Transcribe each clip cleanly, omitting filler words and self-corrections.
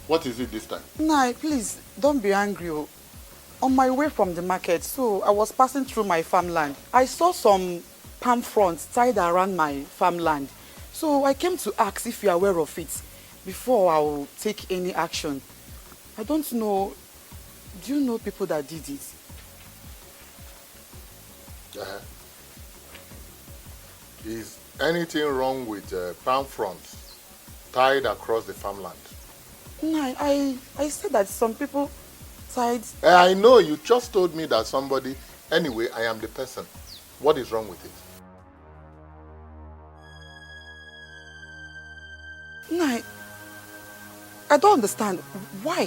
What is it this time? Nah, please, don't be angry. Oh. On my way from the market, so I was passing through my farmland. I saw some palm fronds tied around my farmland. So I came to ask if you are aware of it before I will take any action. I don't know. Do you know people that did it? Is anything wrong with palm fronds tied across the farmland? No, I said that some people tied... I know, you just told me that somebody... Anyway, I am the person. What is wrong with it? No, I don't understand. Why?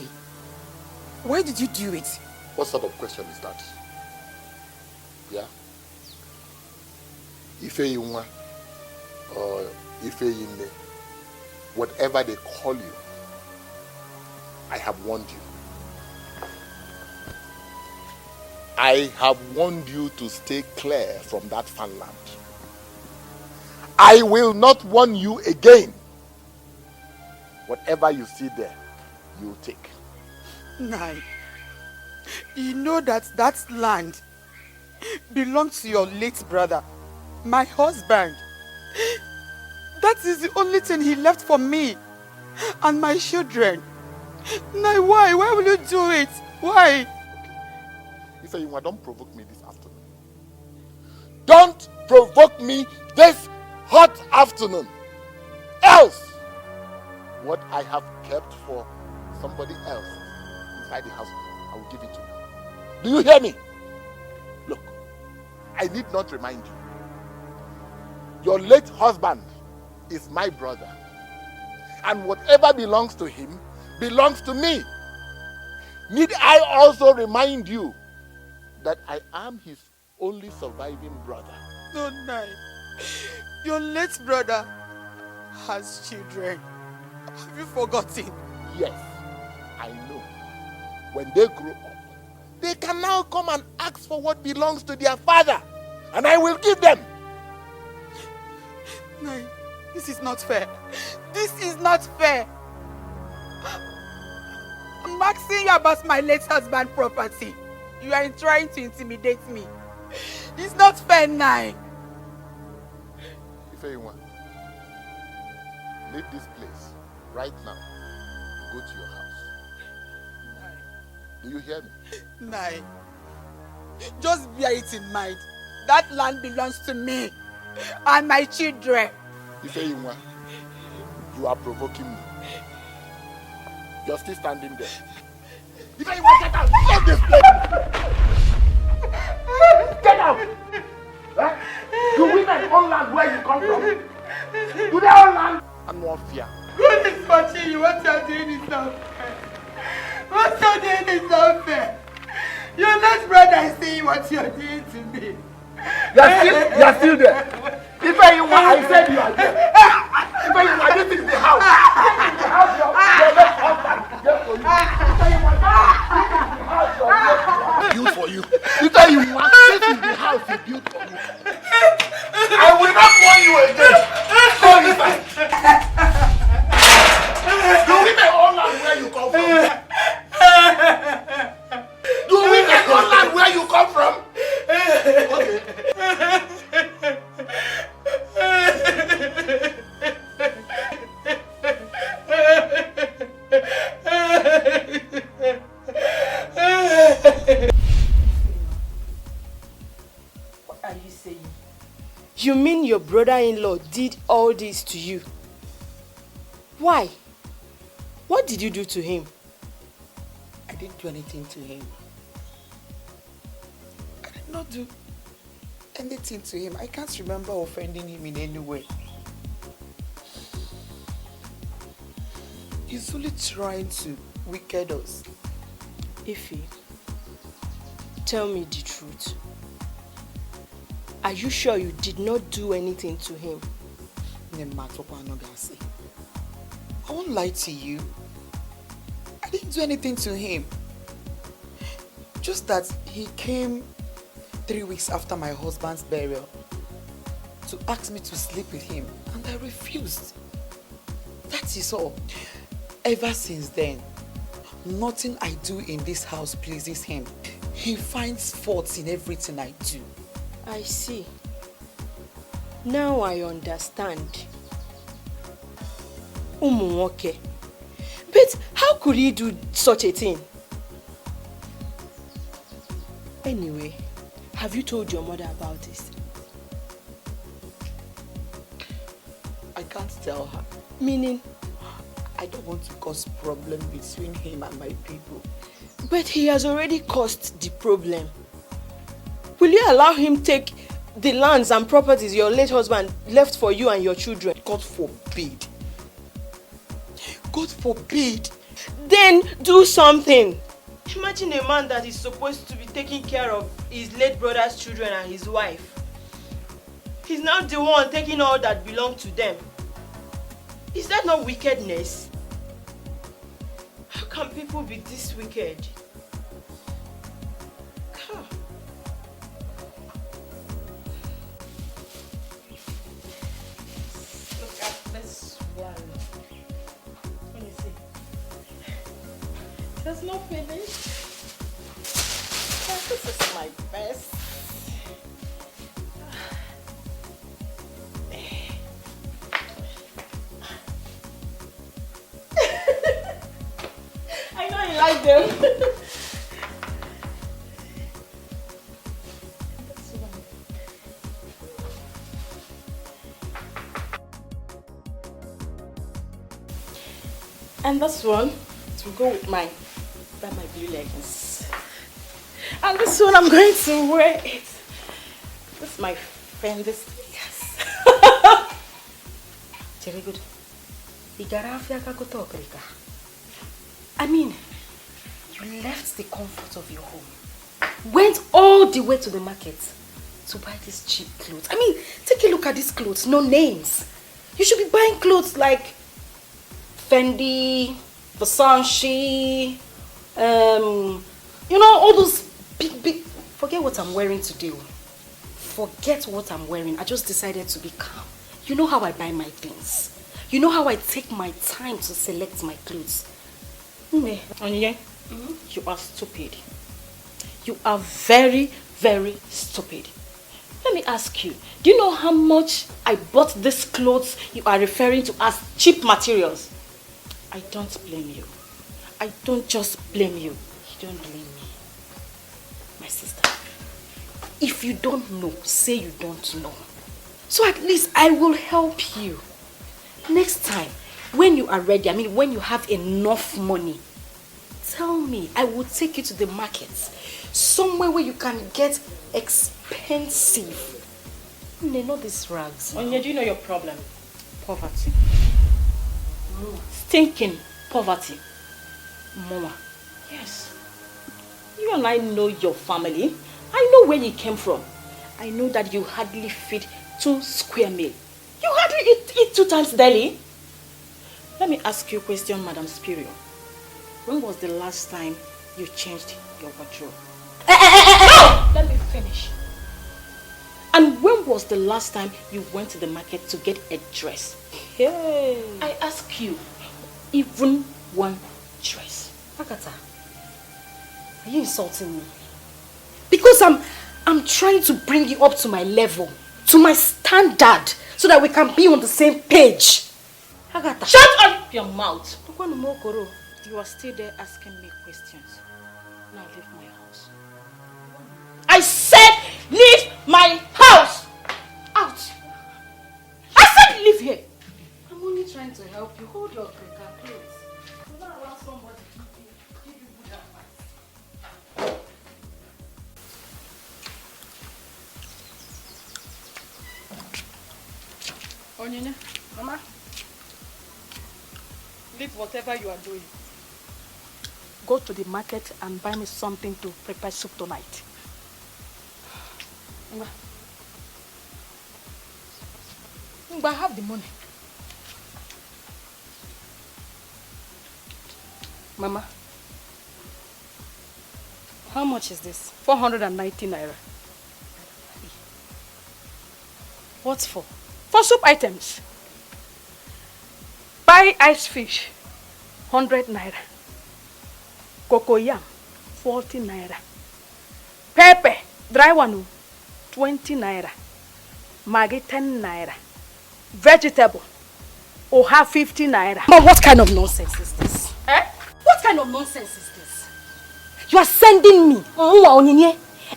Why did you do it? What sort of question is that? Yeah? Ifeyinwa or Ifeyinle, whatever they call you, I have warned you. I have warned you to stay clear from that farmland. I will not warn you again. Whatever you see there, you take. Nai, you know that that land belongs to your late brother, my husband. That is the only thing he left for me and my children. Nai, why? Why will you do it? Why? Okay. If you don't provoke me this afternoon. Don't provoke me this hot afternoon. Else, what I have kept for somebody else inside the house, I will give it to you. Do you hear me? Look, I need not remind you. Your late husband is my brother. And whatever belongs to him belongs to me. Need I also remind you that I am his only surviving brother? No, Nai. Your late brother has children. Have you forgotten? Yes, I know. When they grow up, they can now come and ask for what belongs to their father, and I will give them. Nai, this is not fair. This is not fair. I'm asking you about my late husband's property. You are trying to intimidate me. It's not fair, Nai. Ifeyinwa, leave this place right now. Go to your house. Nai. Do you hear me? Nai, just bear it in mind. That land belongs to me and my children. Ifeyinwa, you are provoking me. You're still standing there. Ifeyinwa, get out! Leave this place! Get out! Huh? Do women own land where you come from? Do they own land? And more fear. God is watching you. What you're doing is not fair. What you're doing is not fair. Your last brother is seeing what you're doing to me. You're still there. Ifeyinwa, I said you are there. Ifeyinwa, this is the house. This is the house your late husband built for you. Ifeyinwa, this is the house your late husband built for you. Ifeyinwa, this is the house he built for you. I will not warn you again. Go inside. Do women own land where you come from? Do women own land where you come from? Okay. What are you saying? You mean your brother-in-law did all this to you? Why? What did you do to him? I didn't do anything to him. I did not do anything to him. I can't remember offending him in any way. He's only trying to wicked us. Ife, tell me the truth. Are you sure you did not do anything to him? I won't lie to you. I didn't do anything to him. Just that he came 3 weeks after my husband's burial to ask me to sleep with him, and I refused. That is all. Ever since then, nothing I do in this house pleases him. He finds faults in everything I do. I see. Now I understand. Umuwoke. But how could he do such a thing? Anyway, have you told your mother about this? I can't tell her. Meaning? I don't want to cause problem between him and my people. But he has already caused the problem. Will you allow him take the lands and properties your late husband left for you and your children? God forbid. God forbid. Then do something. Imagine a man that is supposed to be taking care of his late brother's children and his wife. He's now the one taking all that belonged to them. Is that not wickedness? How can people be this wicked? Huh. Look at this one. Let me see. That's not finished. This is my best. I know you like them. And this one to go with mine. That my blue leggings. And this one I'm going to wear it. This is my Fendi sneakers. Very good. I mean, you left the comfort of your home, went all the way to the market to buy these cheap clothes. I mean, take a look at these clothes, no names. You should be buying clothes like Fendi, Versace, you know, all those big. Forget what I'm wearing today. Forget what I'm wearing. I just decided to be calm. You know how I buy my things. You know how I take my time to select my clothes. Onyinye, you are stupid. You are very, very stupid. Let me ask you, do you know how much I bought these clothes you are referring to as cheap materials? I don't blame you. I don't just blame you. You don't blame me. My sister, if you don't know, say you don't know. So at least I will help you. Next time, when you are ready, I mean when you have enough money, tell me. I will take you to the market. Somewhere where you can get expensive. They know these rags. Onyinye, do you know your problem? Poverty. Stinking poverty. Mama. Yes. You and I know your family. I know where you came from. I know that you hardly feed 2 square meal. You hardly eat 2 times daily. Let me ask you a question, Madam Superior. When was the last time you changed your wardrobe? No! Let me finish. And when was the last time you went to the market to get a dress? Hey. I ask you, even one dress. Akata, are you insulting me? Because I'm trying to bring you up to my level, to my standard, so that we can be on the same page. Agatha, shut up your mouth. You are still there asking me questions. Now leave my house. I said leave my house! Out! I said leave here! I'm only trying to help you. Hold your clothes. Do not allow somebody to give you good advice. Onyinye, Mama, leave whatever you are doing. Go to the market and buy me something to prepare soup tonight. I have the money. Mama, how much is this? 490 naira. What for? For soup items. Buy ice fish. 100 naira. Cocoyam, 40 naira. Pepper, dry one, 20 naira. Maggi, 10 naira. Vegetable, oha, 50 naira. Mom, what kind of nonsense is this? Eh? What kind of nonsense is this? You are sending me,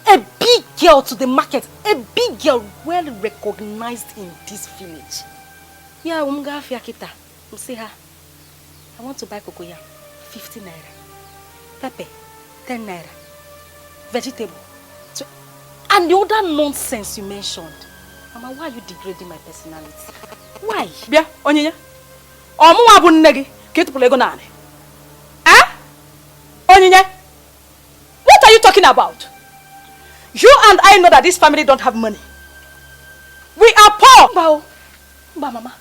a big girl to the market, a big girl well recognized in this village. Yeah, kita. See her. I want to buy cocoyam, 50 naira. Pepper, 10 naira. Vegetable, and the other nonsense you mentioned. Mama, why are you degrading my personality? Why? Bia, onyenya. Omu abu nnegi, kitupule go nani. Eh? Onyenya. What are you talking about? You and I know that this family don't have money. We are poor. Mama,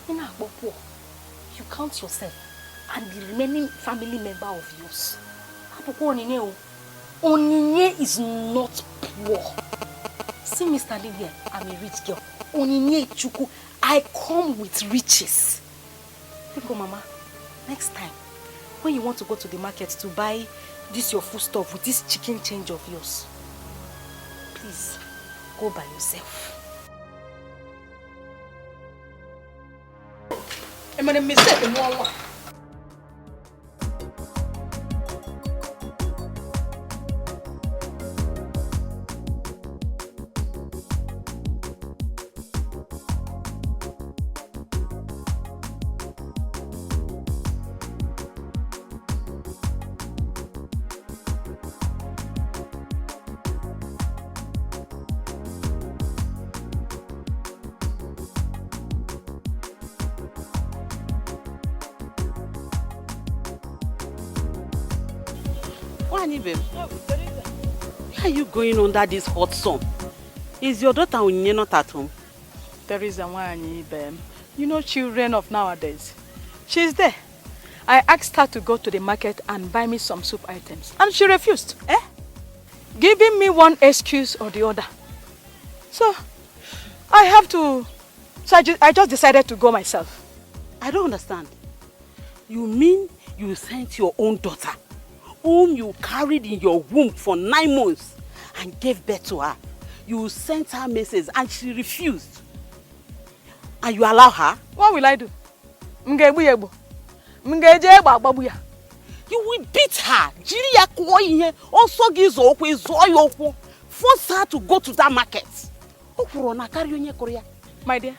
you're not poor. You count yourself and the remaining family member of yours. Onyinye is not poor. See me standing here, I'm a rich girl. Onyinye Chuku, I come with riches. Think, Mama, next time, when you want to go to the market to buy this your food stuff with this chicken change of yours, please, go by yourself. I'm gonna miss it in one. Babe, where are you going under this hot sun? Is your daughter Onyinye not at home? Teresa Wani, babe. You know children of nowadays. She's there. I asked her to go to the market and buy me some soup items. And she refused. Giving me one excuse or the other. So, I have to... So I just decided to go myself. I don't understand. You mean you sent your own daughter, whom you carried in your womb for 9 months and gave birth to her. You sent her message and she refused. And you allow her? What will I do? You will beat her. Also gives force her to go to that market. My dear,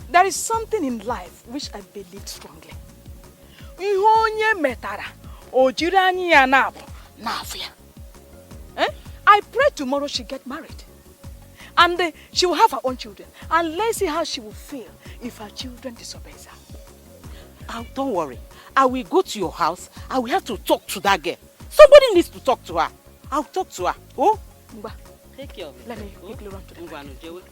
there is something in life which I believe strongly. I pray tomorrow she get married. And she will have her own children. And let's see how she will feel if her children disobeys her. Don't worry. I will go to your house. I will have to talk to that girl. Somebody needs to talk to her. I'll talk to her. Oh? Take care of it. Let me quickly run to the market.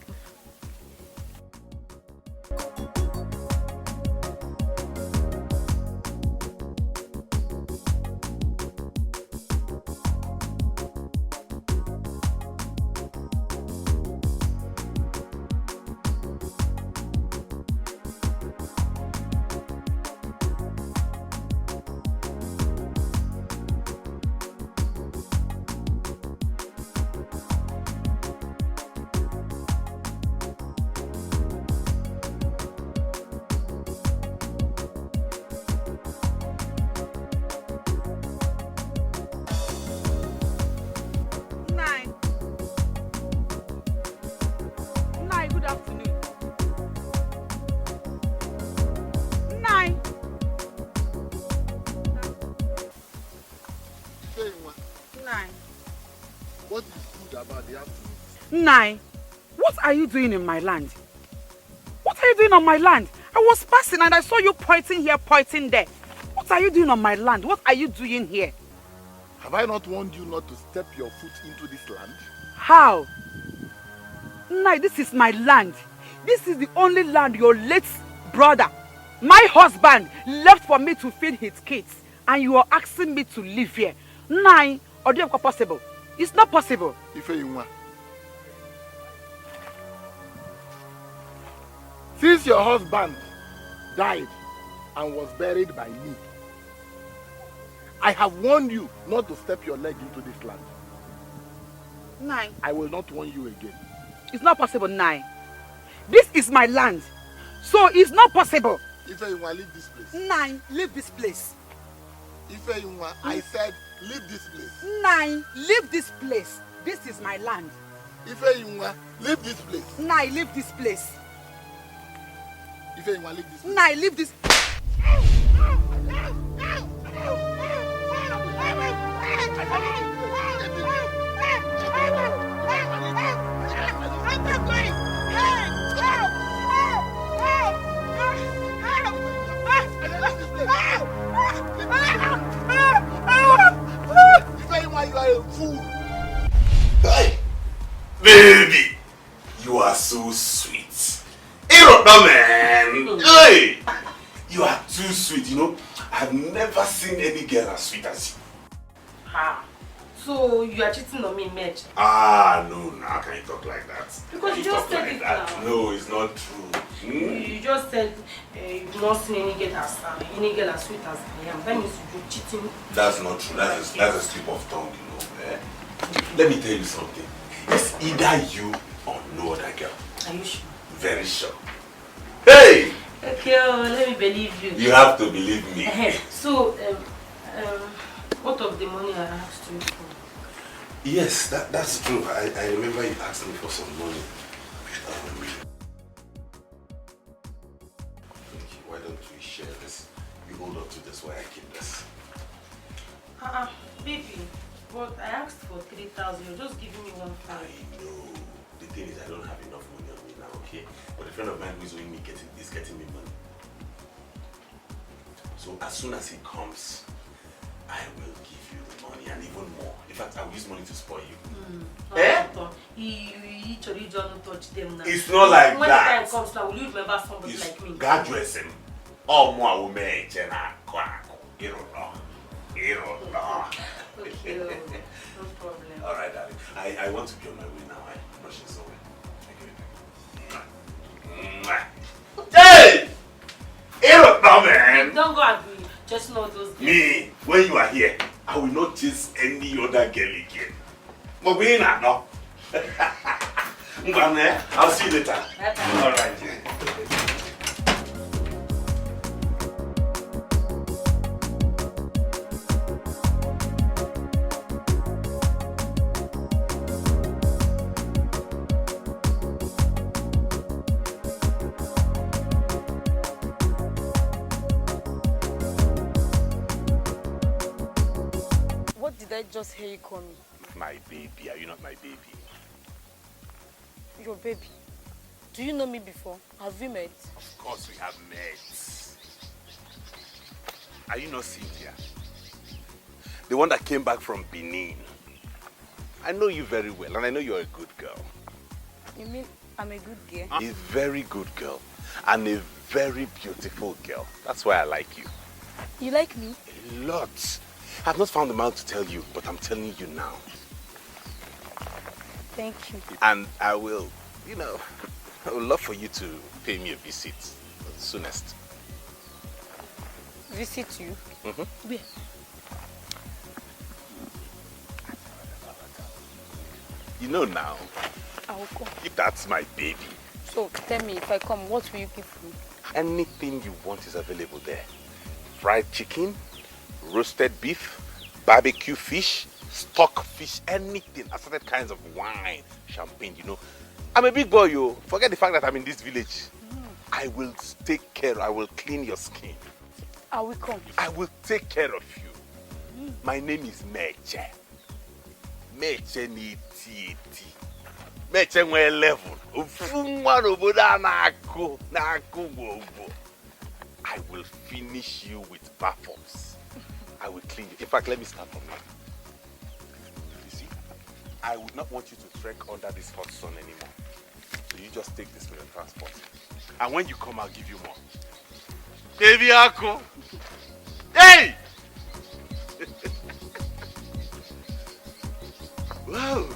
Nai, what are you doing in my land? What are you doing on my land? I was passing and I saw you pointing here, pointing there. What are you doing on my land? What are you doing here? Have I not warned you not to step your foot into this land? How? Nai, this is my land. This is the only land your late brother, my husband, left for me to feed his kids. And you are asking me to live here. Nai, or do you have possible? It's not possible. Since your husband died and was buried by me, I have warned you not to step your leg into this land. Nine. I will not warn you again. It's not possible, Nine. This is my land. So it's not possible. Ife, you want to leave this place? Nine, leave this place. Ife, you want, I said leave this place. Nine, leave this place. This is my land. Ife, you want, leave this place. Nine, leave this place. Ife, you want, leave this place. Nine, leave this. You are a fool. Hey, baby, you are so sweet. Hey, man. Hey, you are too sweet. You know, I've never seen any girl as sweet as you. Ah, so you are cheating on me, Medj? Ah, no, how can you talk like that? Because you just said it now. No, it's not true. You just said you've not seen any girl as sweet as I am. That means you're cheating. That's not true. That's a slip of tongue, you know. Eh? Let me tell you something. It's either you or no other girl. Are you sure? Very sure. Hey! Okay, let me believe you. You have to believe me. So, what of the money I asked you for? Yes, that's true. I remember you asked me for some money. Why don't we share this? You hold on to this while I keep this. Baby, but I asked for 3,000. You're just giving me 1,000. I know. The thing is, I don't have enough money on me now, okay? But a friend of mine who is owing me is getting me money. So as soon as he comes, I will give you the money and even more. In fact, I will use money to spoil you. You don't touch them now. It's not like when that. When the time comes now, will you remember somebody like me? God dress him. Oh, more woman, Jenna, you don't know. Okay, no problem. Alright, darling. I want to be on my way now. I'm rushing somewhere. Hey! You don't know, man. Don't go agree. Just know those girls. Me, when you are here, I will not chase any other girl again. But we ain't no. I'll see you later. Alright. What did I just hear you call me? My baby, are you not my baby? Your baby. Do you know me before? Have we met? Of course we have met. Are you not Cynthia? The one that came back from Benin. I know you very well and I know you're a good girl. You mean I'm a good girl? A very good girl and a very beautiful girl. That's why I like you. You like me? A lot. I've not found the mouth to tell you, but I'm telling you now. Thank you. And I will, I would love for you to pay me a visit the soonest. Visit you? Mm-hmm. Where? You know now. I will come. If that's my baby. So tell me, if I come, what will you give me? Anything you want is available there. Fried chicken, roasted beef, barbecue fish, stock fish, anything, assorted kinds of wine, champagne, I'm a big boy, yo. Forget the fact that I'm in this village. I will take care, I will clean your skin. I will come. I will take care of you. My name is Meche. Meche ni Titi. Meche nwe 11. I will finish you with baths. I will clean you. In fact, let me start from here. You see, I would not want you to trek under this hot sun anymore. So you just take this for your transport. And when you come, I'll give you more. Baby Ako! Hey! Wow!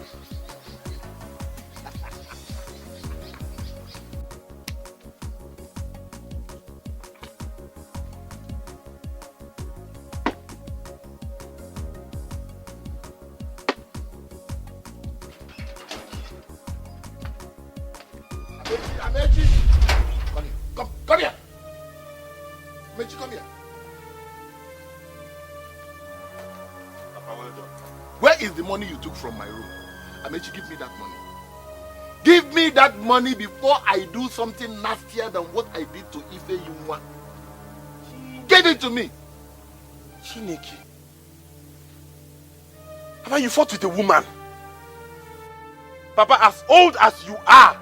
Amechi! Come here! Amechi, come here! Papa, well done. Where is the money you took from my room? Amechi, give me that money. Give me that money before I do something nastier than what I did to Ife Yunwa. Give it to me! Chineke. Papa, you fought with a woman. Papa, as old as you are,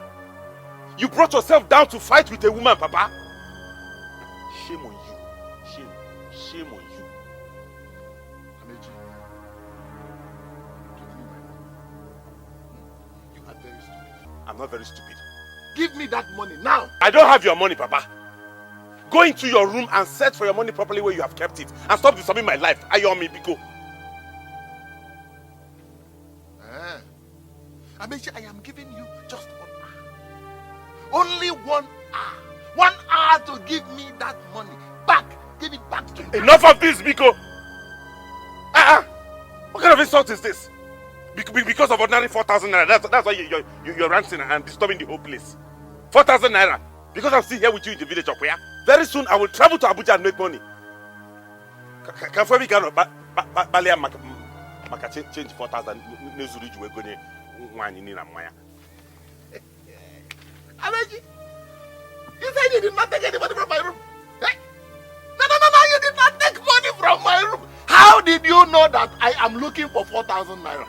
you brought yourself down to fight with a woman, Papa. Shame on you. Shame on you. Amechi, give me my money. You are very stupid. I'm not very stupid. Give me that money now. I don't have your money, Papa. Go into your room and search for your money properly where you have kept it. And stop disturbing my life. Ayomi, Biko. Amechi, I am giving you just 1 hour. Only 1 hour. 1 hour to give me that money. Back. Give it back to me. Enough of this, Biko. What kind of insult is this? Because of ordinary 4,000 naira. That's why you're ranting and disturbing the whole place. 4,000 naira. Because I'm still here with you in the village of where? Very soon I will travel to Abuja and make money. Can we get Balia Maka change 4,000 Nezuri Juegone Wanini Maya? Amechi, you said you did not take any money from my room. Eh? No, you did not take money from my room. How did you know that I am looking for 4,000 naira?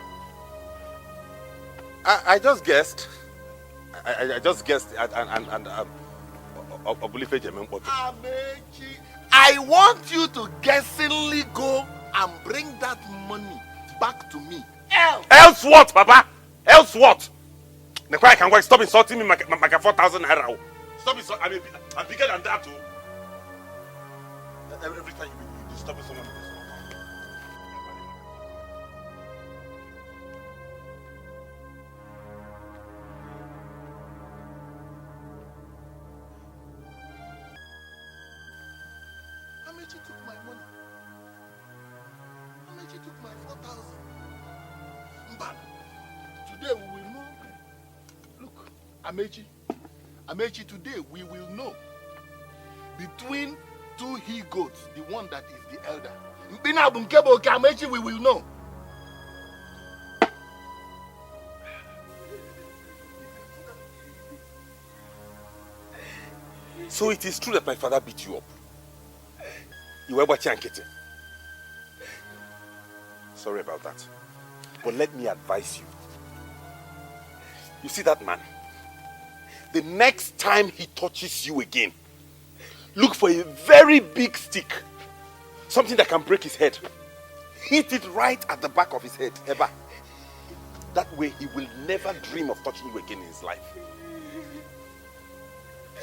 I just guessed. I just guessed and Amechi, I want you to guessingly go and bring that money back to me. Else what, Papa? Else what? I can work. Stop insulting me, Maka 4,000 naira. Stop insulting. I'm bigger than that, too. Every time you stop someone with this. Amechi took my money. Amechi took my 4,000. Mbana, today we will know. Look, Amechi, today we will know. Between 2 he-goats, the one that is the elder. Mbina Bumkebo Amechi, we will know. So it is true that my father beat you up. You were watching Ankete. Sorry about that. But let me advise you. You see that man? The next time he touches you again, look for a very big stick. Something that can break his head. Hit it right at the back of his head, ever. That way he will never dream of touching you again in his life.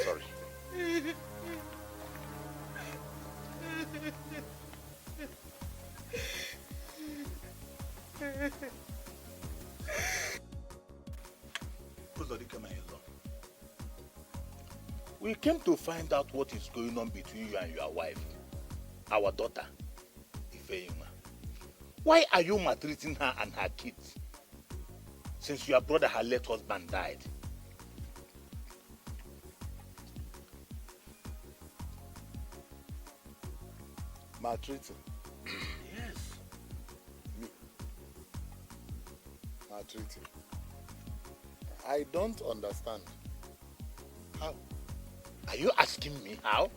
Sorry. We came to find out what is going on between you and your wife, our daughter, Ifeyima. Why are you maltreating her and her kids since your brother, her late husband, died? Maltreating? Yes. Me? Maltreating? I don't understand. How? Are you asking me how?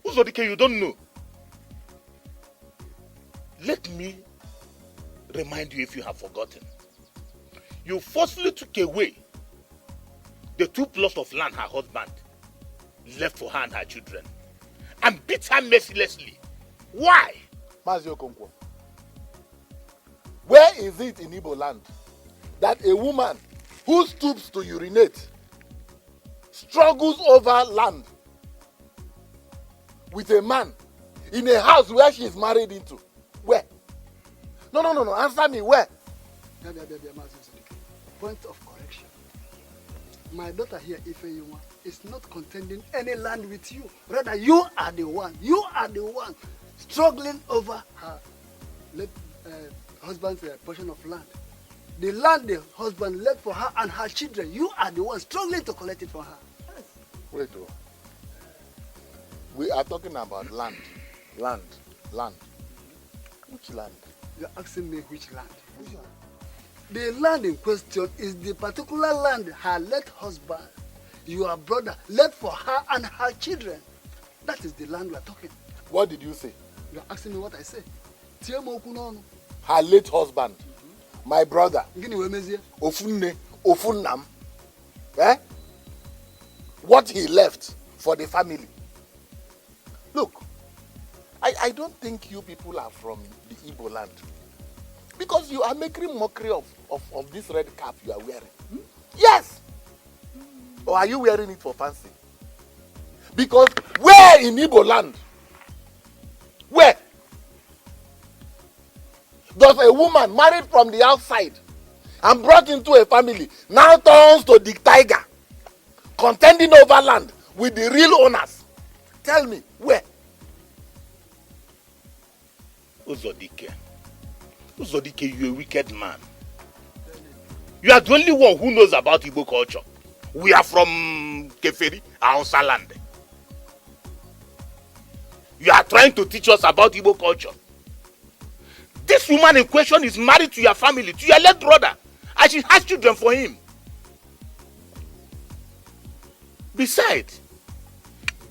Uzodike, you don't know. Let me remind you if you have forgotten. You forcefully took away the 2 plots of land her husband left for her and her children and beat her mercilessly. Why? Mazio Konkwo, where is it in Igbo land that a woman who stoops to urinate struggles over land with a man in a house where she is married into? Where? No. Answer me, where? Point of correction. My daughter here, Ifeyuma, is not contending any land with you. Rather, you are the one struggling over her husband's portion of land. The land the husband left for her and her children, you are the one struggling to collect it for her. Yes. Wait, oh. We are talking about land. Land. Which land? You're asking me which land? Which land? The land in question is the particular land her late husband, your brother, left for her and her children. That is the land we are talking. What did you say? You're asking me what I say. Her late husband, my brother, Ofunne, Ofunnam, what he left for the family. Look, I don't think you people are from the Igbo land. Because you are making mockery of this red cap you are wearing. Yes! Or are you wearing it for fancy? Because where in Igbo land? Where? Does a woman married from the outside and brought into a family now turns to the tiger, contending over land with the real owners? Tell me, where? Uzodike, you're a wicked man. You are the only one who knows about Igbo culture. We are from Keferi, Hausa land. You are trying to teach us about Igbo culture. This woman in question is married to your family, to your late brother, and she has children for him. Besides,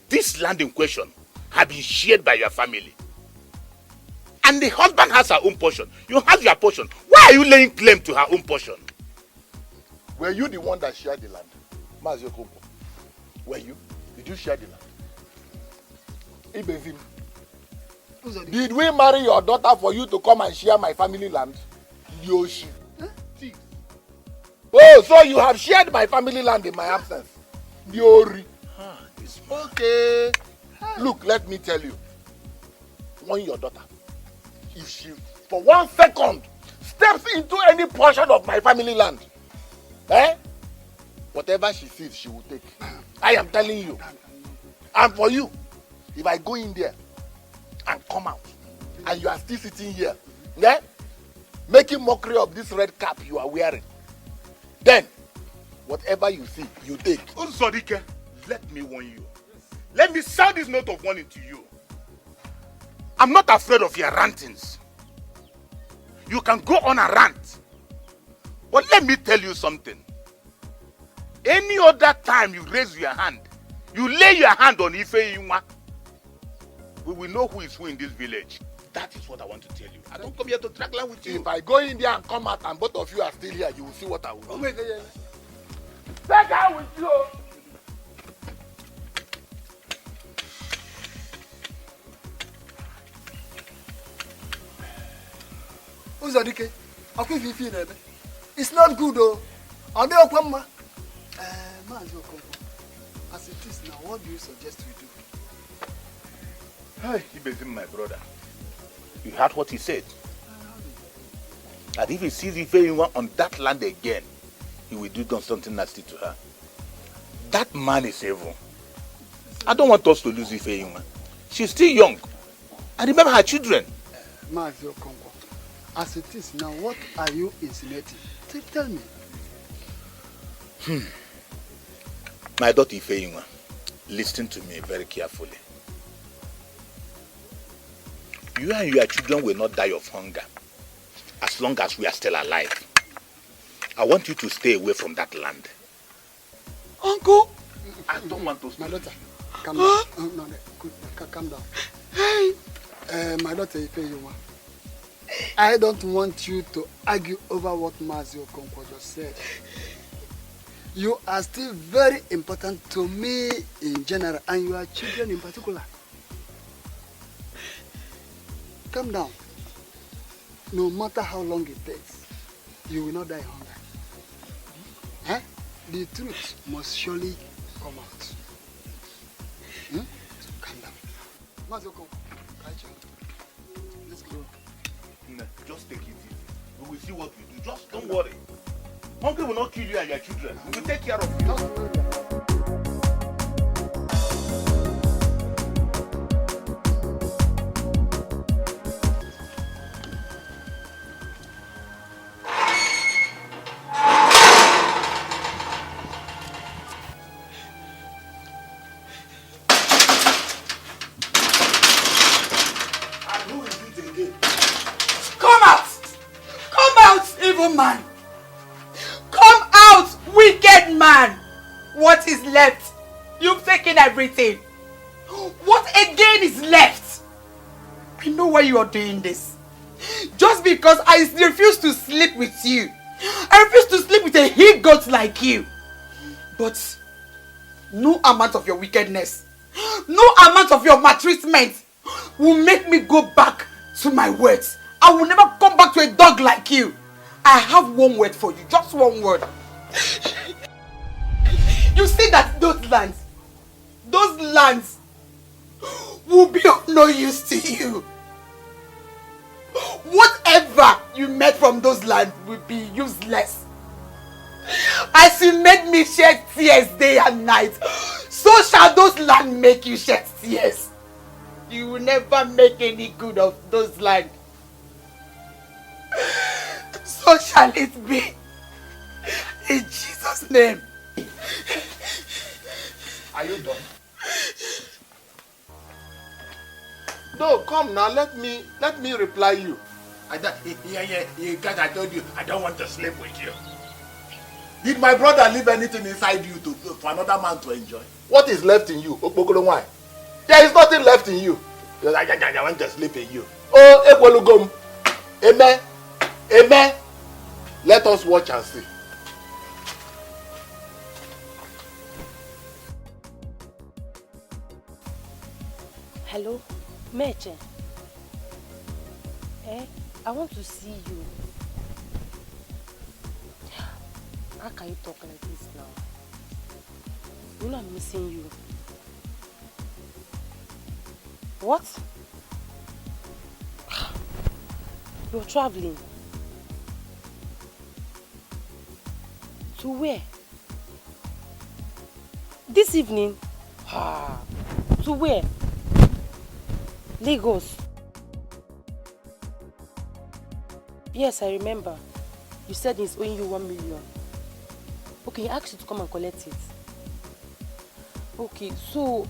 this land in question has been shared by your family. And the husband has her own portion. You have your portion. Why are you laying claim to her own portion? Were you the one that shared the land? Mazio, were you? Did you share the land? Ibezim. Did we marry your daughter for you to come and share my family land? Yoshi. Huh? Oh, so you have shared my family land in my absence. Yori. Okay. Look, let me tell you. When your daughter, if she for 1 second steps into any portion of my family land, whatever she sees, she will take. I am telling you. And for you, if I go in there and come out, and you are still sitting here, making mockery of this red cap you are wearing, then whatever you see, you take. Uzodike, let me warn you. Let me sound this note of warning to you. I'm not afraid of your rantings. You can go on a rant. But let me tell you something. Any other time you raise your hand, you lay your hand on Ife Yunwa, we will know who is who in this village. That is what I want to tell you. I don't come here to drag land with you. If I go in there and come out and both of you are still here, you will see what I will do. Take her with you. Uzodike, it's not good though. As it is now, what do you suggest we do? Hey, Ibezim, my brother. You heard what he said. That if he sees Ife on that land again, he will do something nasty to her. That man is evil. I don't want us to lose Ife. She's still young. And remember her children. As it is now, what are you insinuating? Tell me. My daughter Ife, listen to me very carefully. You and your children will not die of hunger as long as we are still alive. I want you to stay away from that land. Uncle? I don't want to. My daughter, calm down. No, calm down. Hey. My daughter Ife, I don't want you to argue over what Mazio Okonkwo just said. You are still very important to me in general and your children in particular. Calm down. No matter how long it takes, you will not die hunger. The truth must surely come out. Calm down. Mazio Okonkwo, let's go. Just take it easy. We will see what we do. Just don't worry. Hunger will not kill you and your children. We will take care of you. Evil man! Come out, wicked man! What is left? You've taken everything. What again is left? I know why you are doing this. Just because I refuse to sleep with you. I refuse to sleep with a he-goat like you. But no amount of your wickedness, no amount of your maltreatment will make me go back to my words. I will never come back to a dog like you. I have one word for you, just one word. You see that those lands will be of no use to you. Whatever you made from those lands will be useless. As you made me shed tears day and night, so shall those lands make you shed tears. You will never make any good of those lands. So shall it be. In Jesus' name. Are you done? No, come now, let me reply you. Guys, I told you, I don't want to sleep with you. Did my brother leave anything inside you for another man to enjoy? What is left in you? Why? There is nothing left in you. I want to sleep in you. Oh, Ekwolugom. Amen. Amen. Let us watch and see. Hello, Meche. I want to see you. How can you talk like this now? You know I'm missing you. What? You're traveling. To where? This evening? To where? Lagos. Yes, I remember. You said he's owing you 1 million. Okay, he asked you to come and collect it. Okay, so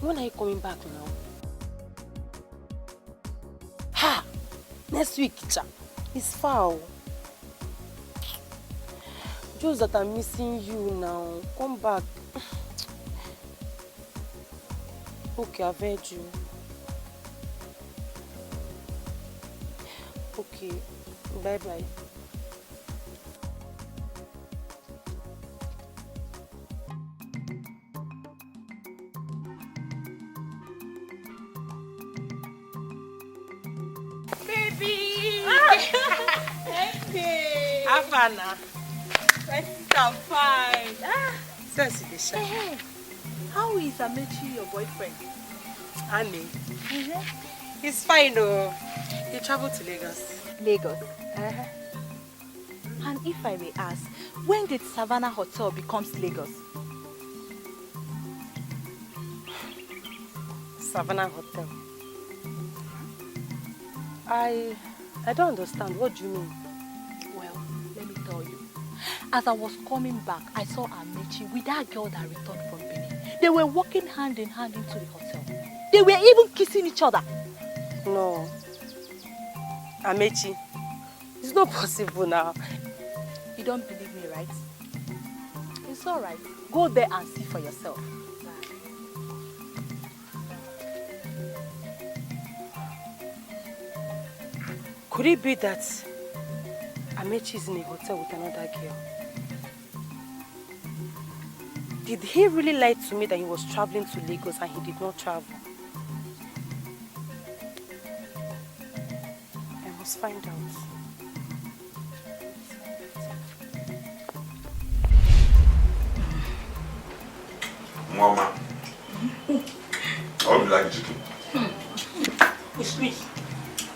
when are you coming back now? Next week, cha. It's far. Just that I'm missing you now. Come back. Okay, I've heard you. Okay, bye-bye. Havana. I'm fine. Hey. How is Amechi, your boyfriend? Annie. He's fine though. He traveled to Lagos. Lagos. And if I may ask, when did Savannah Hotel becomes Lagos? Savannah Hotel. I don't understand. What do you mean? Well, let me tell you. As I was coming back, I saw Amechi with that girl that returned from Benin. They were walking hand in hand into the hotel. They were even kissing each other. No. Amechi, it's not possible now. You don't believe me, right? It's all right. Go there and see for yourself. Could it be that Amechi is in a hotel with another girl? Did he really lie to me that he was traveling to Lagos and he did not travel? I must find out. Mama, I would like chicken. It's sweet.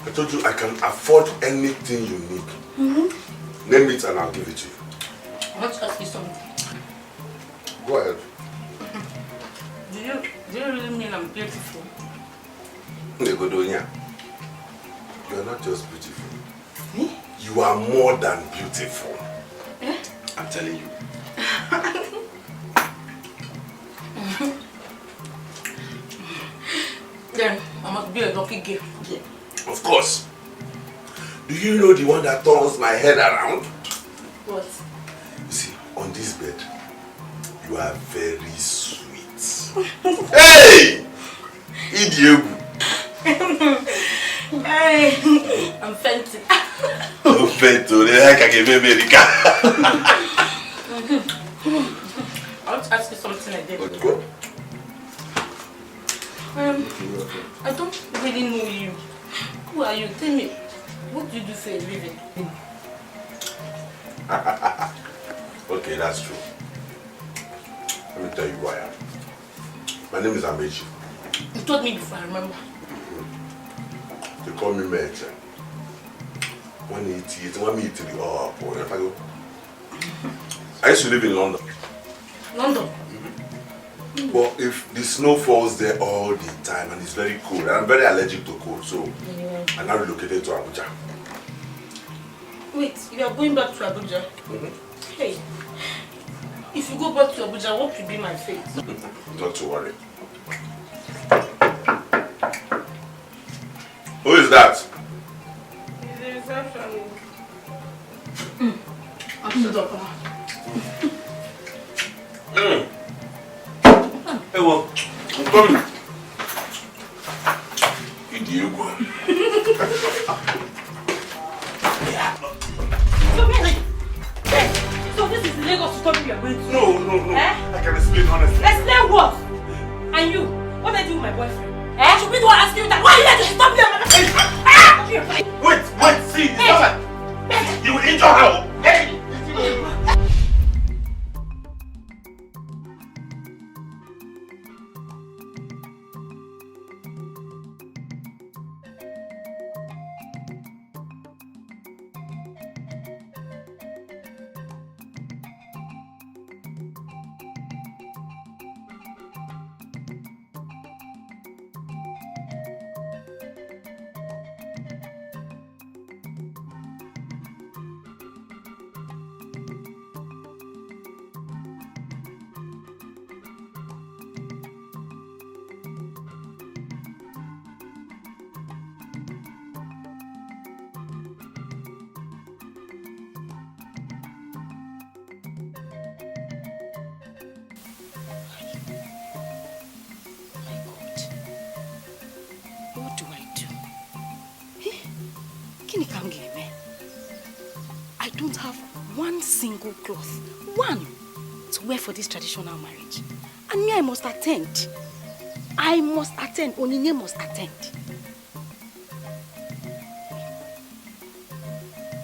I told you I can afford anything you need. Name it and I'll give it to you. I want to ask you something. Go ahead. Do you really mean I'm beautiful? Negodonia, you are not just beautiful. You are more than beautiful. I'm telling you. Then I must be a lucky girl. Of course. Do you know the one that turns my head around? What? You see, on this bed, you are very sweet. Hey! Idiot! I'm fainting. I'm fainting. I can America. I want to ask you something again. Let's go. I don't really know you. Who are you? Tell me. What do you do for a living? Okay, that's true. Let me tell you who I am. My name is Amechi. You told me before, I remember. They call me Meche. 188, 183. Oh, boy, if I go. I used to live in London. London? But if the snow falls there all the time and it's very cold, and I'm very allergic to cold, so I now relocated to Abuja. Wait, you are going back to Abuja? Hey, if you go back to Abuja, what will be my fate? Not to worry. Who is that? It's the reception. I'm so done. Hey, well, I'm coming. Idiot. So this is the Lagos story we are going to? No. Eh? I can explain honestly. Explain what? And you? What did I do with my boyfriend? Eh? Should be the one asking you that? Why are you there to stop me? Wait, see, it's not like you will injure her. Hey! I don't have one single cloth, one, to wear for this traditional marriage. And me, I must attend. Onyinye must attend.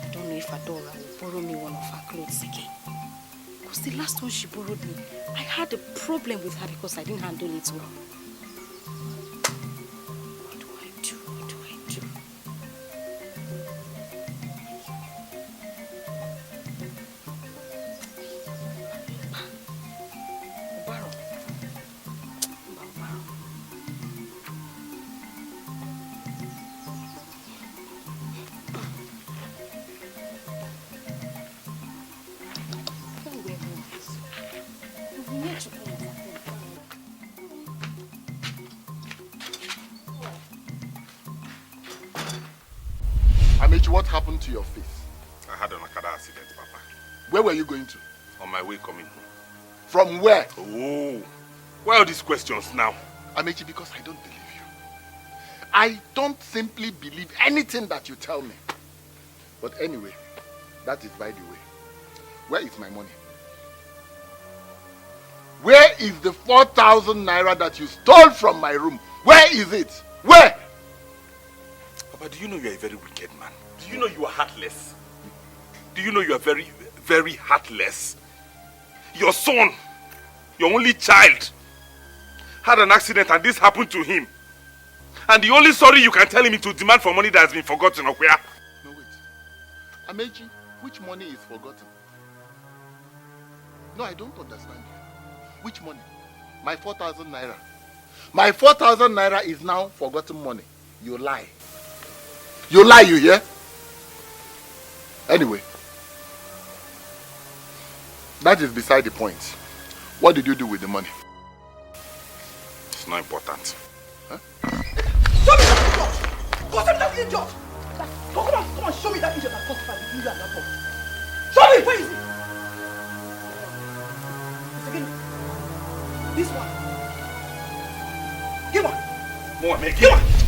I don't know if Adora will borrow me one of her clothes again. Because the last one she borrowed me, I had a problem with her because I didn't handle it well. What do I do? What happened to your face? I had an Okada accident, Papa. Where were you going to? On my way coming home. From where? Oh, why are these questions now? Amechi, because I don't believe you. I don't simply believe anything that you tell me. But anyway, that is by the way. Where is my money? Where is the 4,000 naira that you stole from my room? Where is it? Where? Papa, do you know you are a very wicked man? Do you know you are heartless? Do you know you are very, very heartless? Your son, your only child, had an accident and this happened to him. And the only sorry you can tell him is to demand for money that has been forgotten, or where? No, wait. Amechi, which money is forgotten? No, I don't understand you. Which money? My 4,000 naira. My 4,000 naira is now forgotten money. You lie. You lie, you hear? Anyway, that is beside the point. What did you do with the money? It's not important. Huh? Show me that idiot! Go send that idiot! Come on, show me that.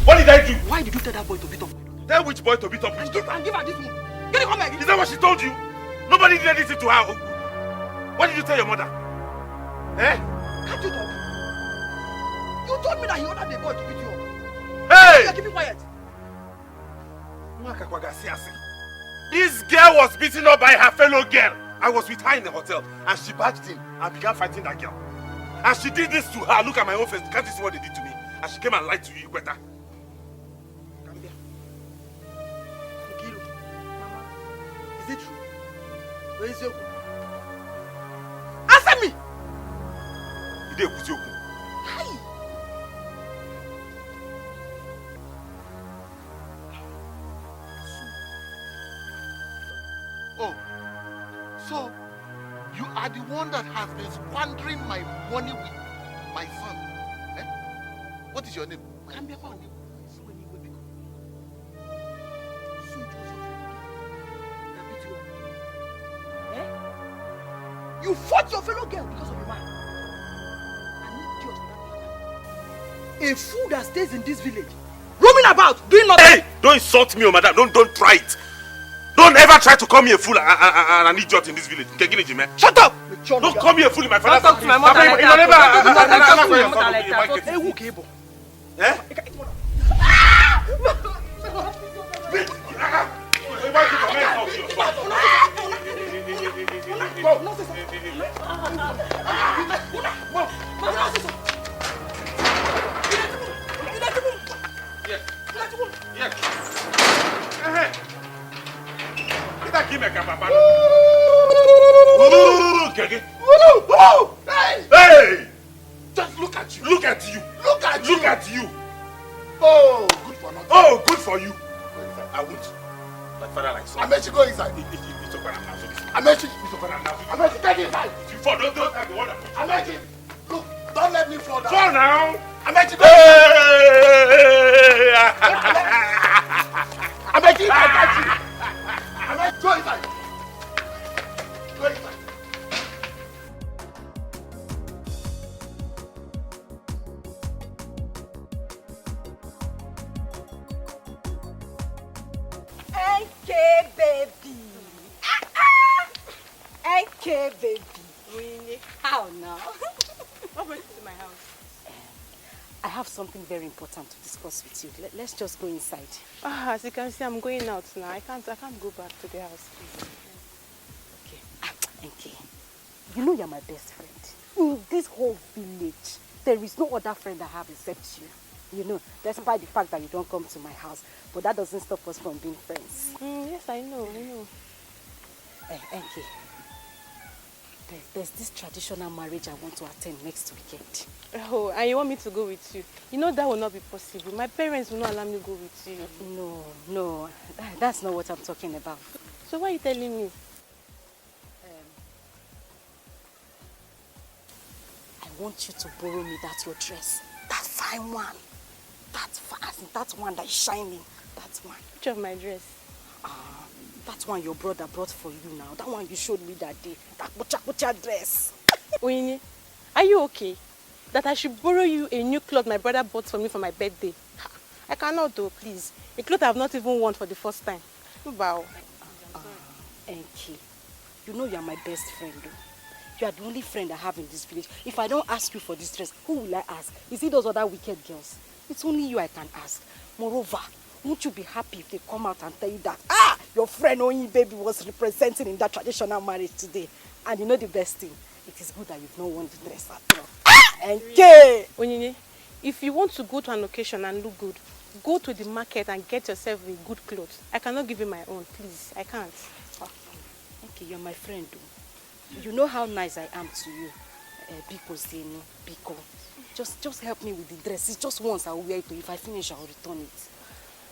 What did I do? Why did you tell that boy to beat up? Tell which boy to beat up? And give her this one. Get it, come here. Is that what she told you? Nobody did anything to her. What did you tell your mother? Eh? Can't you talk? You told me that he ordered the boy to beat you up. Hey! Keep it quiet. This girl was beaten up by her fellow girl. I was with her in the hotel and she barged in and began fighting that girl. And she did this to her. Look at my own face. Can't you see what they did to me? And she came and lied to you, Ikweta. Come here. Nkiru. Mama, is it true? Where is your... Answer me! You did with you. Hi. Oh, so you are the one that has been squandering my money with my son. Eh? What is your name? You fought your fellow girl because of a man. A fool that stays in this village, roaming about, doing nothing. Hey! Don't insult me, oh madam. Don't try it. Don't ever try to call me a fool and an idiot in this village. Shut up! Don't call me a fool in my father's Don't talk to my mother like that. Don't talk to my mother like that. Hey! Just look at you. Look at you. Look at you. Look at you. Oh, good for nothing. Oh, good for you. I won't. Like father, like son. Amechi, go inside. It's okay now. Amechi, It's okay now. Amechi, get inside. If you fall, don't have the one that puts you. Amechi, look, don't let me fall down. Fall now. Amechi, go inside. Amechi, I got you. Amechi, go inside. Go inside. NK baby. NK baby. Really? How now? What brings you to my house? I have something very important to discuss with you. Let's just go inside. As you can see, I'm going out now. I can't go back to the house, please. Okay. NK, you know you're my best friend. In this whole village, there is no other friend I have except you. You know, despite the fact that you don't come to my house, but that doesn't stop us from being friends. Yes, I know. NK, there's this traditional marriage I want to attend next weekend. Oh, and you want me to go with you? You know that will not be possible. My parents will not allow me to go with you. No, that's not what I'm talking about. So why are you telling me? I want you to borrow me your dress. That fine one. That one that is shining. That one. Which of my dress? That one your brother brought for you now. That one you showed me that day. That bocha dress. Oyinye, are you okay? That I should borrow you a new cloth my brother bought for me for my birthday? I cannot though, please. A cloth I have not even worn for the first time. Wow. Enki, you know you are my best friend though. You are the only friend I have in this village. If I don't ask you for this dress, who will I ask? Is it those other wicked girls? It's only you I can ask. Moreover, won't you be happy if they come out and tell you that, your friend Onyi baby was representing in that traditional marriage today? And you know the best thing? It is good that you've not worn the dress at all. NK! Onyinye, if you want to go to an occasion and look good, go to the market and get yourself a good clothes. I cannot give you my own, please. I can't. Okay, you're my friend though. You know how nice I am to you. Biko. Just help me with the dress. It's just once I will wear it. If I finish, I will return it.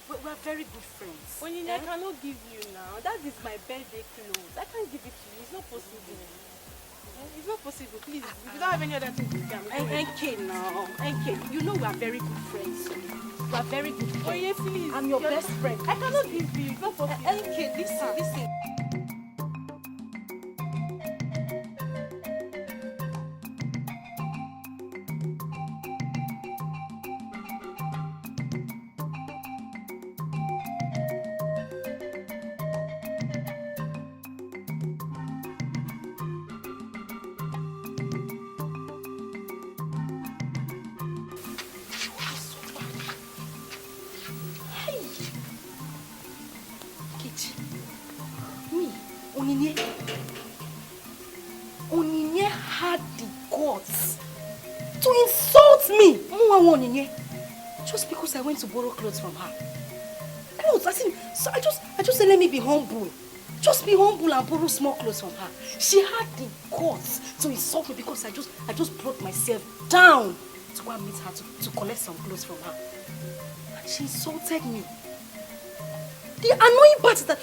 We're very good friends. Onyinye, I cannot give you now. That is my birthday clothes. I can't give it to you. It's not possible. It's not possible, please. If you don't have any other thing to do, NK now. NK, you know we are very good friends. We are very good friends. Oh, yes, please. I'm your best friend. I cannot give you. It's not possible. NK, listen. Me, Onyinye had the guts to insult me. Onyinye, just because I went to borrow clothes from her. Clothes, so I just said let me be humble. Just be humble and borrow small clothes from her. She had the guts to insult me because I just brought myself down to go and meet her to collect some clothes from her. And she insulted me. The annoying part is that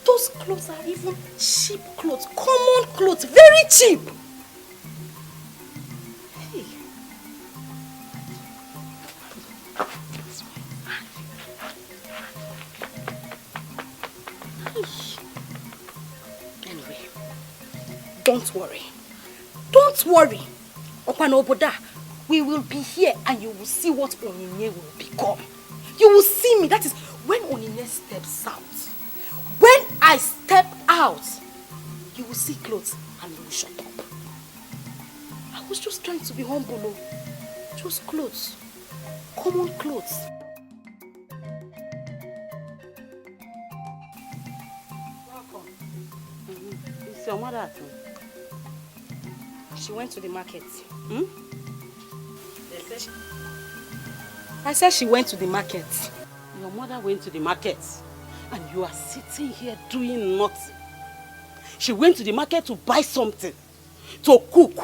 those clothes are even cheap clothes, common clothes, very cheap. Hey. Anyway, don't worry. Don't worry. Opanoboda, we will be here and you will see what Onyinye will become. You will see me. That is when Onyinye steps out. When I step out, you will see clothes and you will shut up. I was just trying to be humble. Just clothes. Common clothes. Welcome. Is your mother at home? She went to the market. Hmm? I said she went to the market. Your mother went to the market and you are sitting here doing nothing. She went to the market to buy something, to cook.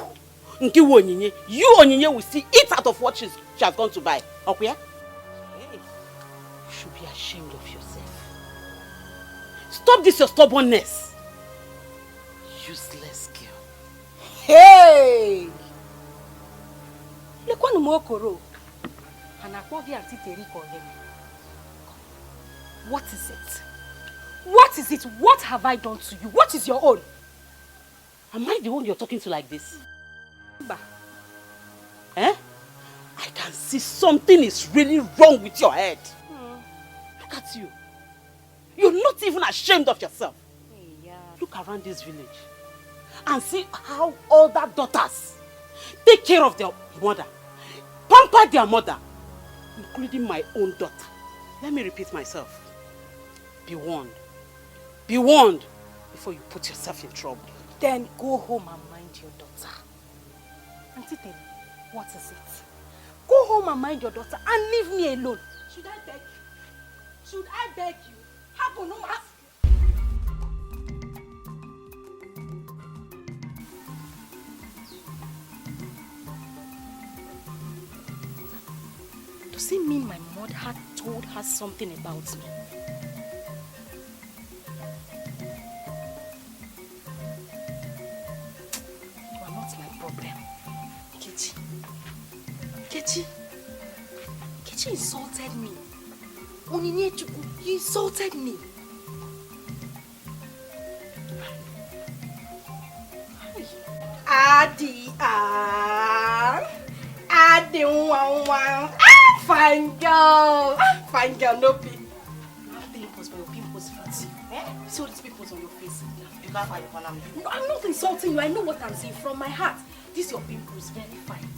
You, Onyinye, will still eat out of what she has gone to buy. Okay? Hey, you should be ashamed of yourself. Stop this your stubbornness. Useless girl. Hey! Lekwa mokoro. What is it? What is it? What have I done to you? What is your own? Am I the one you're talking to like this? Ba. Eh? I can see something is really wrong with your head. Look at you. You're not even ashamed of yourself. Yeah. Look around this village and see how other daughters take care of their mother, pamper their mother, including my own daughter. Let me repeat myself. Be warned. Be warned before you put yourself in trouble. Then go home and mind your daughter. Auntie Temi, what is it? Go home and mind your daughter and leave me alone. Should I beg you? Should I beg you? Happen no mas. Does it mean my mother had told her something about me? You are not my problem. Kechi insulted me. Onyinye, you insulted me. Adi fine girl. Fine girl, no pee. You have pimples, but your pimples fit. You see all these pimples on your face? You can't find your panam. No, I'm not insulting you. I know what I'm saying from my heart. This your pimples, very fine.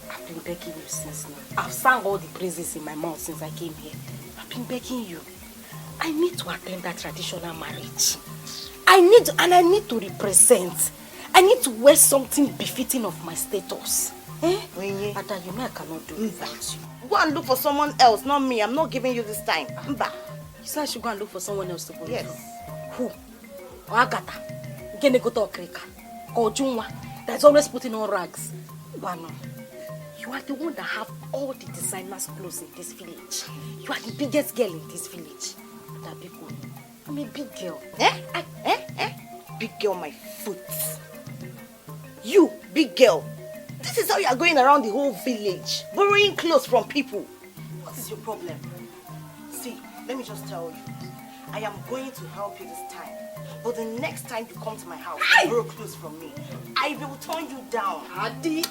I've been begging you since now. I've sang all the praises in my mouth since I came here. I've been begging you. I need to attend that traditional marriage. I need to represent. I need to wear something befitting of my status. Ada, you know I cannot do without you. Go and look for someone else, not me. I'm not giving you this time. Mba. You said I should go and look for someone else to go. Yes. Who? Agata. Genegota Okrika. Or Junwa. That's always putting on rags. Bano. You are the one that have all the designers' clothes in this village. You are the biggest girl in this village. That big one. I'm a big girl. Big girl, my foot. You, big girl. This is how you are going around the whole village, borrowing clothes from people. What is your problem? See, let me just tell you. I am going to help you this time. But the next time you come to my house and borrow clothes from me, I will turn you down. Adi, you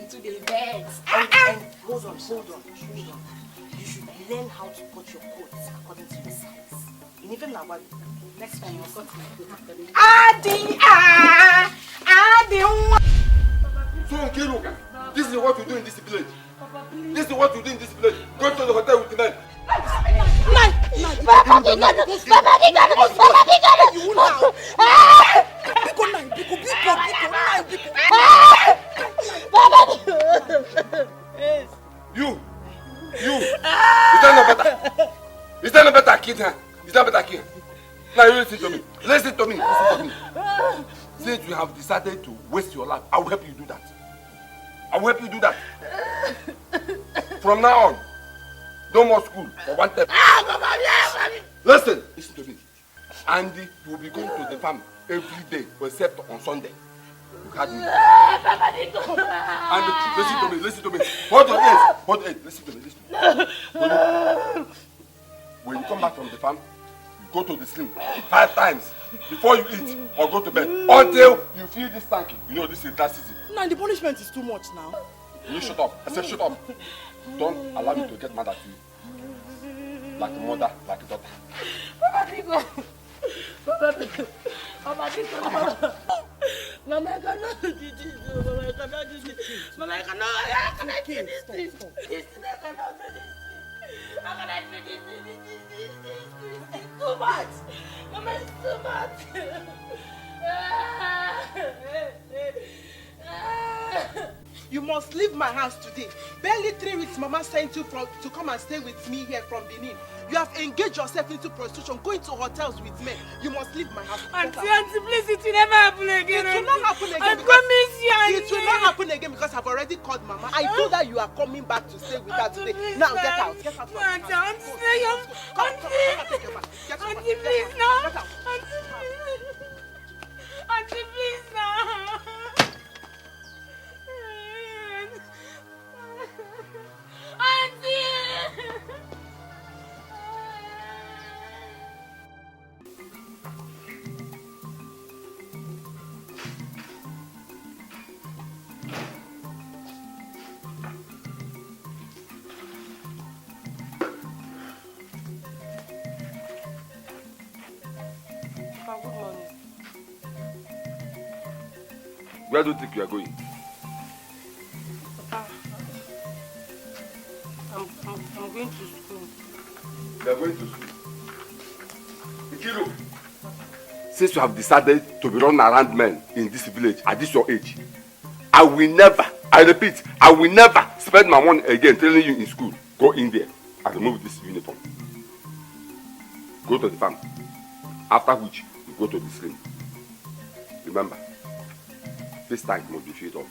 to the bed. And hold on. You should learn how to cut your coats according to your size. And even now, next time you cut my coat. So, Nkiru, this is what you do in this village. This is what you do in this village. Go to the hotel with the men. You! Is that not better? Is that not better, kid? Is that better, kid? Now you listen to me. Listen to me. Since you have decided to waste your life, I will help you do that. I will help you do that. From now on, no more school for one step. Listen to me. Andy will be going to the farm every day except on Sunday. You heard me? Andy, listen to me. Hold your ears. Listen to me. When you come back from the farm, you go to the slim 5 times before you eat or go to bed until you feel this tanky. You know this is dry season. Now the punishment is too much now. You shut up. I said shut up. Don't allow me to get mad at you. Like a mother, like a daughter. Mama, I cannot do this. Mama, I cannot do this. Mama, I cannot do this. I cannot do this. It's too much. Mama, it's too much. You must leave my house today. Barely 3 weeks Mama sent you to come and stay with me here from Benin. You have engaged yourself into prostitution, going to hotels with men. You must leave my house. Auntie, please, it will never happen again. It will not happen again. I promise you, Auntie. It will not happen again because I've already called Mama. I told her you are coming back to stay with her today. Now get out. Get out. Auntie, Auntie, please, no. Auntie, please, no. Auntie! Good morning. Where do you think you are going? I'm going to school. You are going to school? Ikiru, since you have decided to be running around men in this village at this your age, I will never, I repeat, I will never spend my money again telling you in school, go in there and remove this uniform. Go to the farm. After which, you go to the sling. Remember, this tank must be filled up.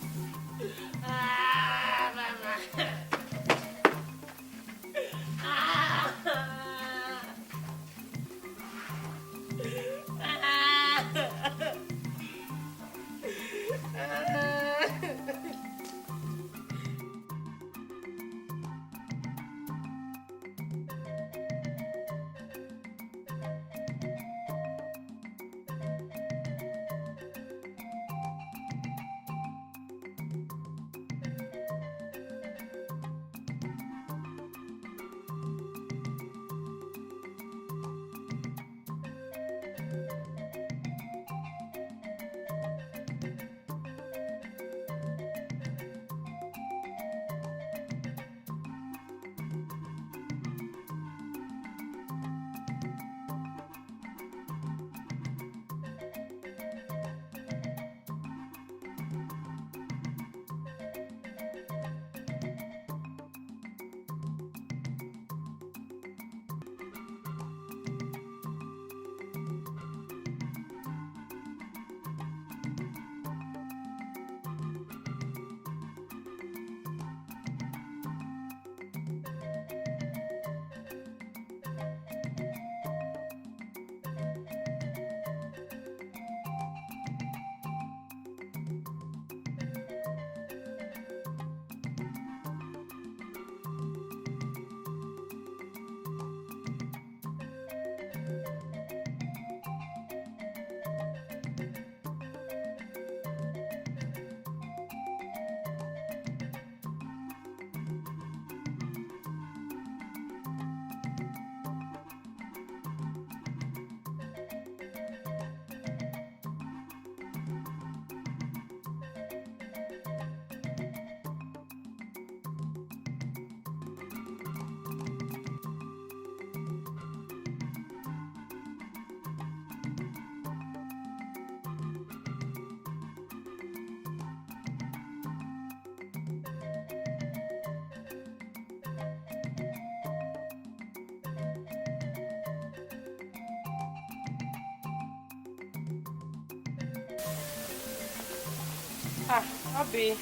Abi.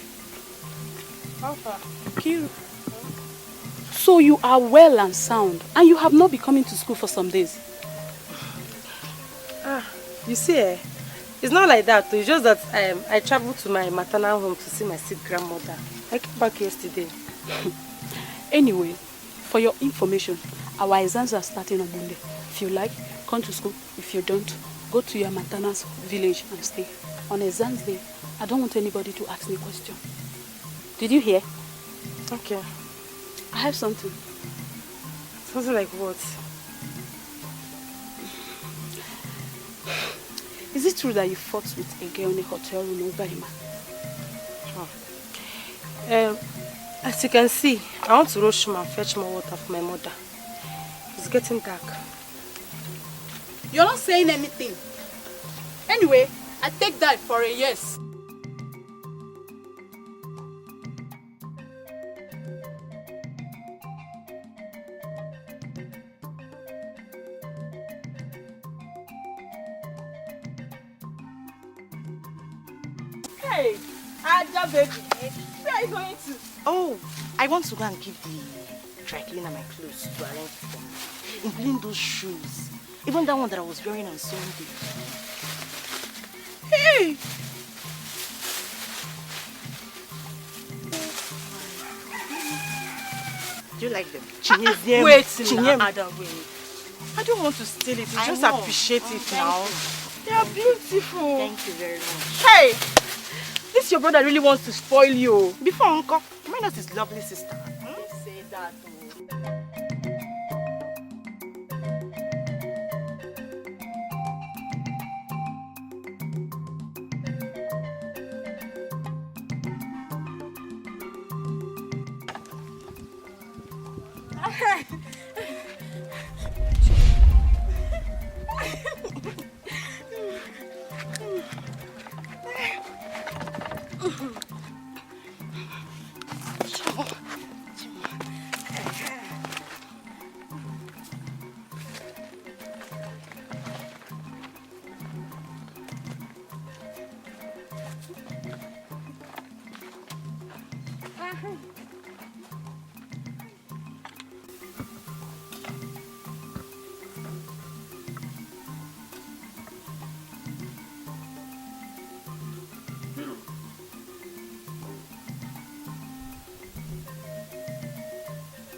How far? Kiru. So you are well and sound, and you have not been coming to school for some days. You see, it's not like that. It's just that I traveled to my maternal home to see my sick grandmother. I came back yesterday. Anyway, for your information, our exams are starting on Monday. If you like, come to school. If you don't, go to your maternal's village and stay. On exams day, I don't want anybody to ask me a question. Did you hear? Okay. I have something. Something like what? Is it true that you fought with a girl in a hotel room over a man? As you can see, I want to rush home and fetch more water for my mother. It's getting dark. You're not saying anything. Anyway, I take that for a yes. Hey, Ada baby, where are you going to? Oh, I want to go and give the dry cleaner my clothes to arrange for me, including those shoes. Even that one that I was wearing on Sunday. Hey! Do you like them? Wait, Ada, wait. I don't want to steal it. I just appreciate it now. They are beautiful. Thank you very much. Hey! This your brother really wants to spoil you. Before Uncle, minus his lovely sister. Say that,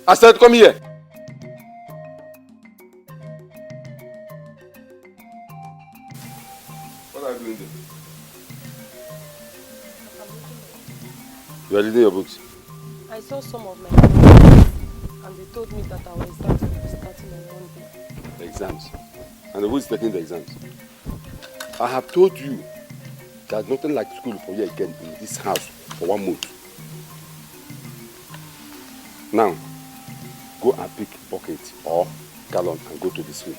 I said, come here. What are you doing there? You are reading your books? I saw some of my friends and they told me that our exams will be starting on Monday. The exams. And who is taking the exams? I have told you there's nothing like school for you again in this house for 1 month. Now, go and pick bucket or gallon and go to the swing.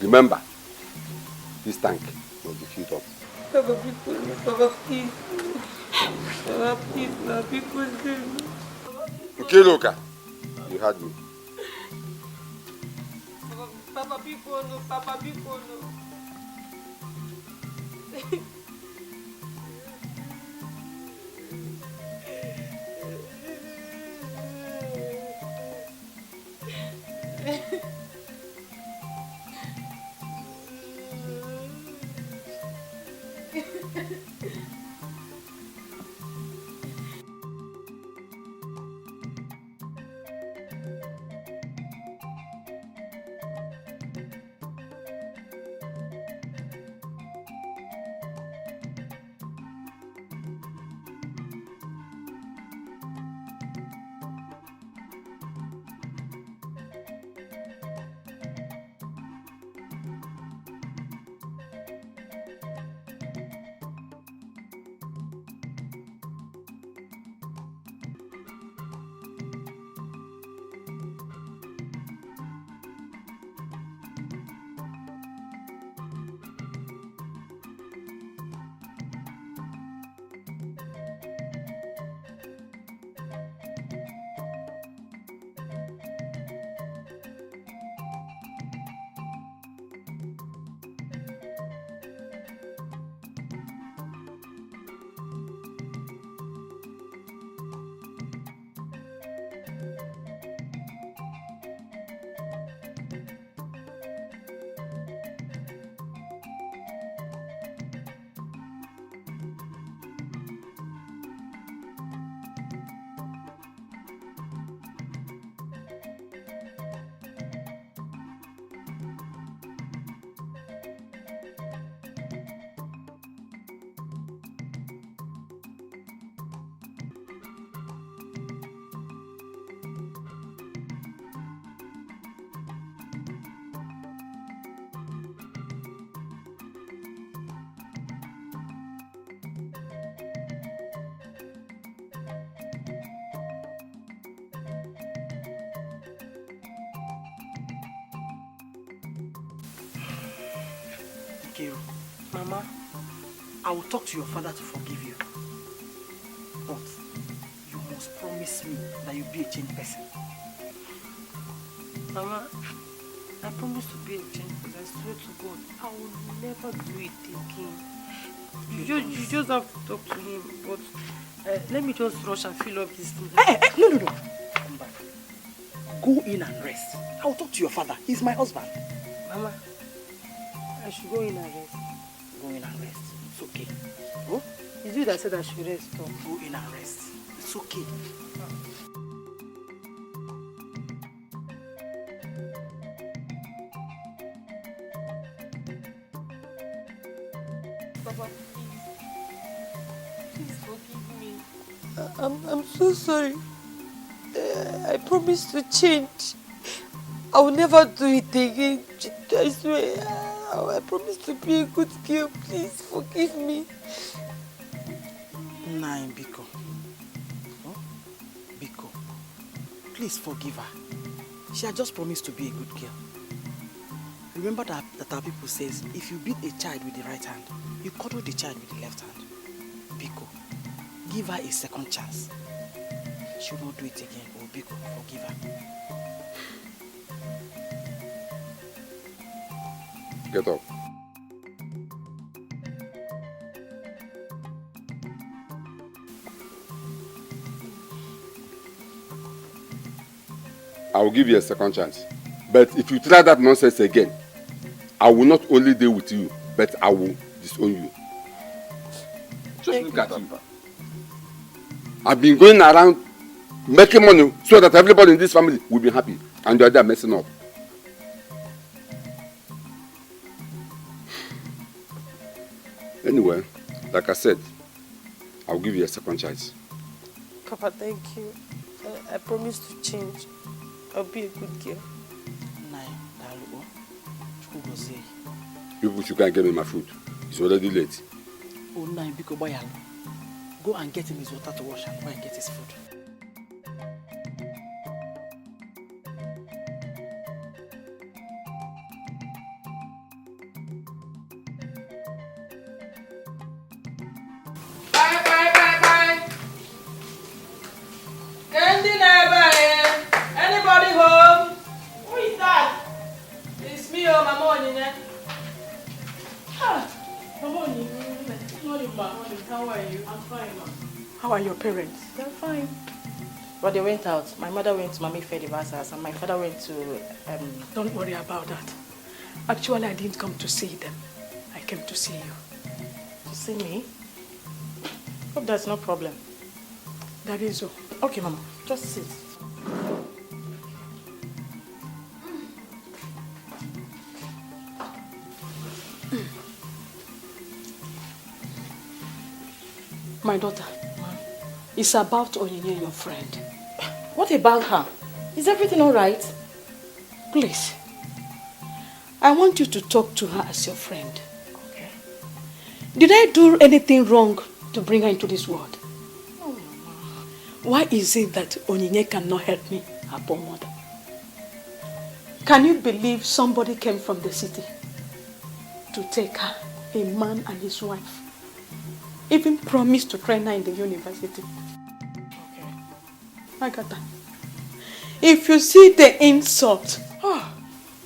Remember, this tank must be filled up. Papa, please. Papa, please, now, people say no. Okay, Loka, you heard me. Papa, people no. Papa, people no. Kero, Mama, I will talk to your father to forgive you. But you must promise me that you'll be a changed person. Mama, I promise to be a changed person. I swear to God, I will never do it again. You just have to talk to him. But let me just rush and fill up this thing. No. Come back. Go in and rest. I will talk to your father. He's my husband. Mama, I should go in and rest. Go in and rest. It's okay. Go? It's you that said I should rest. Go in and rest. It's okay. Papa, please forgive me. I'm so sorry. I promise to change. I will never do it again. I swear. I promise to be a good girl. Please forgive me. Nah, Biko. Oh? Biko. Please forgive her. She had just promised to be a good girl. Remember that our people says, if you beat a child with the right hand, you cuddle the child with the left hand. Biko, give her a second chance. She will not do it again. Oh, Biko, forgive her. Get up. I will give you a second chance. But if you try that nonsense again, I will not only deal with you, but I will disown you. Just look at you. I've been going around making money so that everybody in this family will be happy. And you are there messing up. Anyway, like I said, I'll give you a second chance. Papa, thank you. I promise to change. I'll be a good girl. People should go and get me my food. It's already late. Oh, no, Biko Boyalo. Go and get him his water to wash and go and get his food. Bye. Candy never. Anybody home? Who is that? It's me, oh, Mama Onyinye. Mama Onyinye, how are you? I'm fine, ma. How are your parents? They're fine. But they went out. My mother went to Mami Fediva's house and my father went to... Don't worry about that. Actually, I didn't come to see them. I came to see you. To see me? Hope that's no problem. That is all. Okay, Mama. Just sit. My daughter, it's about Onyinye, your friend. What about her? Is everything all right? Please, I want you to talk to her as your friend. Okay. Did I do anything wrong to bring her into this world? No, Mama. Why is it that Onyinye cannot help me, her poor mother? Can you believe somebody came from the city to take her, a man and his wife? Even promised to train her in the university. Okay. Agatha, if you see the insult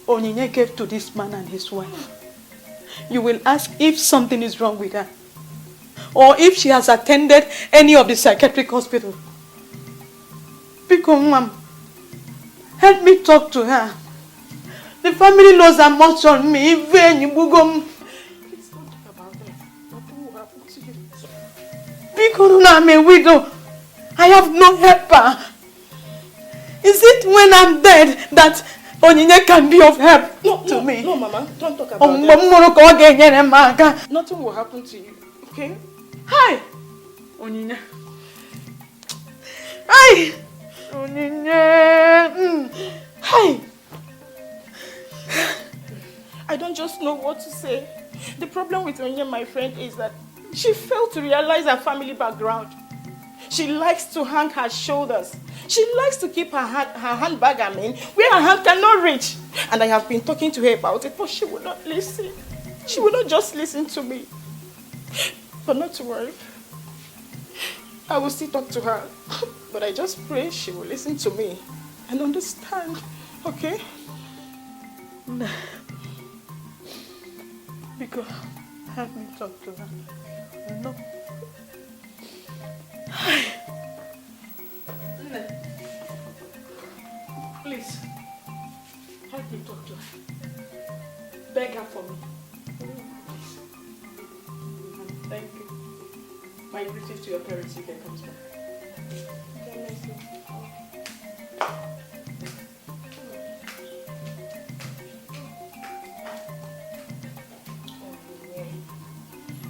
Onyinye gave to this man and his wife, you will ask if something is wrong with her or if she has attended any of the psychiatric hospitals. Because, Mom, help me talk to her. The family knows how much on me. Please don't talk about that. Nothing will happen to you. Because I'm a widow. I have no helper. Is it when I'm dead that Onyinye can be of help to me? No, Mama. Don't talk about that. Nothing will happen to you. Okay? Hi! Onyinye. Hi! Onyinye. Hi! I don't just know what to say. The problem with Onyinye, my friend, is that she failed to realize her family background. She likes to hang her shoulders. She likes to keep her handbag, where her hand cannot reach. And I have been talking to her about it, but she will not listen. She will not just listen to me. But not to worry. I will still talk to her. But I just pray she will listen to me and understand. Okay? No. Because help me talk to her. No. Please, help me talk to her. Beg her for me. Please. Thank you. My greetings to your parents if they come back.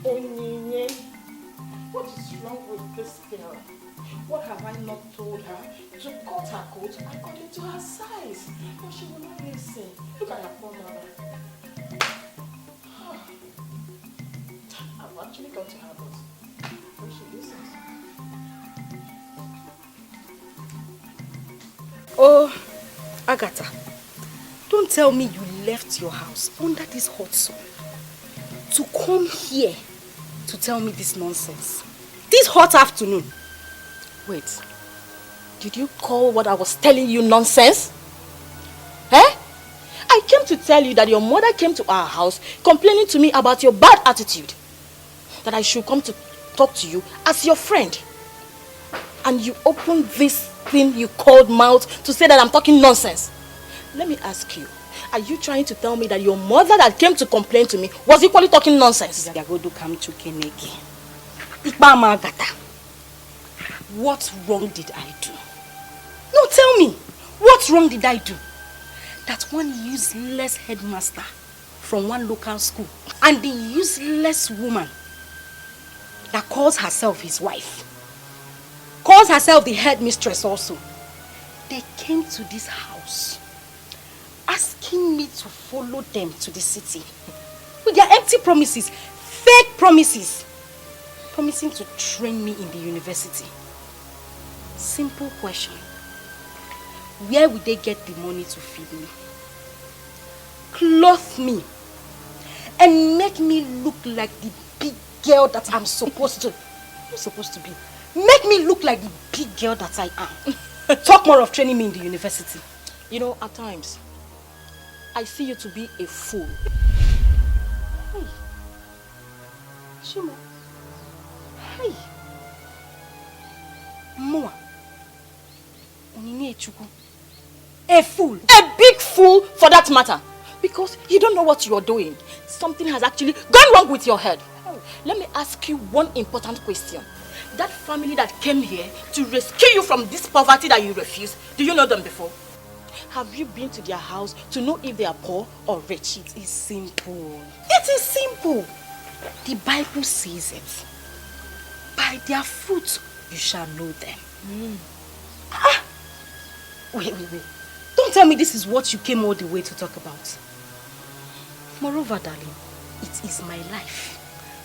Onyinye, what is wrong with this girl? What have I not told her? To cut her coat according to her size. But she will not listen. Look at her poor mother. I've actually got to her, but she listens. Oh, Agatha, don't tell me you left your house under this hot sun to come here to tell me this nonsense. This hot afternoon. Wait, did you call what I was telling you nonsense? Eh? I came to tell you that your mother came to our house complaining to me about your bad attitude. That I should come to talk to you as your friend. And you opened this thing you called mouth to say that I'm talking nonsense. Let me ask you, are you trying to tell me that your mother that came to complain to me was equally talking nonsense? What wrong did I do? No, tell me, what wrong did I do? That one useless headmaster from one local school and the useless woman that calls herself his wife, calls herself the headmistress also, they came to this house asking me to follow them to the city with their empty promises, fake promises, promising to train me in the university. Simple question. Where would they get the money to feed me, clothe me, and make me look like the big girl that I'm supposed to be? Make me look like the big girl that I am. Talk more of training me in the university. You know, at times, I see you to be a fool. Hey. Shimo. Hey. Moa. A fool. A big fool for that matter. Because you don't know what you are doing. Something has actually gone wrong with your head. Let me ask you one important question. That family that came here to rescue you from this poverty that you refuse, do you know them before? Have you been to their house to know if they are poor or rich? It is simple. It is simple. The Bible says it. By their fruit you shall know them. Wait. Don't tell me this is what you came all the way to talk about. Moreover, darling, it is my life.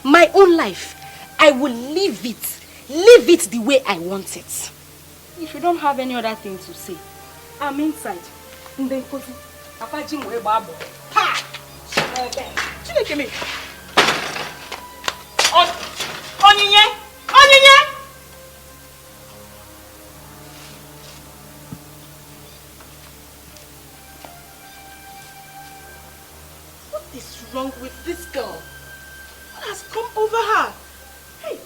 My own life. I will live it. Live it the way I want it. If you don't have any other thing to say, I'm inside. Ha! Onyinye! What is wrong with this girl? What has come over her? Hey!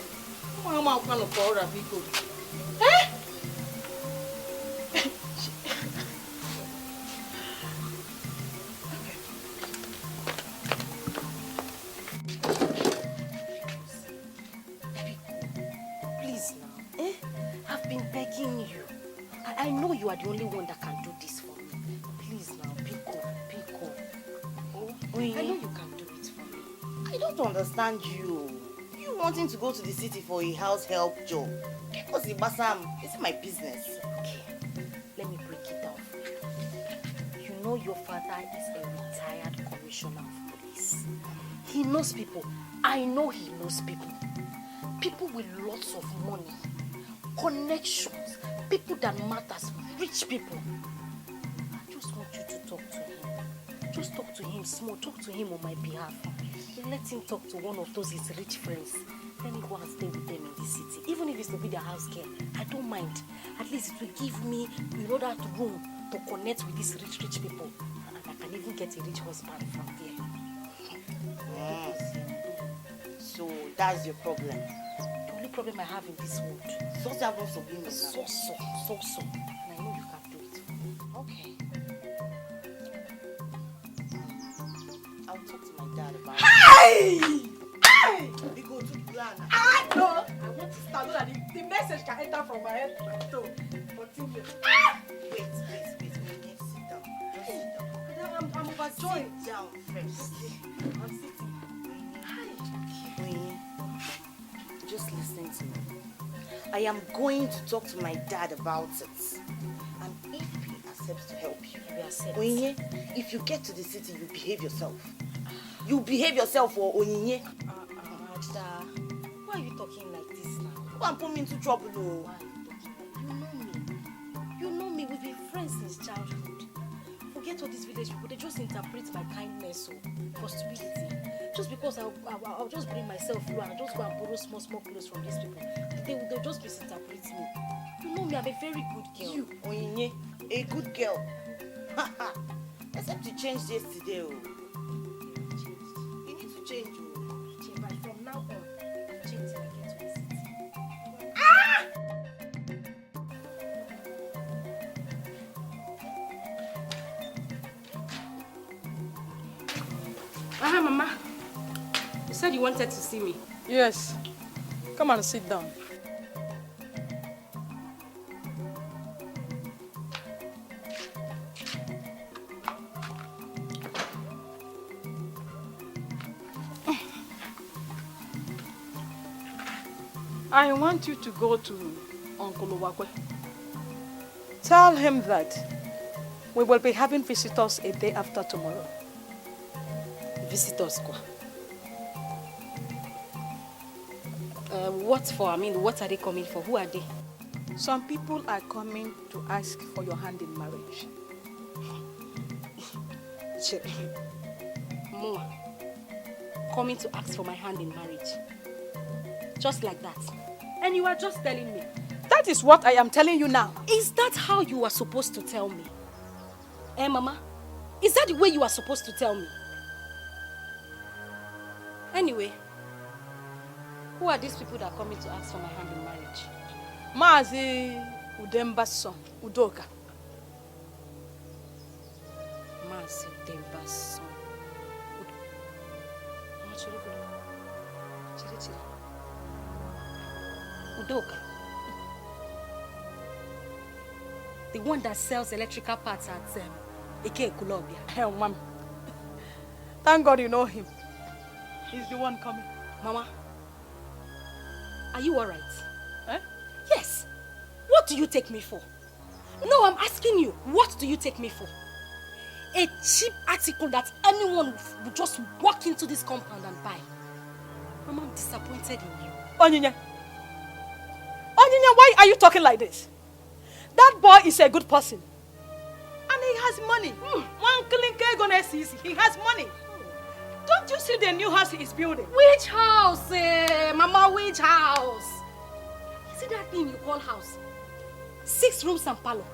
Mama, I'm going to call her people. Eh? Please now, eh? I've been begging you. I know you are the only one that can do this for me. Please now, Pico. Oh, I know you can do it for me. I don't understand you. You wanting to go to the city for a house help job. Because it's my business. Okay, let me break it down for you. You know your father is a retired commissioner of police. He knows people. I know he knows people. People with lots of money, connections, people that matters, rich people. I just want you to talk to him. Just talk to him small. Talk to him on my behalf. Yeah? let him talk to one of those his rich friends. Let me go and stay with them in this city. Even if it's to be the house girl, I don't mind. At least it will give me, that room to connect with these rich people. And I can even get a rich husband from there. So that's your problem. The only problem I have in this world. So. And I know you can do it for me. Okay. I'll talk to my dad about it. We go to plan. I want to start so that the message can enter from my head to my toe. Continue. Wait. Sit down. Just sit down. I'm overjoyed. Sit down first. I'm sitting. Just listen to me. I am going to talk to my dad about it. And if he accepts to help you, if you get to the city, you behave yourself. You behave yourself, or Onyinye. Why are you talking like this now? Go and put me into trouble, Why are you talking like this? You know me. We've been friends since childhood. Forget all these village people. They just interpret my kindness for stupidity. Just because I'll just bring myself low and I'll just go and borrow small clothes from these people. They'll just misinterpret me. You know me, I'm a very good girl. You, Onyinye, a good girl. Except you changed yesterday. You need to change. But from now on, I'll change till I get to the city. Mama. You said you wanted to see me. Yes. Come and sit down. I want you to go to Uncle Owakwe. Tell him that we will be having visitors a day after tomorrow. Visitors, what for? I mean, what are they coming for? Who are they? Some people are coming to ask for your hand in marriage. Mama, coming to ask for my hand in marriage. Just like that. And you are just telling me. That is what I am telling you now. Is that how you are supposed to tell me? Mama? Is that the way you are supposed to tell me? Anyway, who are these people that are coming to ask for my hand in marriage? Mazi Udemba's son, Udoka. Mazi Udemba's son. Udoka. The one that sells electrical parts at Ike Kulobia. Hell, Mom. Thank God you know him. He's the one coming. Mama, are you alright? Eh? Yes. What do you take me for? No, I'm asking you. What do you take me for? A cheap article that anyone would just walk into this compound and buy. Mama, I'm disappointed in you. Onyinye, why are you talking like this? That boy is a good person. And he has money. He has money. Don't you see the new house he is building? Which house? Mama, which house? Is it that thing you call house? 6 rooms and parlor.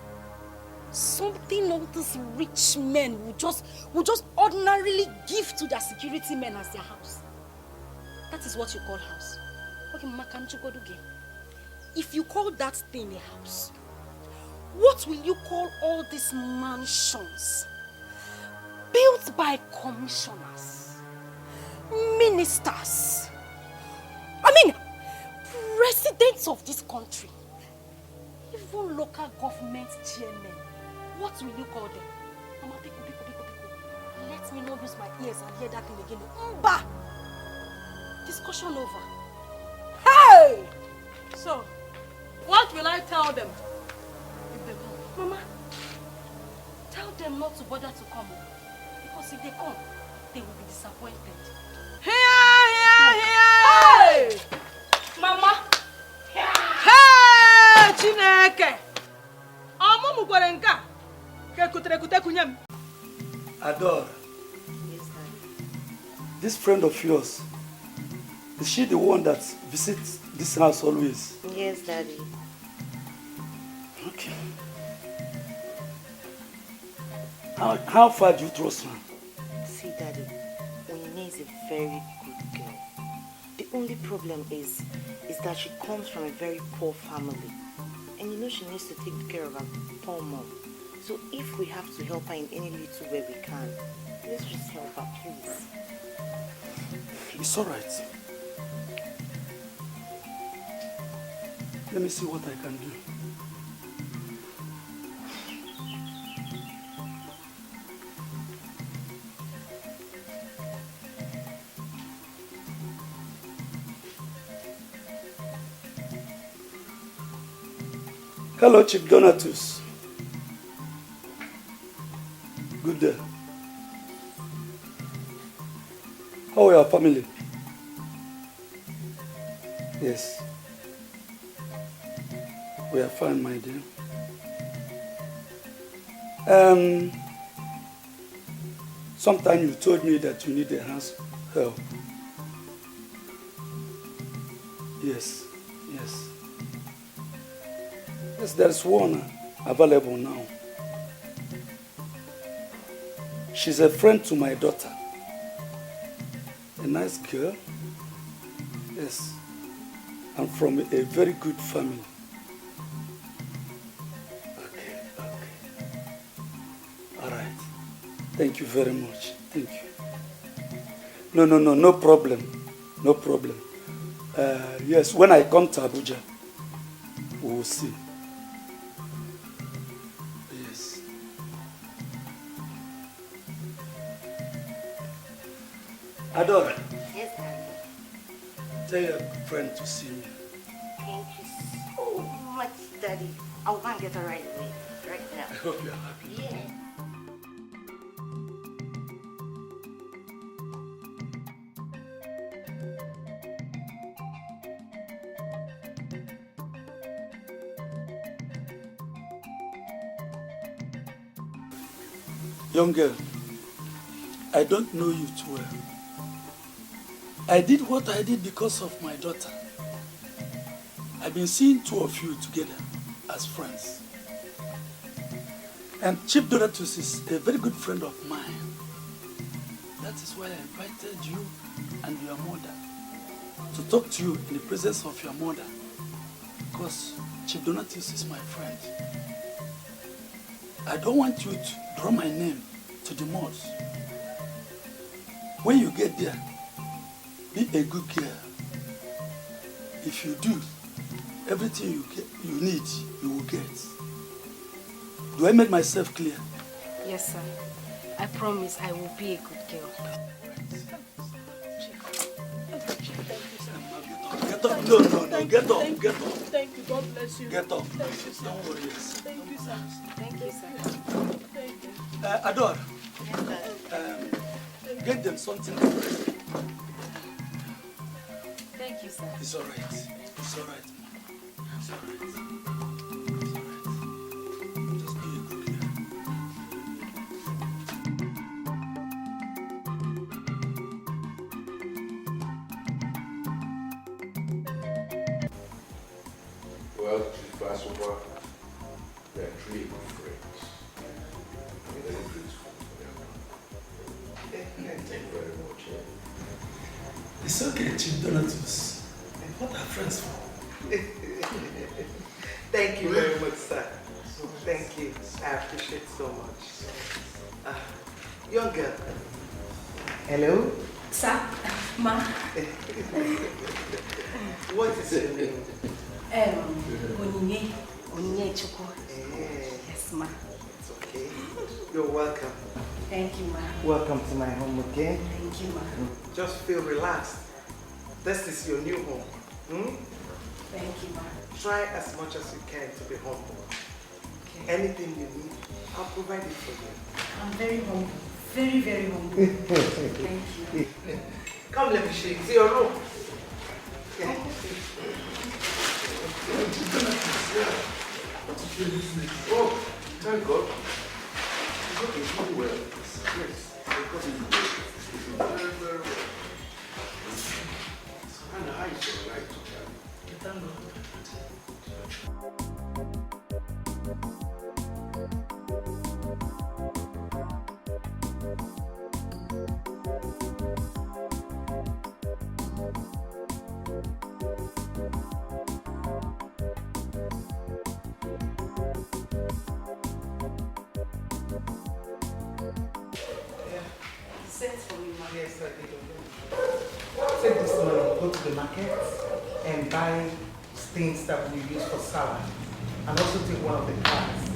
Something all these rich men will just ordinarily give to their security men as their house. That is what you call house. Okay, Mama, can't you go do game? If you call that thing a house, what will you call all these mansions built by commissioners, ministers, presidents of this country, even local government chairmen? What will you call them? Mama, pico. Let me not use my ears and hear that thing again. Mba! Discussion over. Hey! So, what will I tell them if they come? Mama, tell them not to bother to come. Because if they come, they will be disappointed. Hey! Mama! Hey! Chineke! Amumu gwarenga. Ke kutere kunyem. Adore. Yes, Daddy. this friend of yours, is she the one that visits this house always? Yes, Daddy. Okay. How far do you trust her? See, Daddy, Onyinye is a very good girl. The only problem is that she comes from a very poor family. And you know she needs to take care of her poor mom. So if we have to help her in any little way we can, let's just help her, please. It's all right. Let me see what I can do. Hello, Chief Donatus. Good day. How are your family? Yes. We are fine, my dear. Sometime you told me that you need a hand's help. Yes, yes. Yes, there's one available now. She's a friend to my daughter. A nice girl. Yes. I'm from a very good family. Okay. All right. Thank you very much. Thank you. No problem. No problem. Yes, when I come to Abuja, we will see. Yes. Adora. Yes, Daddy. Tell your friend to see me. Thank you so much, Daddy. I'll go and get her right away. Right now. I hope you're happy. Yeah. Young girl, I don't know you too well. I did what I did because of my daughter. I've been seeing two of you together as friends. And Chief Donatus is a very good friend of mine. That is why I invited you and your mother to talk to you in the presence of your mother. Because Chief Donatus is my friend. I don't want you to draw my name to the mud. When you get there, be a good girl. If you do, everything you need, you will get. Do I make myself clear? Yes, sir. I promise I will be a good girl. Get up. No. Get up. Thank you. God bless you. Get up. Thank you, sir. Don't worry. Thank you, sir. Thank you, sir. Thank you. Adore. Get them something. Thank you, sir. It's all right. It's all right. It's all right. Just be a good girl. Well, Chief Asoma, we are truly good friends. We're very grateful for them. Thank you very much. It's okay, Chief Donatus. What are friends for? Thank you very much, sir. Thank you. I appreciate so much. Young girl. Hello? Sir? Ma? What is your name? Onyinye Chukwu. Yes, ma. It's okay. You're welcome. Thank you, ma. Welcome to my home again. Thank you, ma. Just feel relaxed. This is your new home. Thank you, ma. Try as much as you can to be humble. Okay. Anything you need, I'll provide it for you. I'm very humble. Very, very humble. Thank you. Come, let me show you. See your room. Yeah. Oh, thank God. You got it really well. Yes, you got it very, very well. sent for you, ma. Yes, I did. Take this money, go to the market and buy things that we use for salad. And also take one of the cars.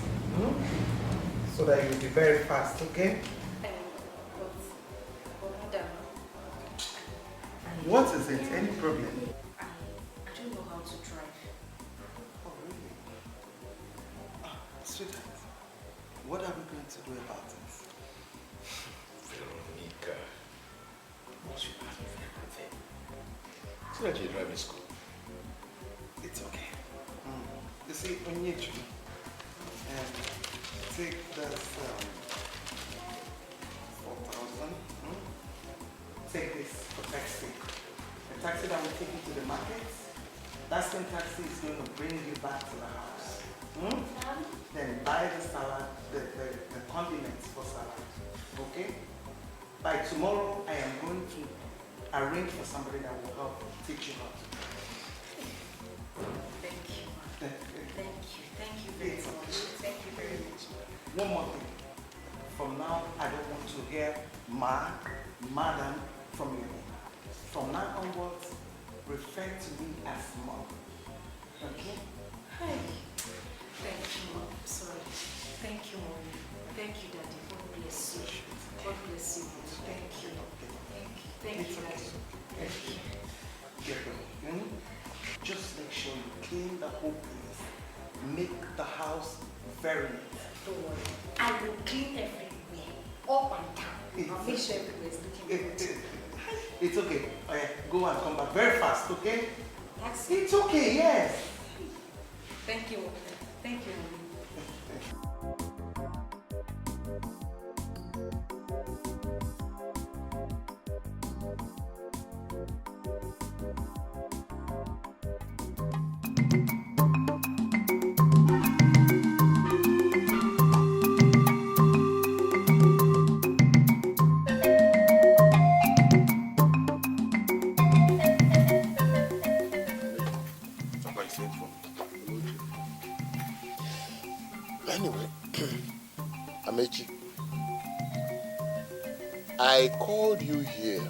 So that you'll be very fast, okay? What is it? Any problem? I don't know how to drive. Oh, really? Sweetheart, what are we going to do about it? Veronica, once you pass me everything, so that you're driving school. It's okay. You see, on YouTube, take this 4,000. Take this for taxi. The taxi that will take you to the market. That same taxi is going to bring you back to the house. Then buy the salad, the condiments for salad. Okay? By tomorrow, I am going to arrange for somebody that will help teach you how to. Thank you. Thank you very much. Thank you very much. One more thing. From now, I don't want to hear madam from you. From now onwards, refer to me as mom. Okay? Hi. Thank you, Mom. Sorry. Thank you, Mom. Thank you, Daddy. God bless you. God bless you, Mom. Thank you. Thank you, Daddy. Thank you. Just make sure you clean the whole place. Make the house very neat. Don't worry. I will clean everywhere. Up and down. I'll make sure everywhere is looking good. It's okay. Okay, go and come back very fast, okay? That's It's okay, yes. Thank you. Thank you. Anyway, Amechi, I called you here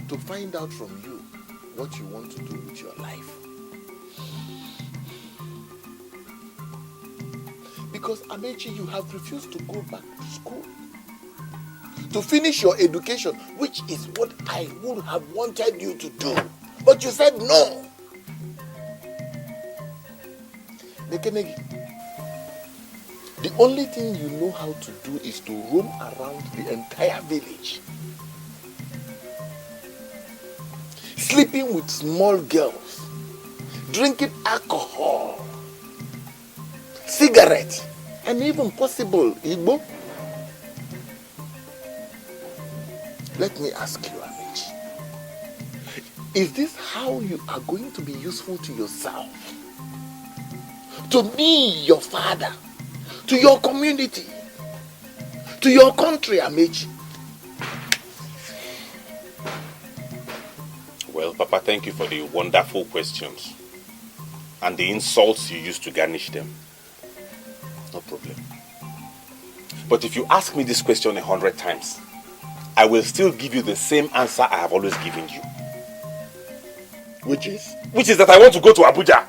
to find out from you what you want to do with your life. Because Amechi, you have refused to go back to school, to finish your education, which is what I would have wanted you to do. But you said no. Nekenegi, the only thing you know how to do is to roam around the entire village, sleeping with small girls, drinking alcohol, cigarettes, and even possible Igbo. Let me ask you, Amici, is this how you are going to be useful to yourself, to me, your father, to your community, to your country, Amici? Well, Papa, thank you for the wonderful questions and the insults you used to garnish them. No problem. But if you ask me this question 100 times, I will still give you the same answer I have always given you. Which is? Which is that I want to go to Abuja.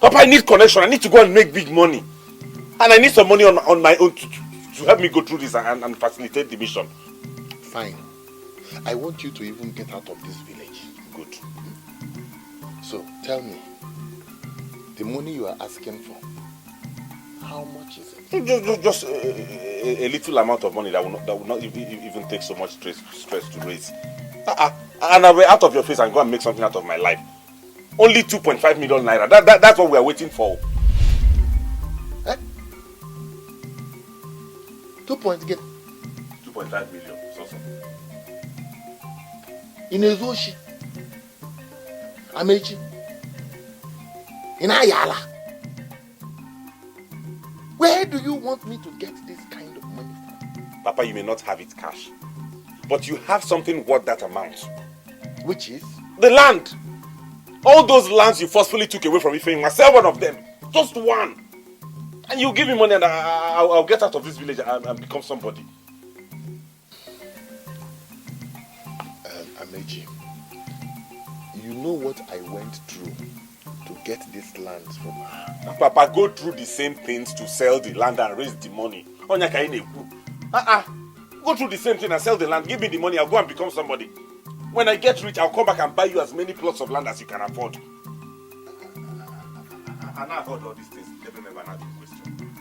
Papa, I need connection. I need to go and make big money. And I need some money on my own to help me go through this and facilitate the mission. Fine. I want you to even get out of this village. Good. So, tell me, the money you are asking for, how much is it? Just a little amount of money that will not even take so much stress to raise. And I'll be out of your face and go and make something out of my life. Only 2.5 million naira. That's what we are waiting for. Eh? 2.5 million. So. In Ezoshi, Amechi, in Ayala. Where do you want me to get this kind of money from? Papa, you may not have it cash, but you have something worth that amount. Which is? The land. All those lands you forcefully took away from Ifeanyi, myself one of them. Just one. And you give me money and I'll get out of this village and become somebody. Amechi, you know what I went through to get this land from her. Papa, go through the same things to sell the land and raise the money. Go through the same thing and sell the land. Give me the money, I'll go and become somebody. When I get rich, I'll come back and buy you as many plots of land as you can afford. And I've heard all these things. Never an question.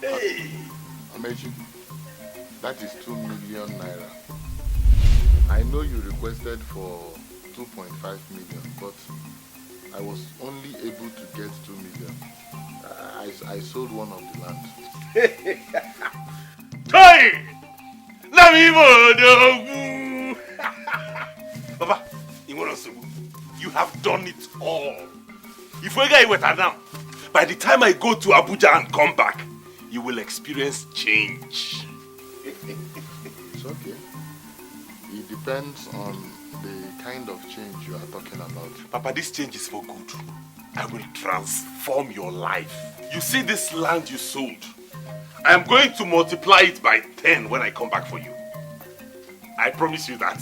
Hey! Amechi, that is 2 million naira. I know you requested for 2.5 million, but I was only able to get 2 million. I sold one of the land. Toy! Papa, you have done it all. If we get it now, by the time I go to Abuja and come back, you will experience change. It's okay. It depends on the kind of change you are talking about. Papa, this change is for good. I will transform your life. You see this land you sold? I am going to multiply it by 10 when I come back for you. I promise you that.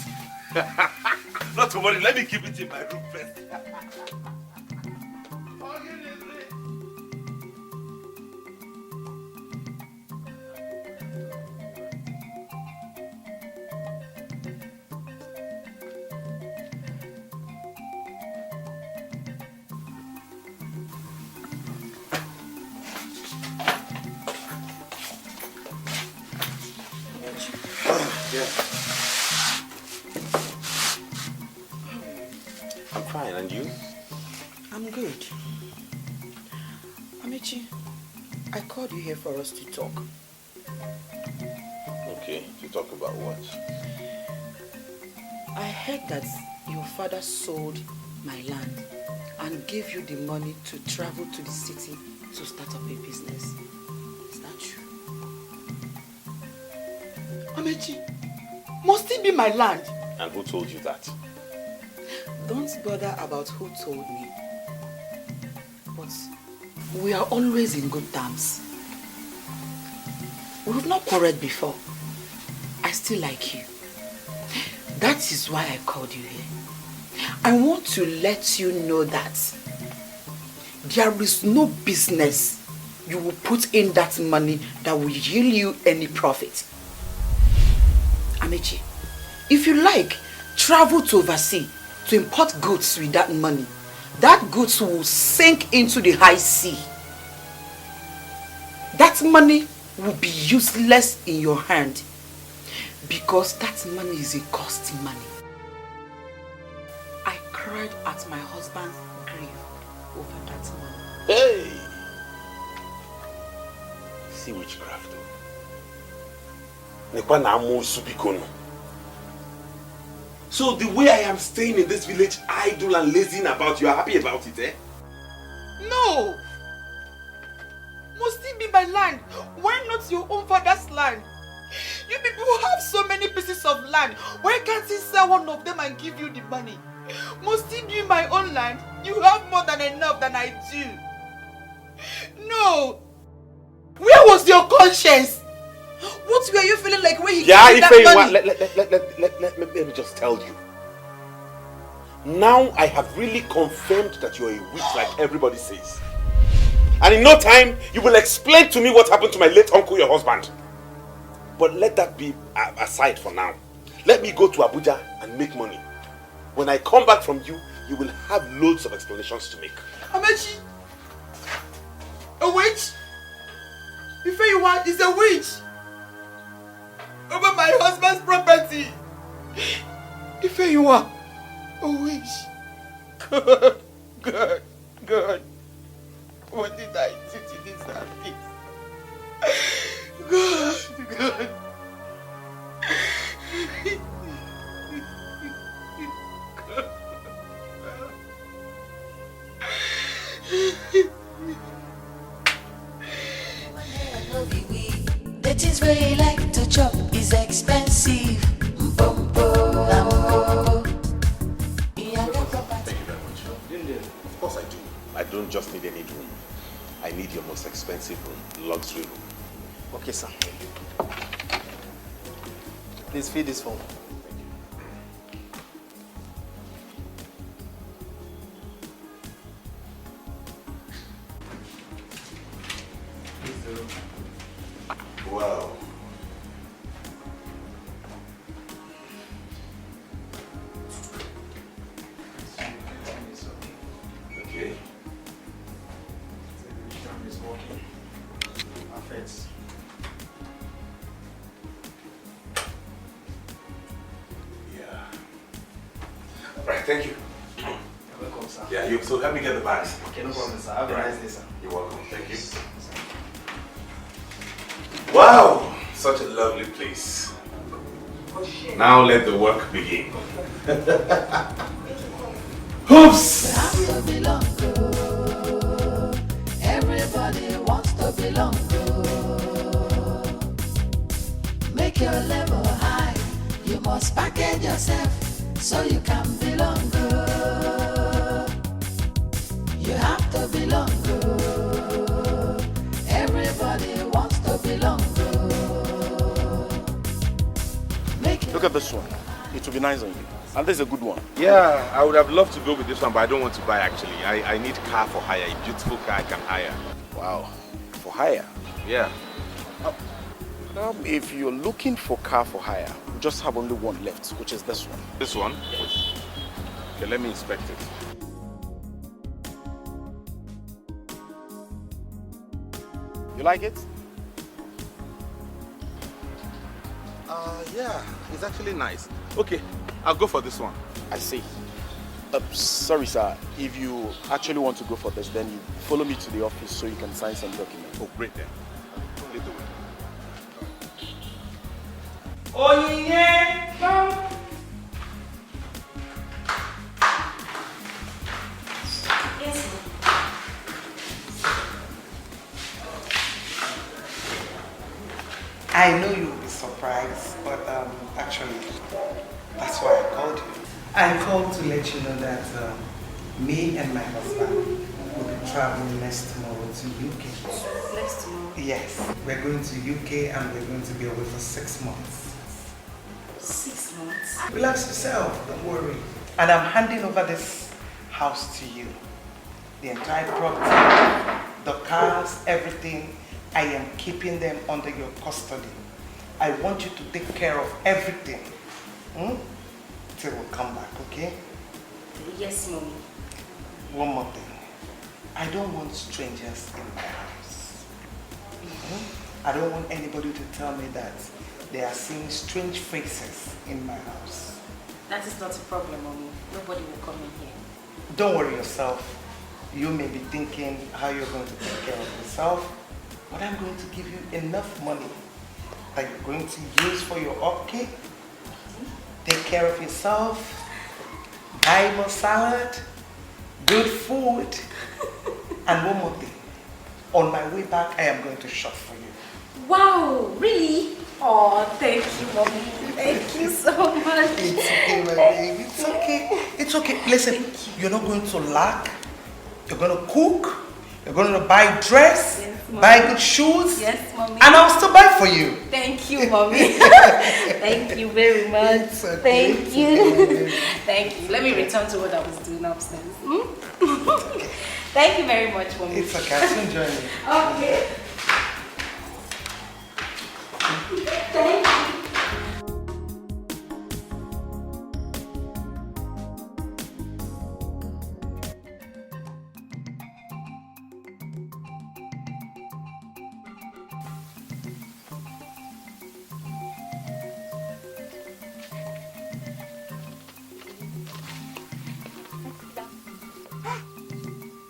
Not to worry, let me keep it in my room first. I'm fine, and you? I'm good. Amechi, I called you here for us to talk. Okay, to talk about what? I heard that your father sold my land and gave you the money to travel to the city to start up a business. Is that true? Amechi, must it be my land? And who told you that? Don't bother about who told me. But we are always in good terms. We've not quarreled before. I still like you. That is why I called you here. I want to let you know that there is no business you will put in that money that will yield you any profit. Amechi, if you like, travel to overseas to import goods with that money. That goods will sink into the high sea. That money will be useless in your hand Because that money is a cost money. I cried at my husband's grave over that money. Hey! See witchcraft. So the way I am staying in this village idle and lazing about, you are happy about it, eh? No! Must it be my land? Why not your own father's land? You people have so many pieces of land. Why can't he sell one of them and give you the money? Must it be my own land? You have more than enough than I do. No! Where was your conscience? What were you feeling like when he gave you that money? Let me just tell you. Now I have really confirmed that you are a witch like everybody says. And in no time, you will explain to me what happened to my late uncle, your husband. But let that be aside for now. Let me go to Abuja and make money. When I come back from you, you will have loads of explanations to make. Amechi! A witch? Ifeyiwa is a witch! Over my husband's property! Ifeyiwa! A witch! God, God, God! What did I do to deserve this? God, God! The things where you like to chop is expensive. Thank you very much. Of course I do. I don't just need any room. I need your most expensive room, luxury room. Okay, sir. Please fill this form. Wow. Okay. Yeah. Right, thank you. You're welcome, sir. Yeah, so help me get the bags. Okay, no problem, sir. Have a nice day, sir. You're welcome. Thank you. Wow, such a lovely place. Now let the work begin. Oops! Everybody wants to belong. Make your level high. You must package yourself so you can belong. You have to belong. Everybody wants to belong. Look at this one. It will be nice on you. And this is a good one. Yeah, I would have loved to go with this one, but I don't want to buy actually. I need car for hire, a beautiful car I can hire. Wow. For hire? Yeah. If you're looking for car for hire, we just have only one left, which is this one. This one? Yes. Okay, let me inspect it. You like it? Yeah, it's actually nice. Okay, I'll go for this one. I see. Sorry, sir. If you actually want to go for this, then you follow me to the office so you can sign some documents. Oh, great then. Don't lead the way. Oh, yeah, Mom. Yes, I know you'll be surprised, but actually, that's why I called you. I called to let you know that me and my husband will be traveling next tomorrow to UK. Next tomorrow? Yes, we're going to UK and we're going to be away for 6 months. 6 months? Relax yourself, don't worry. And I'm handing over this house to you. The entire property, the cars, everything. I am keeping them under your custody. I want you to take care of everything till we come back, okay? Yes, Mommy. One more thing. I don't want strangers in my house. I don't want anybody to tell me that they are seeing strange faces in my house. That is not a problem, Mommy. Nobody will come in here. Don't worry yourself. You may be thinking how you're going to take care of yourself, but I'm going to give you enough money that you're going to use for your upkeep, take care of yourself, buy more salad, good food, and one more thing. On my way back, I am going to shop for you. Wow, really? Oh, thank you, Mommy. Thank you so much. It's okay, my baby. It's okay. It's okay. Listen, you're not going to lack. You're going to cook. You're going to buy dress, yes, buy good shoes. Yes, Mommy. And I'll still buy for you. Thank you, Mommy. Thank you very much. Okay. Thank you. Thank you. Let me return to what I was doing upstairs. Okay. Thank you very much, Mommy. It's okay. I'll enjoy it. Okay. Thank you.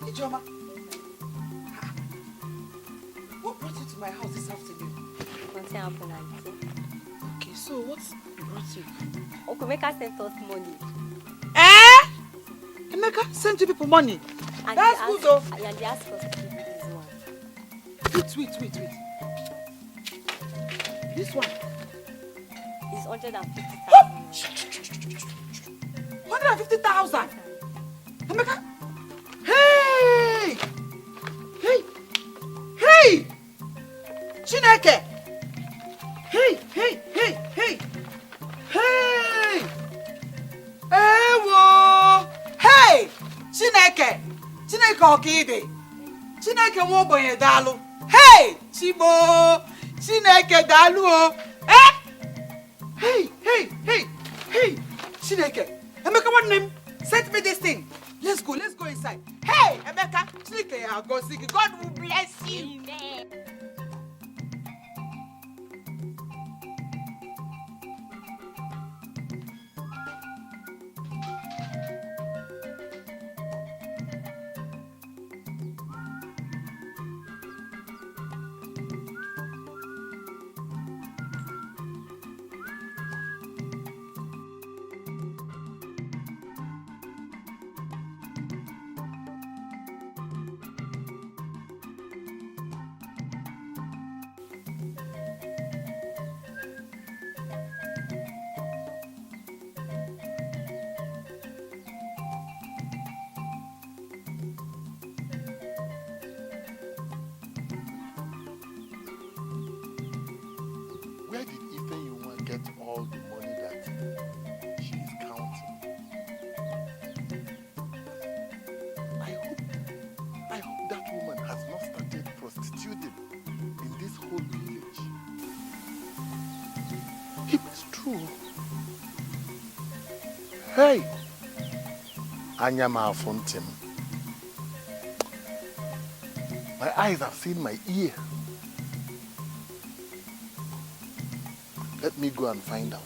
Ijoma, what brought you to my house this afternoon? Nothing happened, Auntie. Okay, so what brought you? Uncle Emeka sent us money. Eh? Emeka sent you people money? And that's good though. And they asked us to give you this one. Wait. This one? It's 150,000. 150,000? Emeka? Hey! Chineke! Hey! Ewo! Hey! Chineke okide! Chineke nwogbenye dalu! Hey! Chibo! Chineke dalu o! Hey! Chineke! Emeka nwanne m, send me this thing. Let's go inside. Hey, Emeka, Chineke ya gozi gị. God will bless you. Amen. Where did Ifeyinwa get all the money that she is counting? I hope that woman has not started prostituting in this whole village. If it's true, hey, Anyama Fountain. My eyes have seen my ear. Let me go and find out.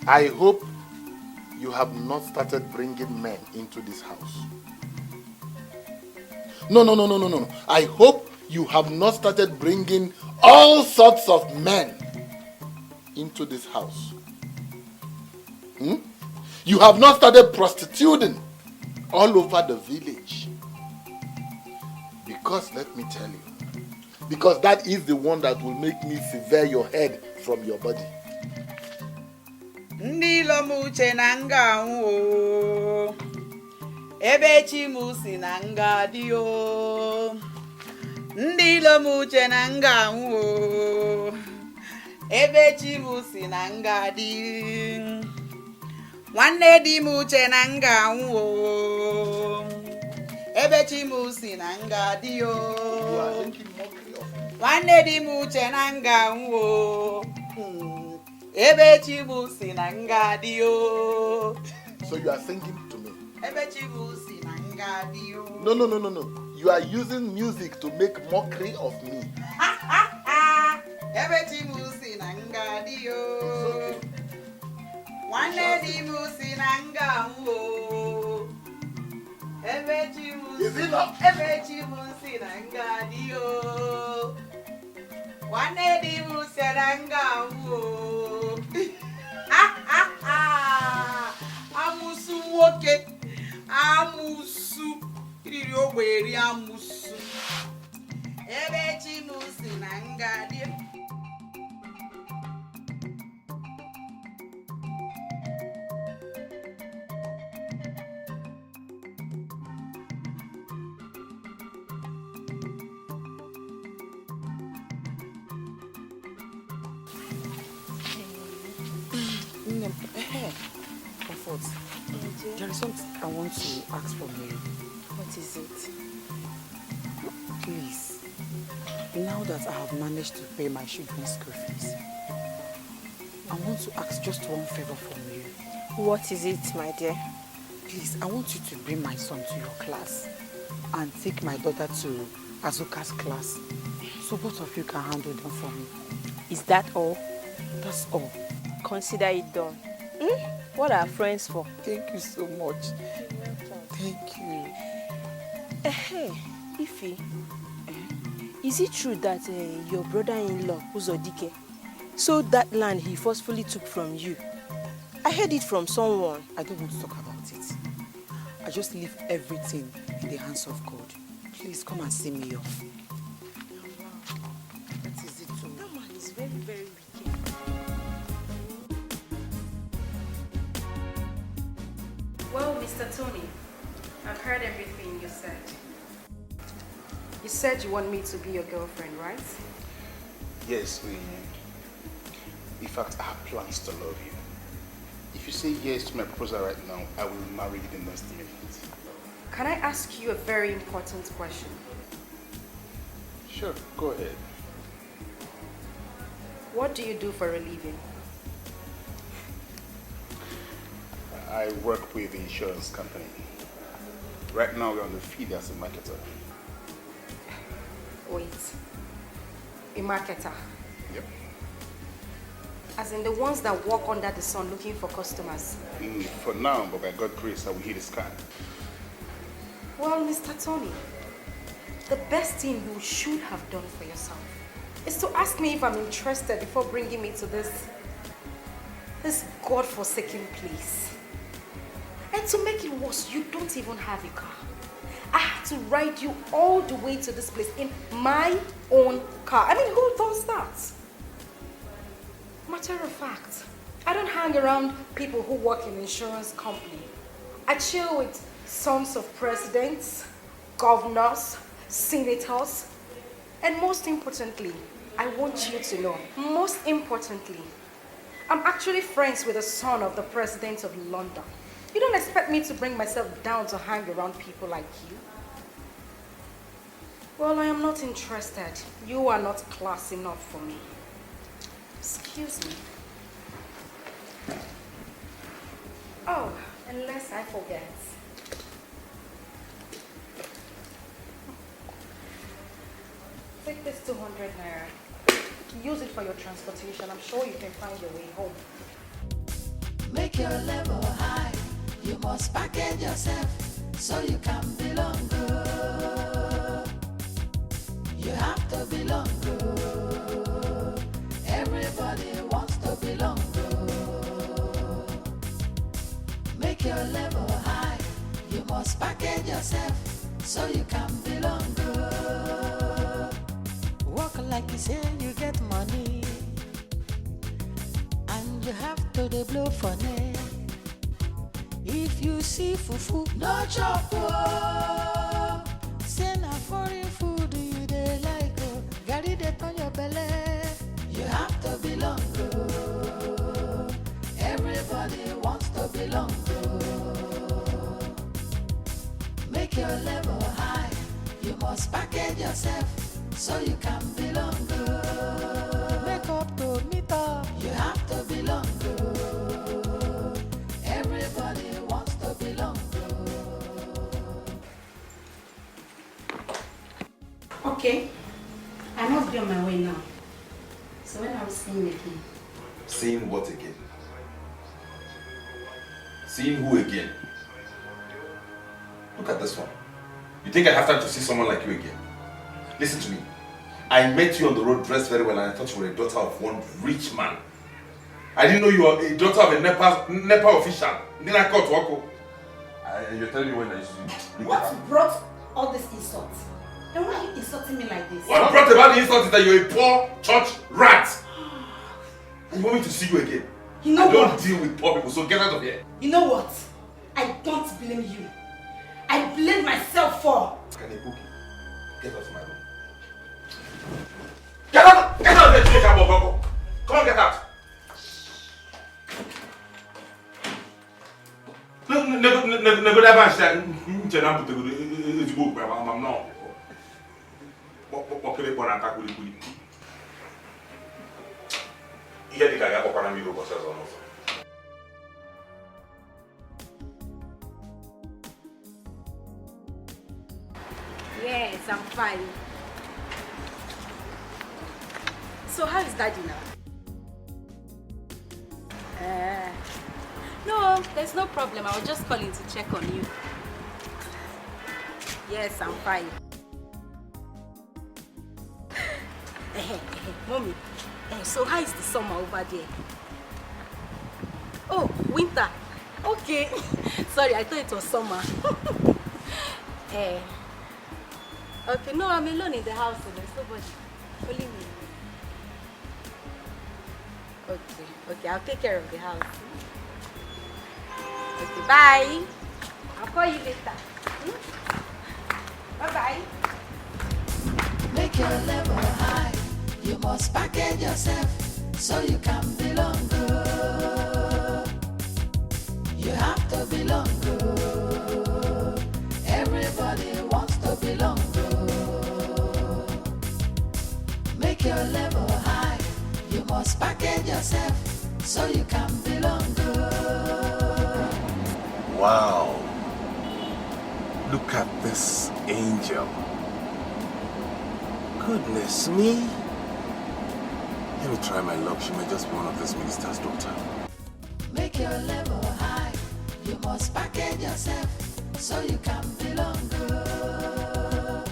I hope you have not started bringing men into this house. No. I hope you have not started bringing all sorts of men into this house. You have not started prostituting all over the village. Because let me tell you, because that is the one that will make me sever your head from your body. Ndilo muche nanga o ebechi musi nanga dio. Ndilo muche nanga o ebechi musi nanga di. Wanne di muche nanga o ebechi musi nanga dio. Wanne di muche nanga o ebechi musi nanga dio. So you are singing to me. Ebechi musi nanga dio. No. You are using music to make mockery of me. Ebechi musi nanga dio. Wanne di musi nanga o. Ebechi musi nanga dio. Wanne di musi nanga o. Amusu woke. Amusu. Iri oweri amusu. Ebechi musi nanga dio. Comfort. There is something I want to ask from you. What is it? Please, now that I have managed to pay my children's school fees, I want to ask just one favor from you. What is it, my dear? Please, I want you to bring my son to your class and take my daughter to Azuka's class so both of you can handle them for me. Is that all? That's all. Consider it done. What are friends for? Thank you so much. Thank you. Hey, Ify, is it true that your brother-in-law, Uzodike, sold that land he forcefully took from you? I heard it from someone. I don't want to talk about it. I just leave everything in the hands of God. Please come and see me off. What is it too? That man is very, very wicked. Well, Mr. Tony, I've heard everything you said. You said you want me to be your girlfriend, right? Yes, in fact, I have plans to love you. If you say yes to my proposal right now, I will marry you the next minute. Can I ask you a very important question? Sure, go ahead. What do you do for a living? I work with the insurance company. Right now, we're on the field as a marketer. Wait. A marketer? Yep. As in the ones that walk under the sun looking for customers? For now, but by God's grace, I will hit the sky. Well, Mr. Tony, the best thing you should have done for yourself is to ask me if I'm interested before bringing me to this God-forsaken place. And to make it worse, you don't even have a car. I had to ride you all the way to this place in my own car. I mean, who does that? Matter of fact, I don't hang around people who work in an insurance company. I chill with sons of presidents, governors, senators, and most importantly, I want you to know, most importantly, I'm actually friends with the son of the president of London. You don't expect me to bring myself down to hang around people like you? Well, I am not interested. You are not class enough for me. Excuse me. Oh, unless I forget. Take this 200 naira. Use it for your transportation. I'm sure you can find your way home. Make your level high. You must package yourself so you can belong. You have to belong. Everybody wants to belong. your level high. You must package yourself so you can belong. Walk like you say you get money, and you have to dey blow for net. If you see fufu, no chop. Oh. Say na foreign food you dey like. Oh. Garri dey turn your belly. You have to belong. Oh. Everybody wants to belong. Oh. Make your level high. You must package yourself so you can belong. Oh. Make up to meet up. You have to belong. Oh. Everybody wants to belong. Okay, I must be on my way now. So when are we seeing again? Seeing what again? Seeing who again? Look at this one. You think I have time to see someone like you again? Listen to me. I met you on the road dressed very well and I thought you were a daughter of one rich man. I didn't know you were a daughter of a NEPA official. Then I caught Wako. You're telling me when I used to... What brought all these insults? And why are you insulting me like this? What brought about the insult is that you're a poor church rat. And you want me to see you again? You know I don't what? deal with poor people, so get out of here. You know what? I don't blame you. I blame myself for... Kanebuki, get out of my room. Get out! Get out of there, Boko! Come on, get out! Yes, I'm fine. So how is Daddy now? No, there's no problem. I was just calling to check on you. Yes, I'm fine. Mommy, so how is the summer over there? Oh, winter. Okay. Sorry, I thought it was summer. Okay, no, I'm alone in the house, so there's nobody. Only me. Okay, I'll take care of the house. Okay, bye. I'll call you later. Bye-bye. Make your level high. You must package yourself so you can belong. Oh. You have to belong. Oh. Everybody wants to belong. Oh. Make your level high. You must package yourself so you can belong. Oh. Wow. Look at this angel. Goodness me. Let me try my luck. She may just be one of this minister's daughter. Make your level high. You must package yourself so you can belong. Oh.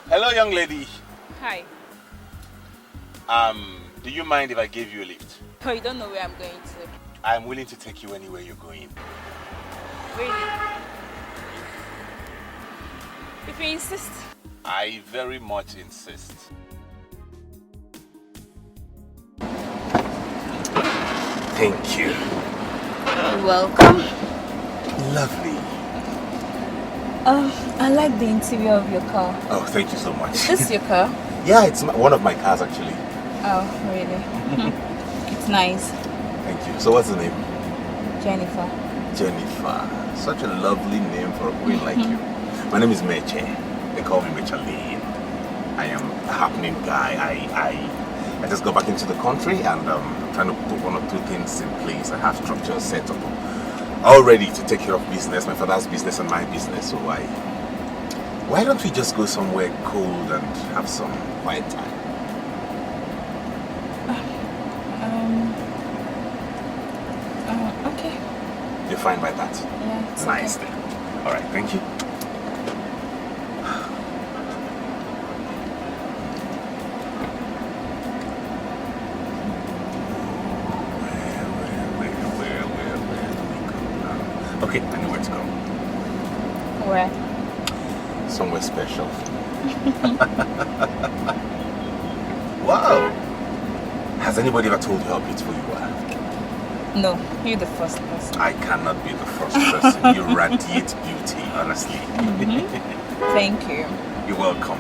Hello, young lady. Hi. Do you mind if I gave you a lift? Oh, you don't know where I'm going to. I'm willing to take you anywhere you're going. Really? If you insist. I very much insist. Thank you. You're welcome. Lovely. I like the interior of your car. Oh, thank you so much. Is this your car? Yeah, it's one of my cars actually. Oh, really? It's nice. Thank you. So what's the name? Jennifer. Jennifer. Such a lovely name for a queen like you. My name is Meche. They call me Mechaline. I am a happening guy. I just got back into the country and trying to put one or two things in place. I have structures set up all ready to take care of business, my father's business and my business. So why don't we just go somewhere cold and have some quiet time? Okay. You're fine by that? Yeah, it's nice okay. then. All right, thank you. Where do we go now? Okay, I know where to go. Where? Somewhere special. Wow! Has anybody ever told you how beautiful you are? No, you're the first person. I cannot be the first person. You radiate beauty, honestly. Thank you. You're welcome.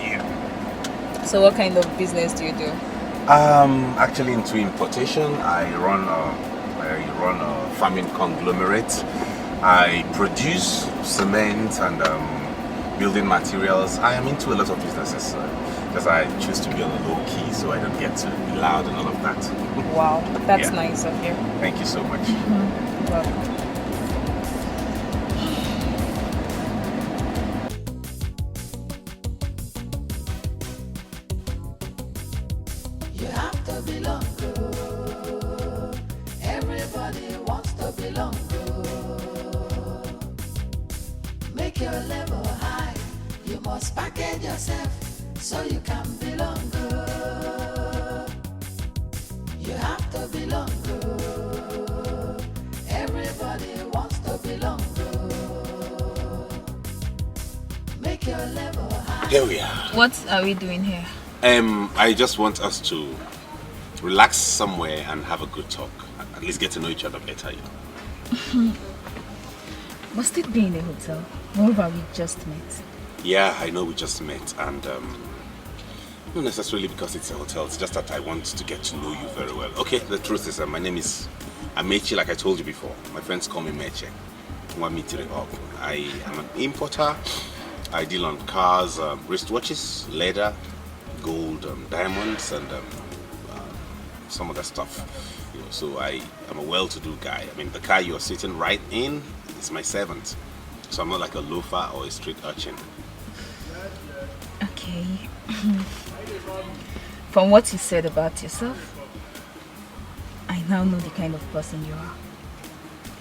Yeah. So what kind of business do you do? Actually into importation. I run a farming conglomerate. I produce cement and building materials. I am into a lot of businesses. Because I choose to be on the low key, so I don't get to be loud and all of that. Wow, that's Yeah. nice of you. Thank you so much. Welcome. You have to belong, girl. Everybody wants to belong, girl. Make your level high. You must package yourself so you can belong, girl. You have to belong, girl. Everybody wants to belong, girl. Make your level high. Here we are. What are we doing here? I just want us to relax somewhere and have a good talk. At least get to know each other better, you know. Must it be in a hotel? Moreover, we just met. Yeah, I know we just met, and not necessarily because it's a hotel. It's just that I want to get to know you very well. Okay, the truth is, my name is Amechi, like I told you before. My friends call me Meche. I am an importer. I deal on cars, wristwatches, leather, gold, diamonds, and some other stuff. You know, so I am a well-to-do guy. I mean, the car you're sitting right in is my servant. So I'm not like a loafer or a street urchin. Okay. From what you said about yourself, I now know the kind of person you are.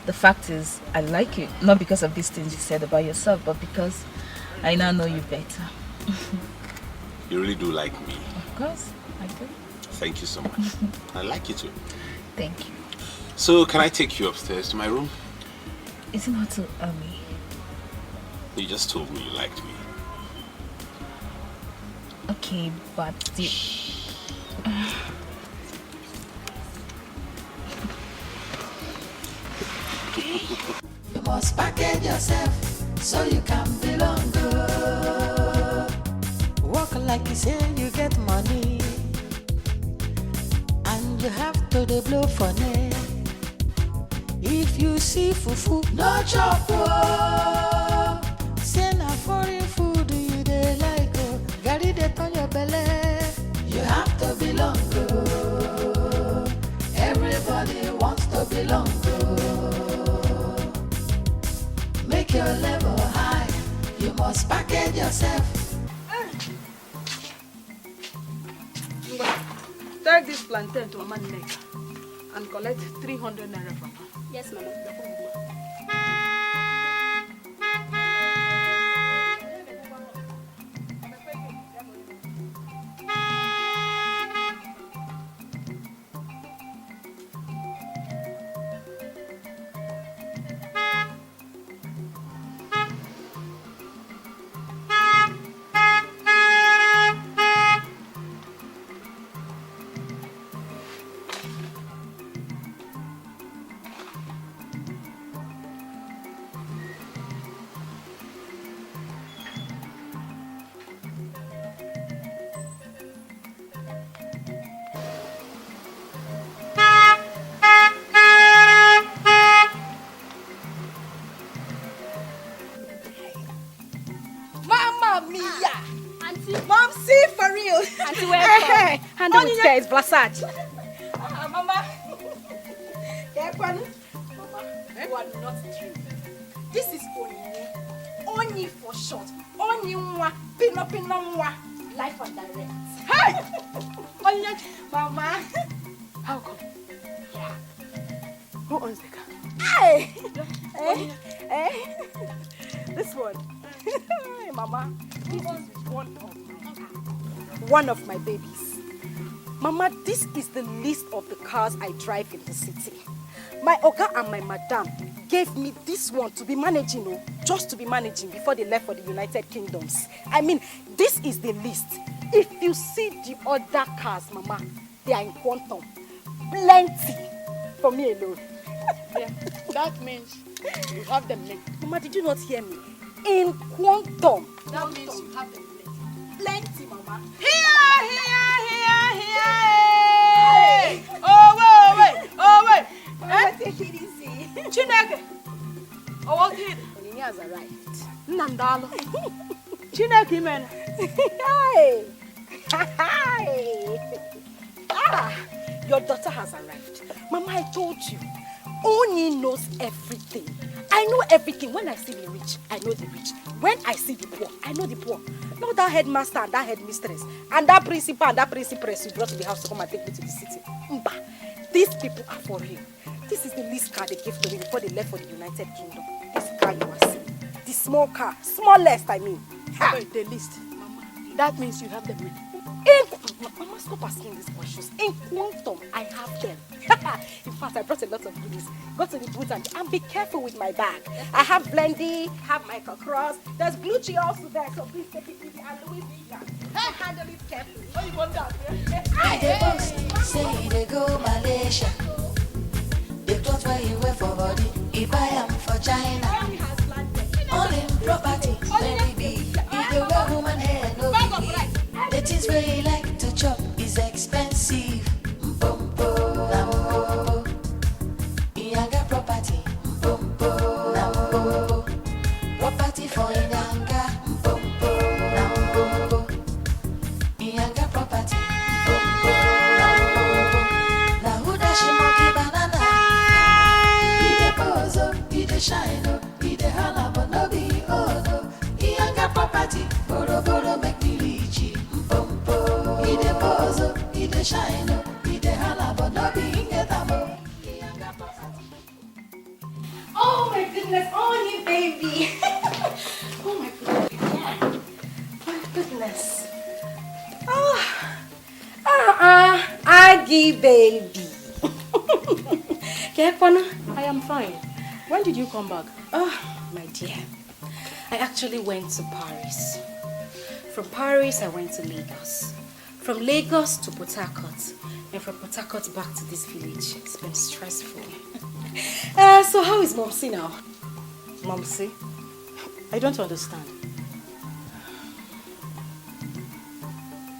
The fact is, I like you, not because of these things you said about yourself, but because I now know you better. You really do like me. Of course, I do. Thank you so much. I like you too. Thank you. So, can I take you upstairs to my room? Is it not too early? You just told me you liked me. Okay, but the... You must package yourself so you can belong, girl. Walk like you say you get money, and you have to dey blow for neck. If you see fufu, no chop, oh. Say na foreign food you dey like, oh. Garri dey turn your belle. You have to belong, girl. Everybody wants to belong, girl. Make your level high. You must package yourself. Take this plantain to Mama Nneka and collect 300 naira from her. Yes, Mama. Auntie, welcome. Handle with care, it's Versace. Mama. Mama, you are not dreaming. This is Oni. Oni for short. Oni mwa. Pino mwa. Life and direct. Hey! Oni, Mama. How come? Yeah. Who owns the car? Hey! This one. Mama, this is one of my babies. Mama, this is the list of the cars I drive in the city. My Oga and my madam gave me this one to be managing, just to be managing before they left for the United Kingdoms. I mean, this is the list. If you see the other cars, Mama, they are in quantum. Plenty for me alone. Yeah, that means you have them many. Mama, did you not hear me? In quantum. That means you have them plenty, Mama. Here! Oh, wait! Take it easy. Chineke! Oh, what did? Onini has arrived. Nandalo. Chineke, man. Hi! Your daughter has arrived. Mama, I told you. Oni knows everything. I know everything. When I see the rich, I know the rich. When I see the poor, I know the poor. Not that headmaster and that headmistress and that principal and that principaless you brought to the house to come and take me to the city. Mba, these people are for real. This is the least car they gave to me before they left for the United Kingdom. This car you are seeing. The small car. Smallest, I mean. Wait, the list. Mama, that means you have them ready. Mama, stop asking these questions. In quantum, I have them. In fact, I brought a lot of goodies. Go to the booth and be careful with my bag. I have Blendy, have Michael Cross. There's Gucci also there, so please take it easy. And Louis Vuitton. Handle it carefully. Oh, you want that? I dey post, say they go Malaysia. They clothes where you wear for body. If I am for China, all in property, very big. If the wear woman hair, no big. The things where you like to chop is expensive. Ianga property, property for Ianga, Ianga property, now who does she monkey banana? Ide pozo, ide shine, ide hala, but no be no. Ianga property, boro make me rich. Ide pozo, ide shine, ide hala, but no be ngetamo. Oh my goodness, Oni baby. Oh my goodness. Yeah. My goodness. Aggie baby. I am fine. When did you come back? Oh, my dear. I actually went to Paris. From Paris, I went to Lagos. From Lagos to Port Harcourt. And from Port Harcourt back to this village. It's been stressful. So how is Momsi now? Momsi? I don't understand.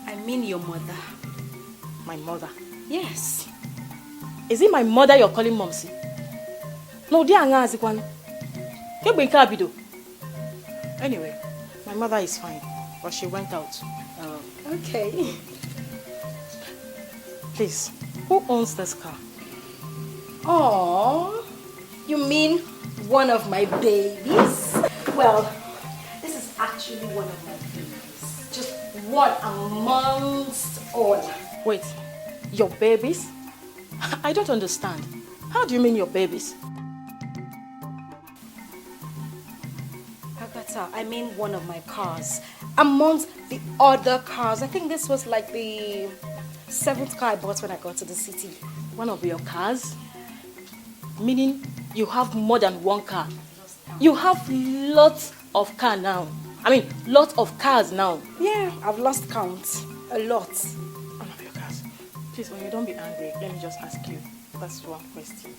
I mean your mother. My mother? Yes. Is it my mother you're calling Momsi? No, dear Angazikwan. Anyway, my mother is fine, but she went out. Okay. Please, who owns this car? Oh, you mean one of my babies? Well, this is actually one of my babies. Just one amongst all. Wait, your babies? I don't understand. How do you mean your babies? Agatha, I mean one of my cars. Amongst the other cars. I think this was like the 7th car I bought when I got to the city. One of your cars? Meaning you have more than one car. You have lots of cars now. I mean, lots of cars now. Yeah, I've lost count. A lot. One of your cars. Please, when you don't be angry, let me just ask you. That's one question.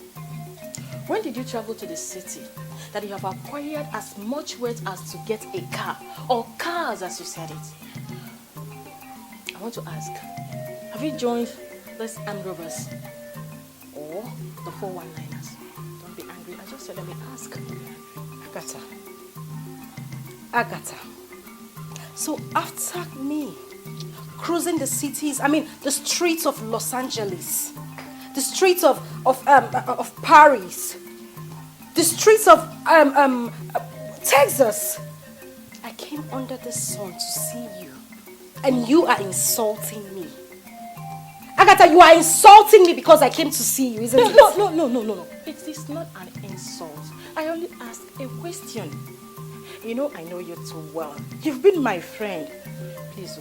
When did you travel to the city that you have acquired as much wealth as to get a car? Or cars, as you said it. I want to ask, have you joined these armed robbers? Or the 419ers? Don't be angry, I just said let me ask. Agatha. So after me cruising the cities, I mean the streets of Los Angeles, the streets of Paris, the streets of Texas, I came under the sun to see you, and you are insulting me. Agatha, you are insulting me because I came to see you, isn't it? No. It is not an insult I only ask a question. You know, I know you too well. You've been my friend. Please,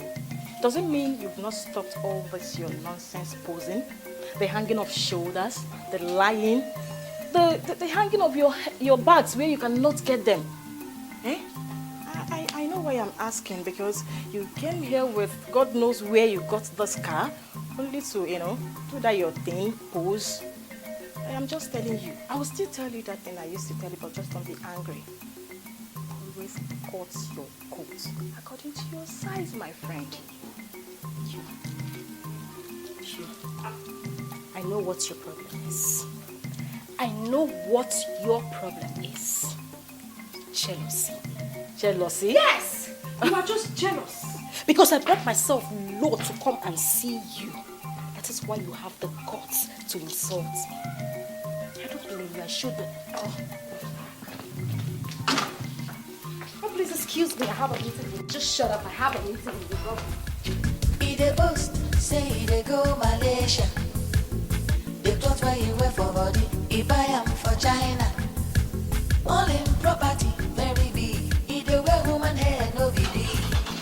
doesn't mean you've not stopped all this your nonsense posing, the hanging of shoulders, the lying, the hanging of your bags where you cannot get them. Eh? I know why I'm asking, because you came here with God knows where you got this car, only to, do that your thing, pose. I am just telling you. I will still tell you that thing I used to tell you, but just don't be angry. Always cut your coat according to your size, my friend. You. I know what your problem is. I know what your problem is. Jealousy. Jealousy? Yes! You are just jealous. Because I brought myself low to come and see you. That is why you have the guts to insult me. I don't blame you. I should be. Oh, please excuse me. I have a meeting. Just shut up. I have a meeting with the government. He dey boast, say he dey go Malaysia. The clothes where he wear for body, he buy them for China. All in property, very big. He dey wear woman hair, no be big.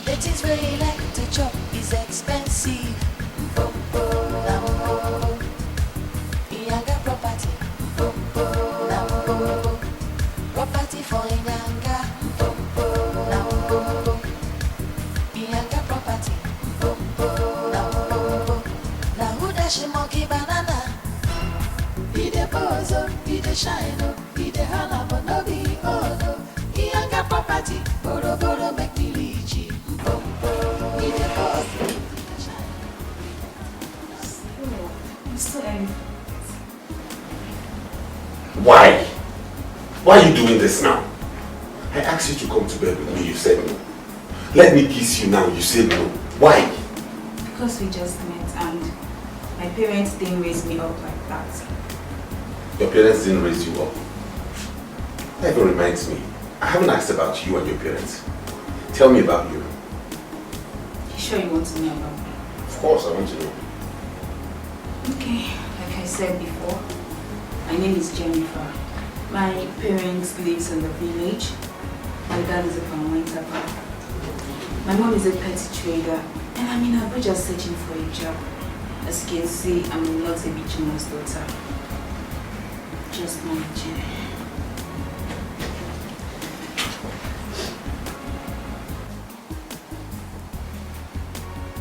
The things where he like to chop is expensive. He got property. Property for Inyanga. He got property. Now who does she monkey banana? He the bozo, he the shine, he the hana, but no be no. He got property. Boro make me rich. He the bozo. Why? Why are you doing this now? I asked you to come to bed with me, you said no. Let me kiss you now, you said no. Why? Because we just met and my parents didn't raise me up like that. Your parents didn't raise you up? That even reminds me. I haven't asked about you and your parents. Tell me about you. You sure you want to know about me? Of course, I want to know. Okay, like I said before, my name is Jennifer. My parents live in the village. My dad is a farmland. My mom is a petty trader. And I'm in Abuja searching for a job. As you can see, I'm not a bitumen's daughter. Just managing.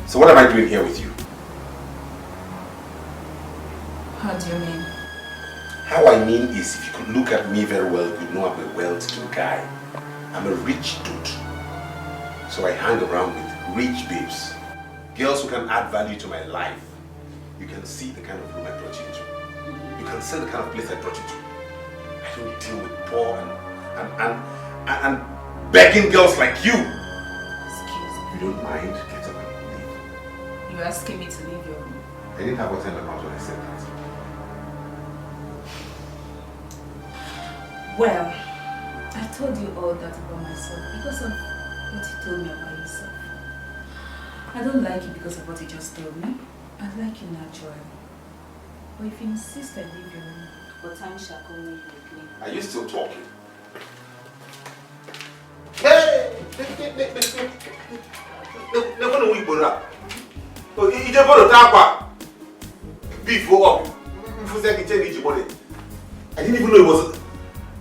So what am I doing here with you? How do you mean? How I mean is, if you could look at me very well, you know I'm a well-to-do guy. I'm a rich dude. So I hang around with rich babes. Girls who can add value to my life. You can see the kind of room I brought you into. You can see the kind of place I brought you to. I don't deal with poor and begging girls like you. Excuse me. If you don't mind, get up and leave. You're asking me to leave your room? I didn't have what's in my mouth when I said that. Well, I told you all that about myself because of what you told me about yourself. I don't like you because of what you just told me. I like you naturally. But if you insist I leave your room, but time shall come when you will clean. Are you still talking? Hey! Never know we put up. Oh, you just want to talk about before. I didn't even know it was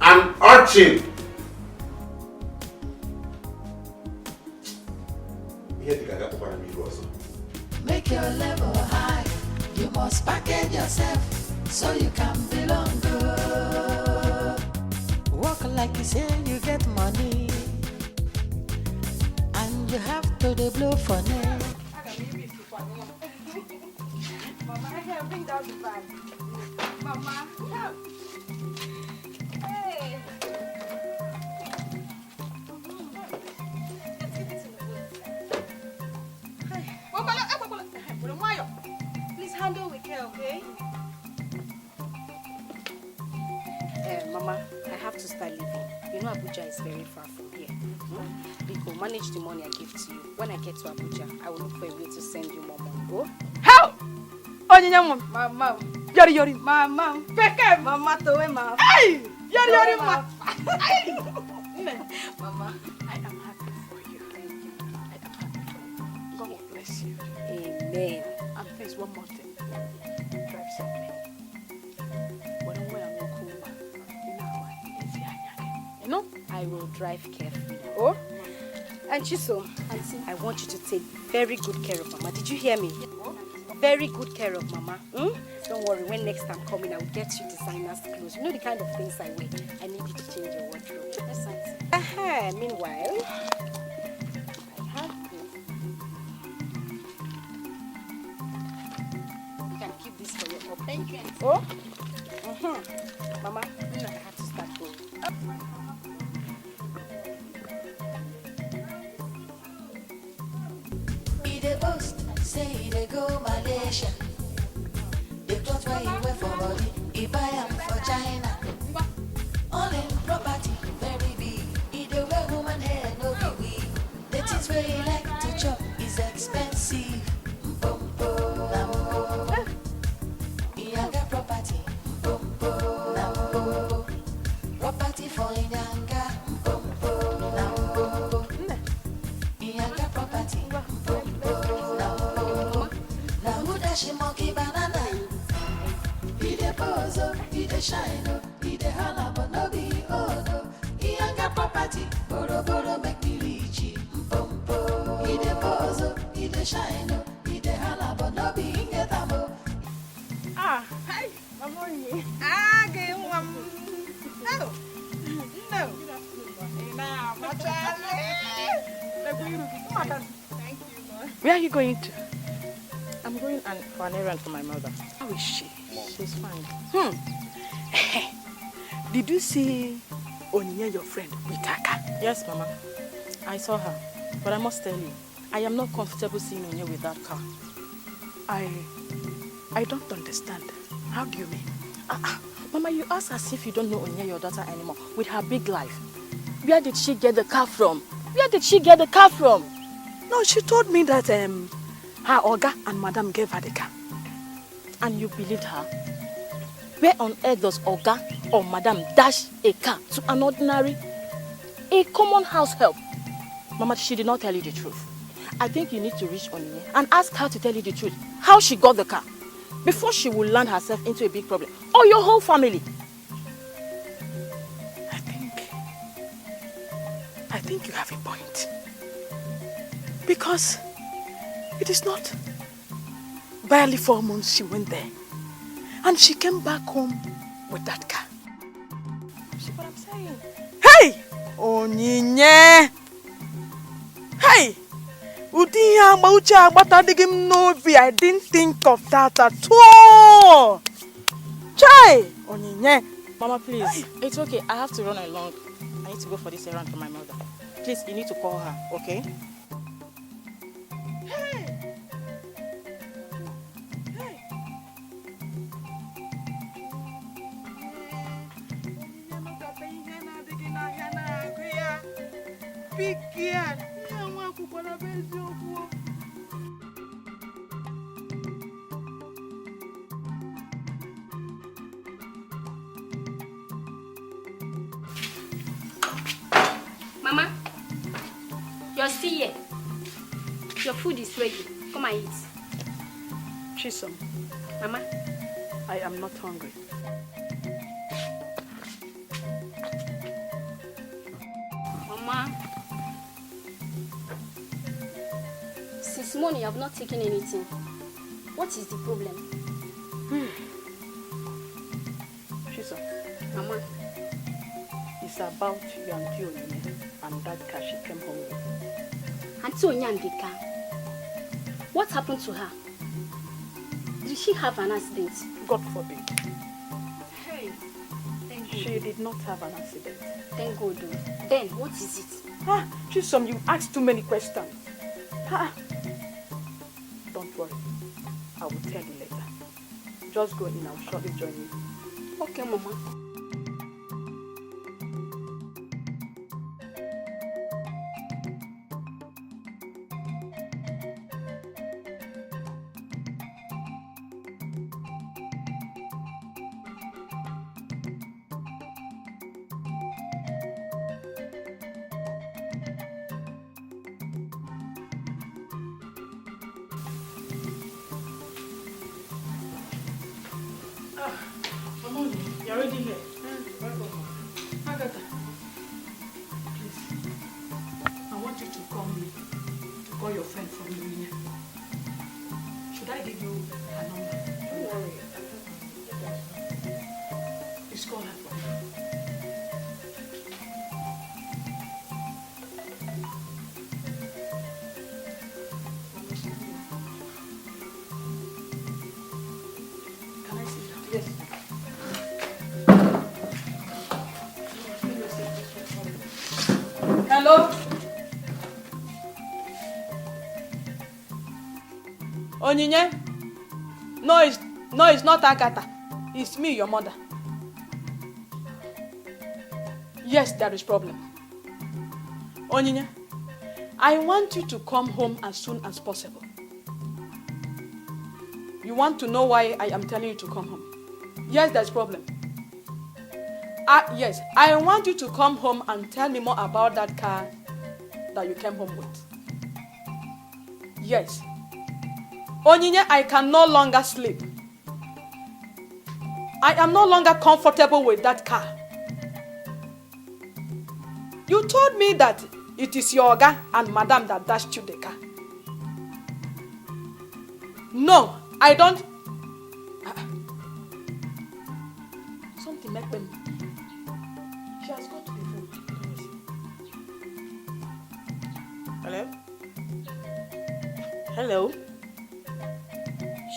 an urchin. Make your level high. You must package yourself so you can belong. Walk like you say you get money, and you have to blow for name. Mama, here, bring down the bag. Mama, help. Hey. Please handle with care, okay? Mama, I have to start leaving. You know Abuja is very far from here. Biko, manage the money I give to you. When I get to Abuja, I will look for a way to send you more money. Go. How? Mama. Yori. Mama. Peke. Mama towe ma. Hey! Yori, ma. Mama, I am happy for you. Thank you. I am happy for you. God will bless you. Amen. And please, one more thing. Drive safely. You know, I will drive carefully. Oh, and Chiso, I want you to take very good care of Mama. Did you hear me? Very good care of Mama. Don't worry, when next time coming, I will get you designer's clothes. You know the kind of things I wear. I need you to change your wardrobe. Yes, auntie. Meanwhile, I have this. You can keep this for your hobby. Thank you, auntie. Oh? Mama, I have to start going. They boast, say they go Malaysia. They thought where he went for body, he buy him for China. All in property, very big. He the way woman hair no be weak. The things where he like to chop is expensive. He got property. Property for Inyanga. He got property. She monkey banana. He the pose, he the shine, he the holla, but no be oh no. He ain't got property, boro make me rich. He the pose, he the shine, he the holla, but no be get amo. hi, Mama. Get one. No. Thank you, Lord. Where are you going to? I'm going for an errand for my mother. How is she? She's fine. Did you see Onyinye, your friend, with her car? Yes, Mama. I saw her. But I must tell you, I am not comfortable seeing Onyinye with that car. I don't understand. How do you mean? Mama, you ask as if you don't know Onyinye, your daughter, anymore, with her big life. Where did she get the car from? No, she told me that her Oga and Madam gave her the car. And you believed her? Where on earth does Oga or Madam dash a car to an ordinary, a common house help? Mama, she did not tell you the truth. I think you need to reach Onyinye and ask her to tell you the truth, how she got the car, before she will land herself into a big problem, or your whole family. I think you have a point. Because it is not barely 4 months she went there. And she came back home with that car. See what I'm saying? Hey! Onyinye! Hey! I didn't think of that at all! Chai! Onyinye! Mama, please. It's okay. I have to run along. I need to go for this errand for my mother. Please, you need to call her, okay? Mama, you're still here. Your food is ready. Come and eat. Chisom. Mama. I am not hungry. Mama. Since morning you have not taken anything. What is the problem? Chisom. Mama. It's about your Auntie Onyinye and that car she came home with. Auntie Onyinye and the car? What happened to her? Did she have an accident? God forbid. Hey, thank God. She did not have an accident. Thank God. Then, what is it? Chisom, you asked too many questions. Don't worry. I will tell you later. Just go in, I'll shortly join you. Okay, Mama. You're already here. Welcome. Agatha, please, I want you to call me, to call your friend from Louis. Should I give you her number? Don't worry. Please call her for me. Can I sit down? Yes. Hello? Onyinye? No, it's not Agatha. It's me, your mother. Yes, there is problem. Onyinye, I want you to come home as soon as possible. You want to know why I am telling you to come home? Yes, there's problem. Yes, I want you to come home and tell me more about that car that you came home with. Yes. Onyinye, I can no longer sleep. I am no longer comfortable with that car. You told me that it is your Oga and Madam that dashed you the car. No, I don't. Something make them. She has got to the phone. Hello? Hello?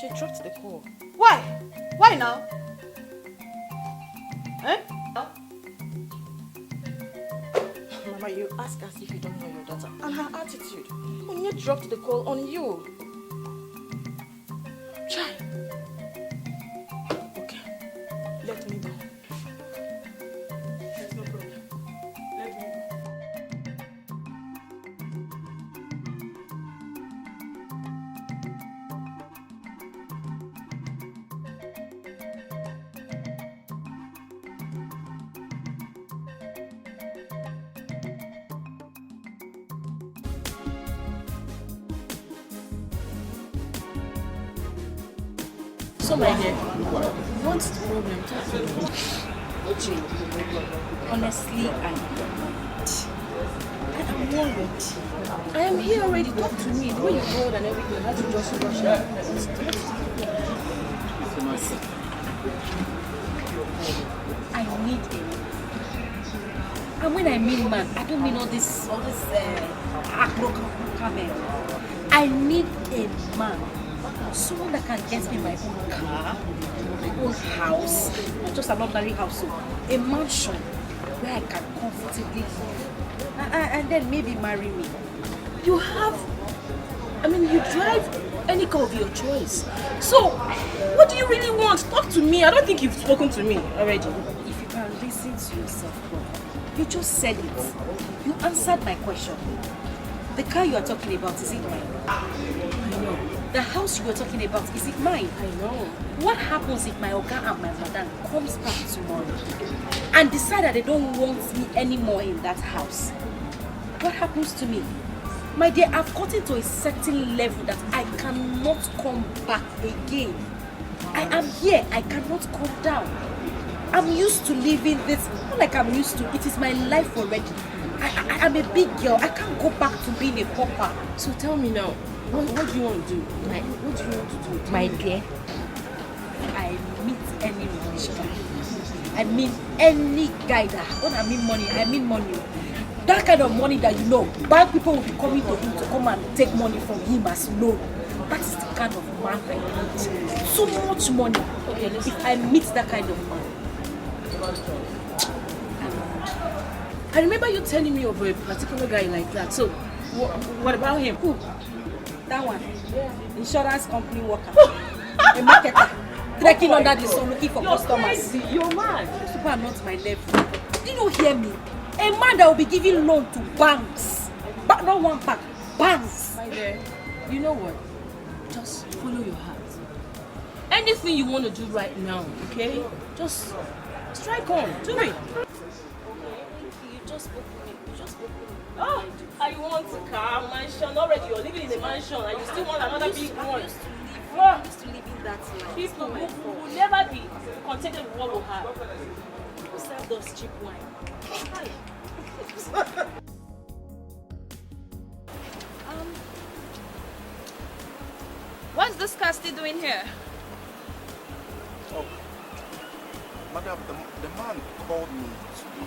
She dropped the call. Why? Why now? Eh? Mama, you ask as if you don't know your daughter. And her attitude. When you dropped the call on you. Try. Okay. Let me go. There's no problem. Let me go. So my dear, what's the problem? Talk to me. Honestly, I'm worried. I am here already. Talk to me. The way you called and everything, how to just rush out. I need a man. And when I mean man, I don't mean all this I need a man. Someone that can get me my own car, my own house, not just an ordinary house, so a mansion where I can comfortably live, and then maybe marry me. You drive any car of your choice. So, what do you really want? Talk to me. I don't think you've spoken to me already. If you can listen to yourself, bro. You just said it. You answered my question. The car you are talking about, is it mine? I know. The house you were talking about, is it mine? I know. What happens if my Oga and my madam comes back tomorrow and decide that they don't want me anymore in that house? What happens to me? My dear, I've gotten to a certain level that I cannot come back again. I am here. I cannot come down. I'm used to living this, not like I'm used to. It is my life already. I'm a big girl. I can't go back to being a pauper. So tell me now, what do you want to do? What do you want to do? My dear, I meet any rich guy. I mean any guy that, when I mean money, I mean money. That kind of money that you know, bad people will be coming to him to come and take money from him as loan. That is the kind of man I need. So much money. Okay, if I meet that kind of man. I remember you telling me of a particular guy like that. So, what about him? Who? That one. Insurance company worker. A marketer. Trekking under the sun looking for customers. Crazy. You're mad. Those people are not my level. Did you hear me? A man that will be giving loan to banks. But not one bank. Banks. My dear, you know what? Just follow your heart. Anything you want to do right now, okay? Just strike on. Do it. Just spoke to me. Oh, I want a car, mansion. Already you're living in a mansion and you still want another big one. I used to live in that People who will never be contented with what we have. Who serve those cheap wine? What's this car still doing here? Oh, madam, the man called me today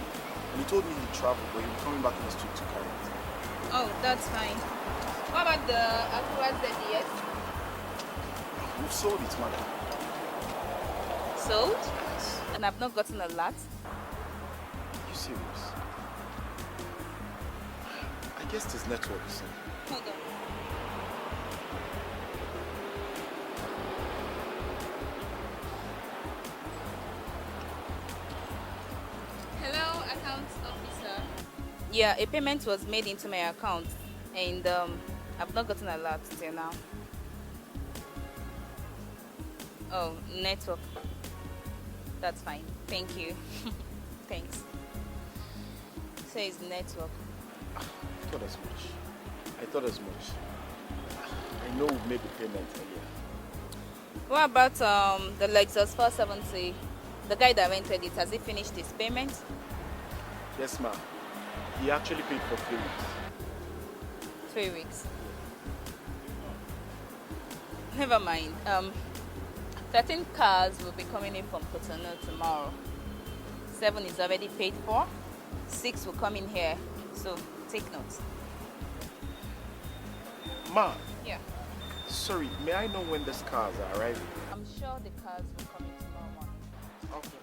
and he told me he traveled, but he'll be coming back next week to carry it. Oh, that's fine. What about the Aqua ZDS? We've sold it, madam. Sold? And I've not gotten a lot? Are you serious? I guess this network is in. Hold on. Hello, account officer. Yeah, a payment was made into my account and I've not gotten a lot till now. Oh, network. That's fine. Thank you. Thanks. So it's network. I thought as much. I know we've made the payment earlier. What about the Lexus 470? The guy that rented it, has he finished his payment? Yes, ma'am. He actually paid for 3 weeks. 3 weeks. Never mind. 13 cars will be coming in from Cotonou tomorrow. 7 is already paid for. 6 will come in here. So take note. Ma. Yeah. Sorry, may I know when these cars are arriving? I'm sure the cars will come in tomorrow morning. Okay.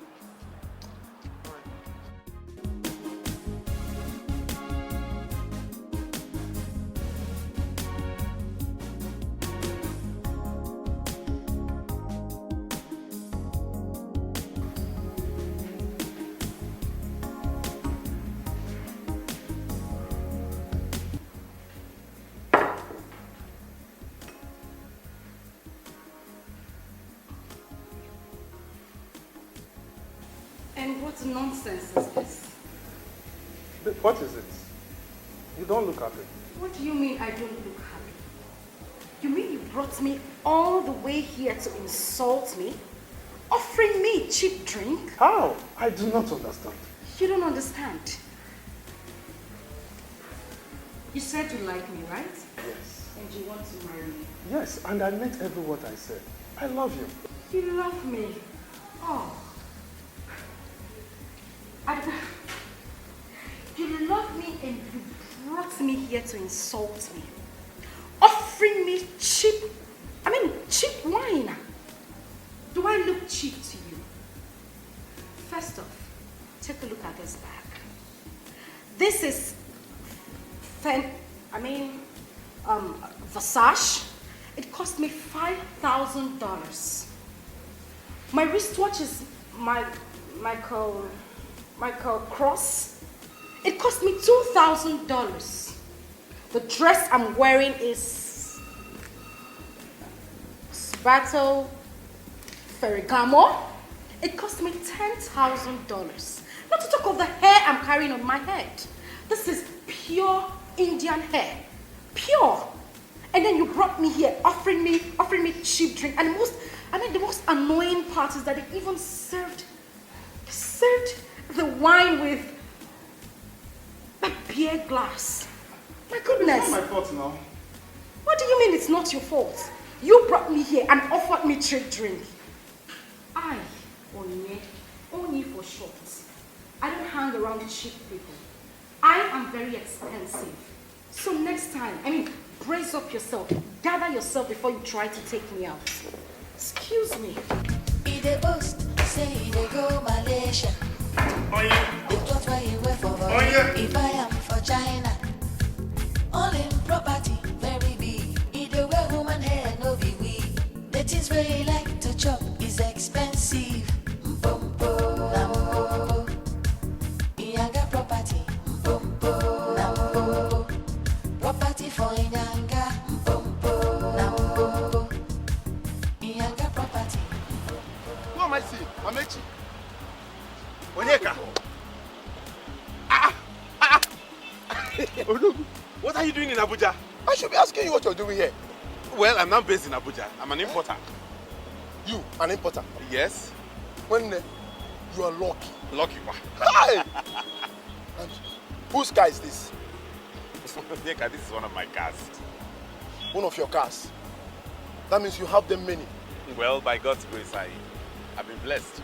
And what nonsense is this? What is it? You don't look happy. What do you mean I don't look happy? You mean you brought me all the way here to insult me? Offering me cheap drink? How? I do not understand. You don't understand. You said you like me, right? Yes. And you want to marry me? Yes, and I meant every word I said. I love you. You love me? Oh. You love me and you brought me here to insult me. Offering me cheap wine. Do I look cheap to you? First off, take a look at this bag. This is Versace. It cost me $5,000. My wristwatch is Michael Cross. It cost me $2,000. The dress I'm wearing is Battle Ferragamo. It cost me $10,000. Not to talk of the hair I'm carrying on my head. This is pure Indian hair. Pure. And then you brought me here offering me cheap drink. And the most annoying part is that they even served the wine with a beer glass. My goodness. It's not my fault now. What do you mean it's not your fault? You brought me here and offered me cheap drink. I, Onye for short, I don't hang around cheap people. I am very expensive. So next time, brace up yourself. Gather yourself before you try to take me out. Excuse me. They boast, say they go Malaysia. They thought where you were for if I am for China. All in property, very big. Either way, woman hair, no be we. The things where you like to chop is expensive. Mpompo, nampo. Ianga property, mpompo, nampo. Property for Ianga, mpompo, nampo. Ianga property. Who am I seeing? Amechi. Onyeka. What are you doing in Abuja? I should be asking you what you're doing here. Well, I'm not based in Abuja. I'm an importer. You, an importer? Yes. When you are lucky. Lucky? Hey! And whose car is this? Onyeka, this is one of my cars. One of your cars? That means you have them many. Well, by God's grace, I've been blessed.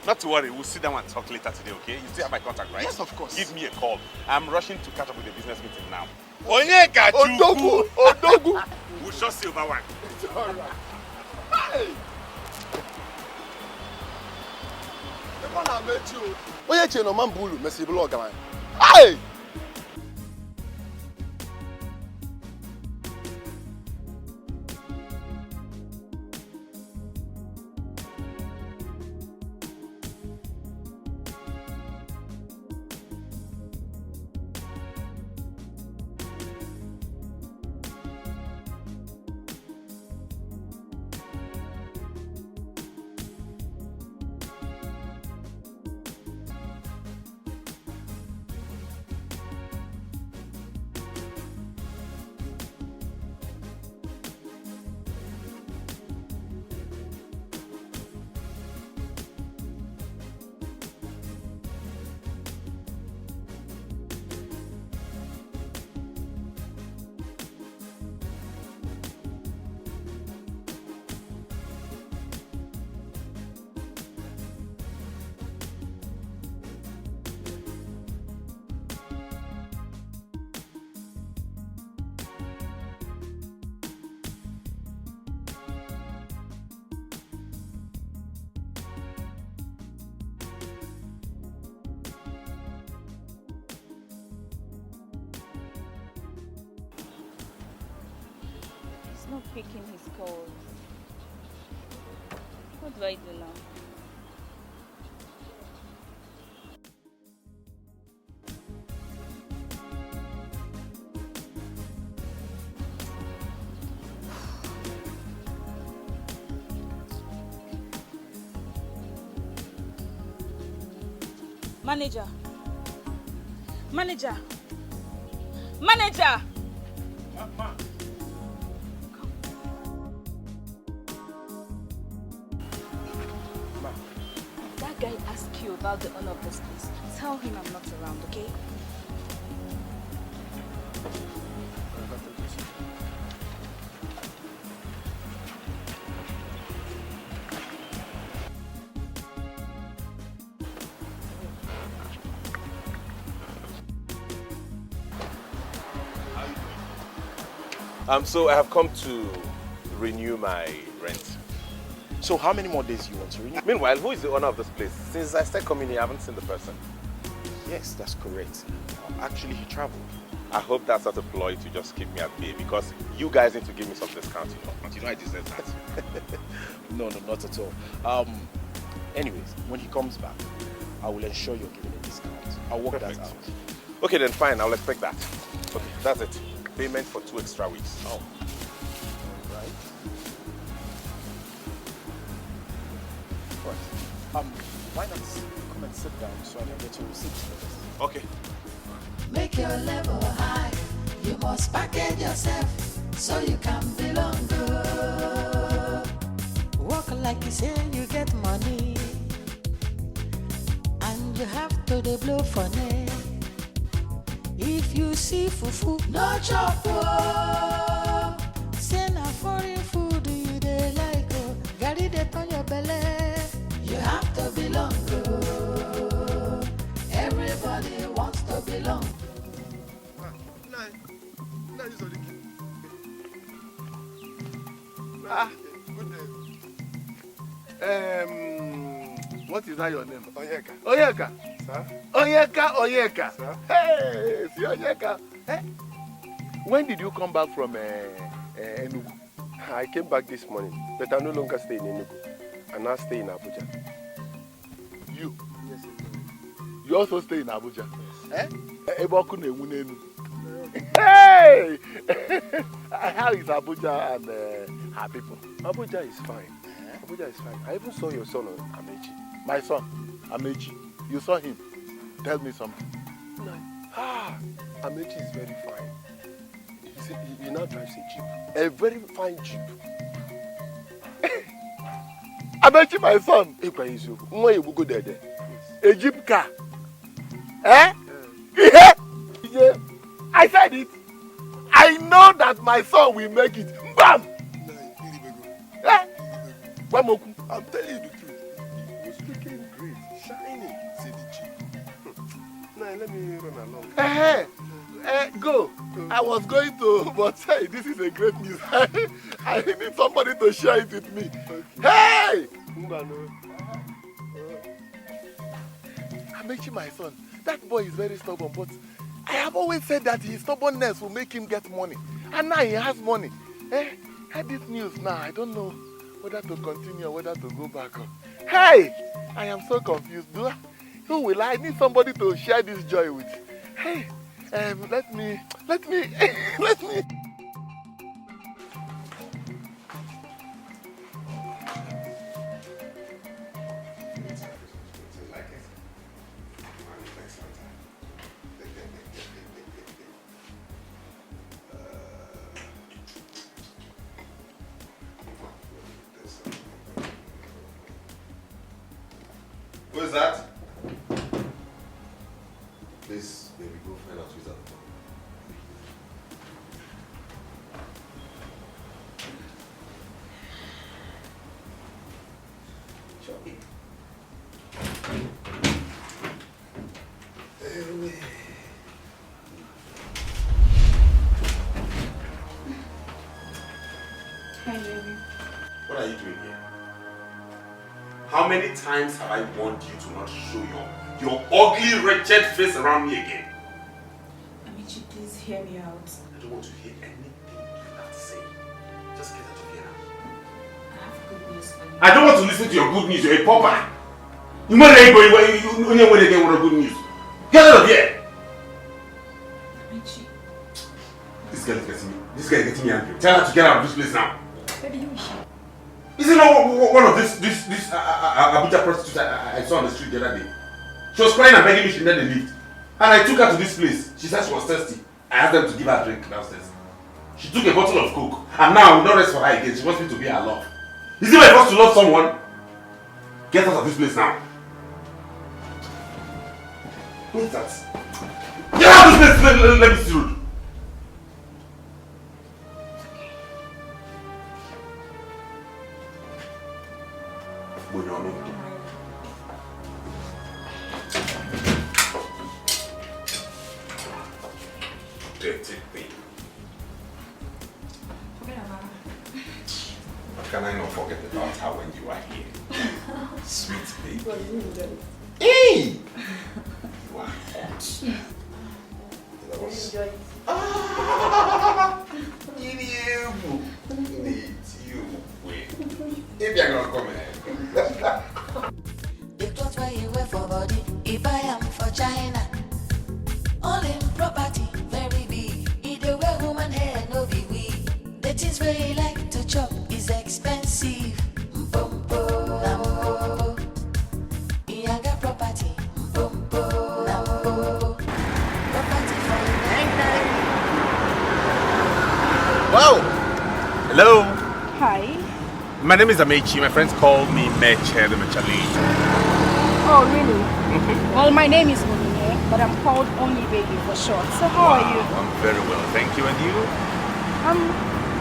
Not to worry, we'll sit down and talk later today, okay? You still have my contact, right? Yes, of course. Give me a call. I'm rushing to catch up with the business meeting now. Onyeka, Odogu! Odogu! We'll short see over one. It's all right. Hey! The man I met you. Oye che no man bulu, mesi blog man. Hey! He's not picking his calls. What do I do now? Manager. Manager. Manager. That guy asked you about the owner of this place. Tell him I'm not around, okay? So I have come to renew my rent. So how many more days you want to renew? Meanwhile, who is the owner of this place? Since I started coming here, I haven't seen the person. Yes, that's correct. Actually, he traveled. I hope that's not a ploy to just keep me at bay, because you guys need to give me some discount, you know. And you know I deserve that. No, not at all. Anyways, when he comes back, I will ensure you're given a discount. I'll work that out. Okay, then fine. I'll expect that. Okay, that's it. Payment for 2 extra weeks. Oh. Right. Right. Why not come and sit down so I can get your receipts for this? Okay. Make your level high. You must package yourself so you can belong. Walk like you say you get money, and you have to dey blow for net. If you see fufu, no chop. Say na foreign food you dey like, garri dey turn your belly. You have to belong. Everybody wants to belong. What is that your name? Onyeka. Onyeka. Sir? Onyeka. Sir? Hey, see Onyeka. Hey. When did you come back from Enugu? I came back this morning, but I no longer stay in Enugu. I now stay in Abuja. You? Yes, You also stay in Abuja? Yes. Hey! How is Abuja and her people? Abuja is fine. Abuja is fine. I even saw your son, Amechi. My son, Amechi. You saw him. Tell me something. No. Amechi is very fine. He now drives a jeep. A very fine jeep. Amechi, my son. Egypt car. Eh? Yeah. Yeah. I said it. I know that my son will make it. Bam! Eh? I'm telling you the truth. He was looking great, shining. Now let me run along. Go. I was going to, but hey, this is a great news. I need somebody to share it with me. Hey! Amechi, my son, that boy is very stubborn, but I have always said that his stubbornness will make him get money. And now he has money. Heard this news now. I don't know whether to continue or whether to go back. Hey! I am so confused. Who will I need somebody to share this joy with? Hey! Let me. Who is that? Please, baby, go find out who's that. What are you doing here? How many times have I warned you to not show your ugly, wretched face around me again? Amici, please hear me out. I don't want to hear anything you have to say. Just get out of here now. I have good news for you. I don't want to listen to your good news. You're a pauper. You might not you only want to get good news. Get out of here! Amici. This guy is getting me angry. Tell her to get out of this place now. Baby, you should. Is it not one of this Abuja prostitutes I saw on the street the other day? She was crying and begging me she needed a lift. And I took her to this place. She said she was thirsty. I asked them to give her a drink downstairs. She took a bottle of Coke. And now I will not rest for her again. She wants me to be her love. Is it my fault to love someone? Get out of this place now. What's that? Get out of this place! Let me see rude. Dirty thing. Can I not forget about her when you are here? Sweet baby. Hey! You are hot. If you're gonna come here. The clothes where you wear for body, if I am for China. All in property, very big. Either wear woman hair, no be we. The things where you like to chop is expensive. Lambo. Iaga property. Lambo. Property for Wow! Hello! Hi. My name is Amechi. My friends call me Meche the Materialistic. Oh, really? Well, my name is Moline, but I'm called Only Baby for short. So how are you? I'm very well, thank you. And you? I'm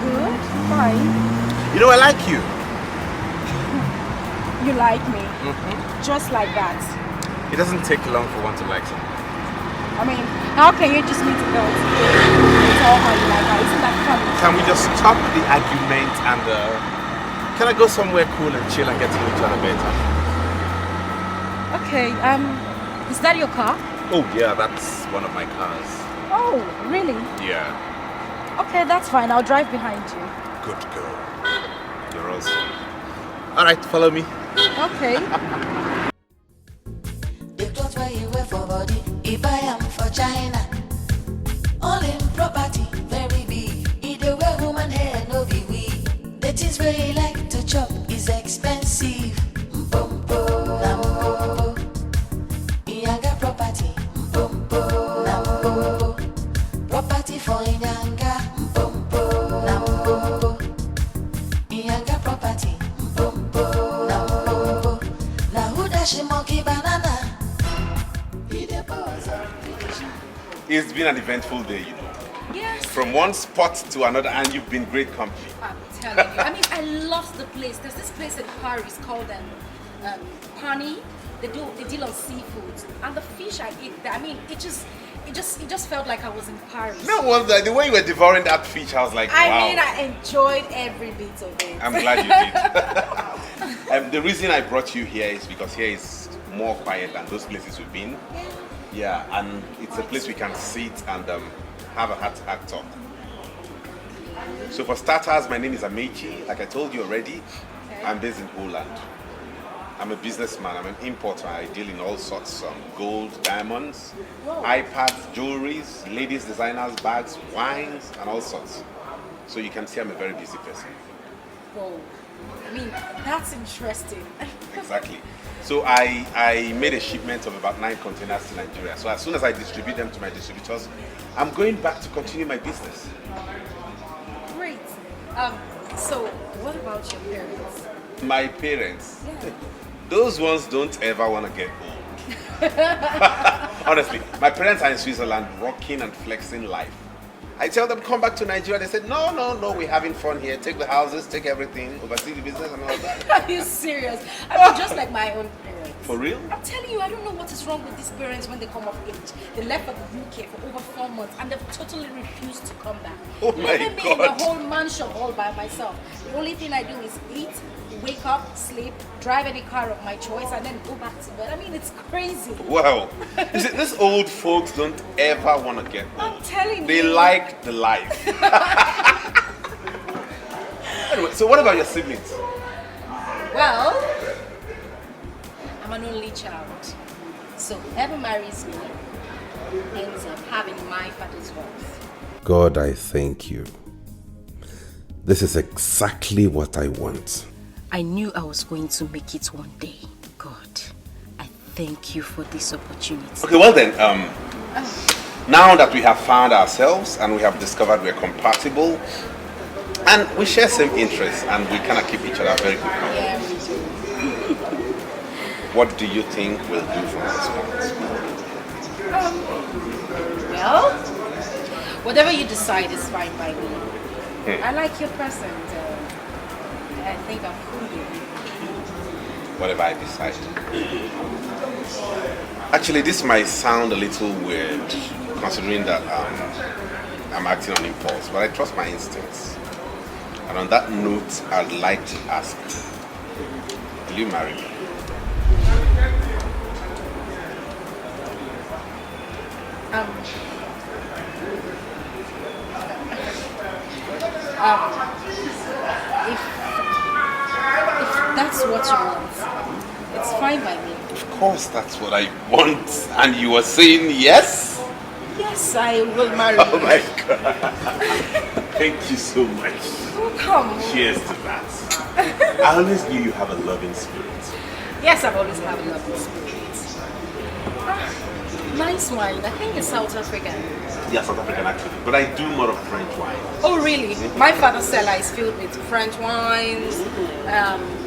good, fine. You know, I like you. You like me? Just like that. It doesn't take long for one to like someone. I mean, how can you just meet a girl today and tell her you like her? Isn't that funny? Can we just stop the argument and can I go somewhere cool and chill and get to know each other better? Okay, is that your car? Oh yeah, that's one of my cars. Oh, really? Yeah. Okay, that's fine. I'll drive behind you. Good girl. You're awesome. Alright, follow me. Okay. the clothes where you wear for body, if I am for China. All in property, very big. Either wear woman hair, no be we. The things where you like to chop is expensive. Lambo. Iaga property. Lambo. Property for Inyanga. Lambo. Iaga property. Lambo. fresh monkey banana. It's been an eventful day, you know. Yes. From one spot to another, and you've been great company. I'm telling you. I mean, I love the place. There's this place in Paris called Pani. They deal on seafood, and the fish I eat there. I mean, it just felt like I was in Paris. No wonder the way you were devouring that fish, I was like, wow. I mean, I enjoyed every bit of it. I'm glad you did. The reason I brought you here is because here is more quiet than those places we've been. Yeah, and it's a place we can sit and have a heart-to-heart talk. So for starters, my name is Amechi. Like I told you already, I'm based in Holland. I'm a businessman. I'm an importer. I deal in all sorts of gold, diamonds, iPads, jewelries, ladies, designers, bags, wines, and all sorts. So you can see I'm a very busy person. Whoa. I mean, that's interesting. Exactly. So I made a shipment of about 9 containers to Nigeria. So as soon as I distribute them to my distributors, I'm going back to continue my business. Great. So what about your parents? My parents? Yeah. Those ones don't ever want to get old. Honestly, my parents are in Switzerland rocking and flexing life. I tell them, come back to Nigeria. They said, no, we're having fun here. Take the houses, take everything, oversee the business and all that. Are you serious? I mean, just like my own parents. For real? I'm telling you, I don't know what is wrong with these parents when they come of age. They left for the UK for over 4 months and they've totally refused to come back. Oh my Leaving me in God. the whole mansion all by myself. The only thing I do is eat, wake up, sleep, drive any car of my choice, and then go back to bed. I mean, it's crazy. Wow. You see, these old folks don't ever want to get old. I'm telling They you. like the life. Anyway, so what about your siblings? Well, I'm an only child. So whoever marries me ends up having my father's wealth. God, I thank you. This is exactly what I want. I knew I was going to make it one day. God, I thank you for this opportunity. Okay, well then, now that we have found ourselves and we have discovered we're compatible and we share same interests and we kind of keep each other very good company. Yeah, we do. What do you think we'll do from this point? Well, whatever you decide is fine by me. I like your present. I think I'm cool with you. Whatever I decide. Actually, this might sound a little weird considering that I'm acting on impulse, but I trust my instincts. And on that note, I'd like to ask, will you marry me? If that's what you want, it's fine by me. Of course, that's what I want. And you were saying yes? Yes, I will marry Oh you. my God. Thank you so much. Oh, come. Cheers to that. I always knew you have a loving spirit. Yes, I've always had a lovely spirit. Nice wine. I think it's South African. Yeah, South African actually. But I do more of French wine. Oh, really? My father's cellar is filled with French wines,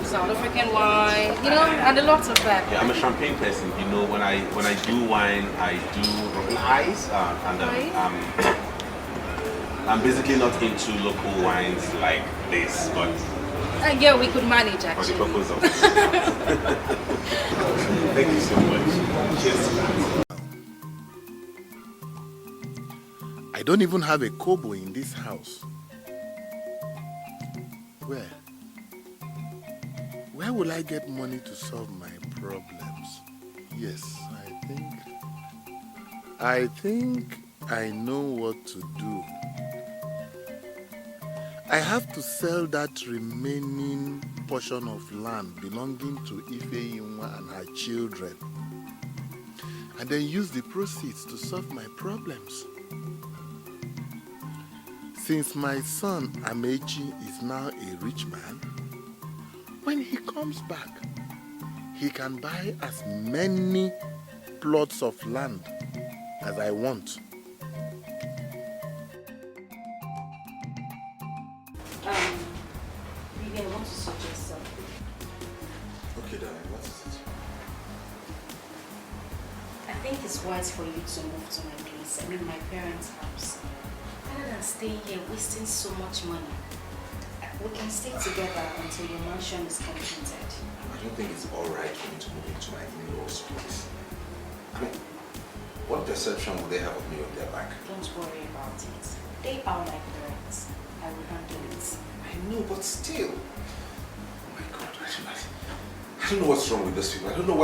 South African wine, you know, and a lot of that. Yeah, I'm a champagne person. You know, when I do wine, I do rotten eyes, I'm basically not into local wines like this, but Yeah, we could manage for the actually. purpose of Thank you so much. Cheers to that. I don't even have a kobo in this house. Where will I get money to solve my problems? Yes, I think I know what to do. I have to sell that remaining portion of land belonging to Ifeyinwa and her children, and then use the proceeds to solve my problems. Since my son Amechi is now a rich man, when he comes back, he can buy as many plots of land as I want. Vivian, I want to suggest something. Okay, darling, what is it? think it's wise for you to move to my place. I mean, my parents' house. Rather than staying here wasting so much money. We can stay together until your mansion is completed. I don't think it's alright for me to move into my in-laws' place. I mean, what perception will they have of me on their back? Don't worry about it. They are my parents. I will handle it. I know, but still. Oh my God, I don't know what's wrong with those people. I don't know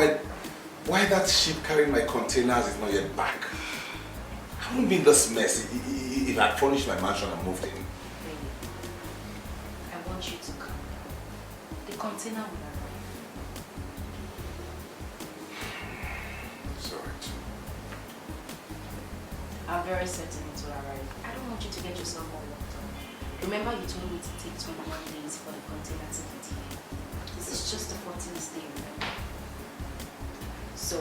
why that ship carrying my containers is not yet back. I wouldn't be in this mess if I furnished my mansion and moved in. Really, I want you to come. The container will arrive. It's alright. I'm very certain it will arrive. I don't want you to get yourself all worked up. Remember you told me to take 21 days for the container to get here. This is just the 14th day, remember? So,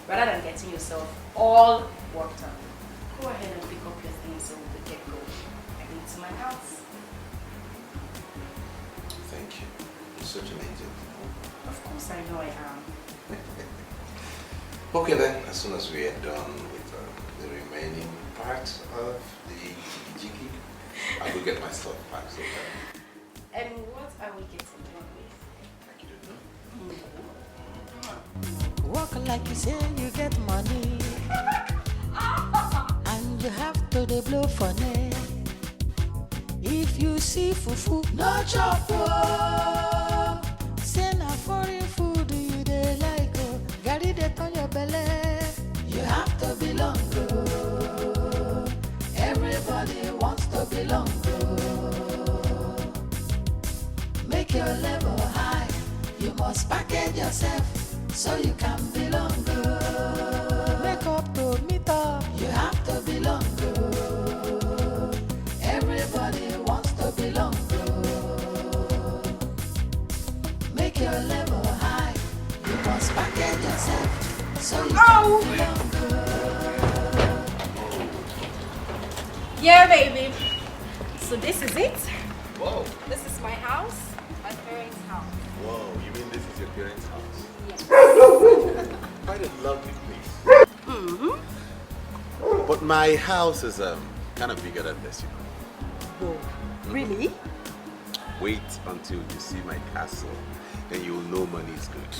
rather than getting yourself all worked up, go ahead and pick up your things so we can get going. I need to my house. Thank you. You're such an angel. Of course I know I am. Okay then, as soon as we are done with the remaining part of the jiggy, I will get my stuff back. So And what are we getting done with? Walk like you say you get money, and you have to dey blow for net. If you see fufu, no chop oh. Say na foreign food you dey like oh. Garri dey turn your belle. You have to belong oh. Everybody wants to belong oh. Make your level high. You must package yourself so you can belong good. Make up to meet up. You have to belong good. Everybody wants to belong good. Make your level high. You must package yourself so you can belong good. Yeah, baby. So this is it. Whoa. This is my house, my parents' house. Whoa, you mean this is your parents' house? Yes. Quite a lovely place. Mm-hmm. But my house is kind of bigger than this, you know. Whoa. Really? Wait until you see my castle, then you'll know money is good.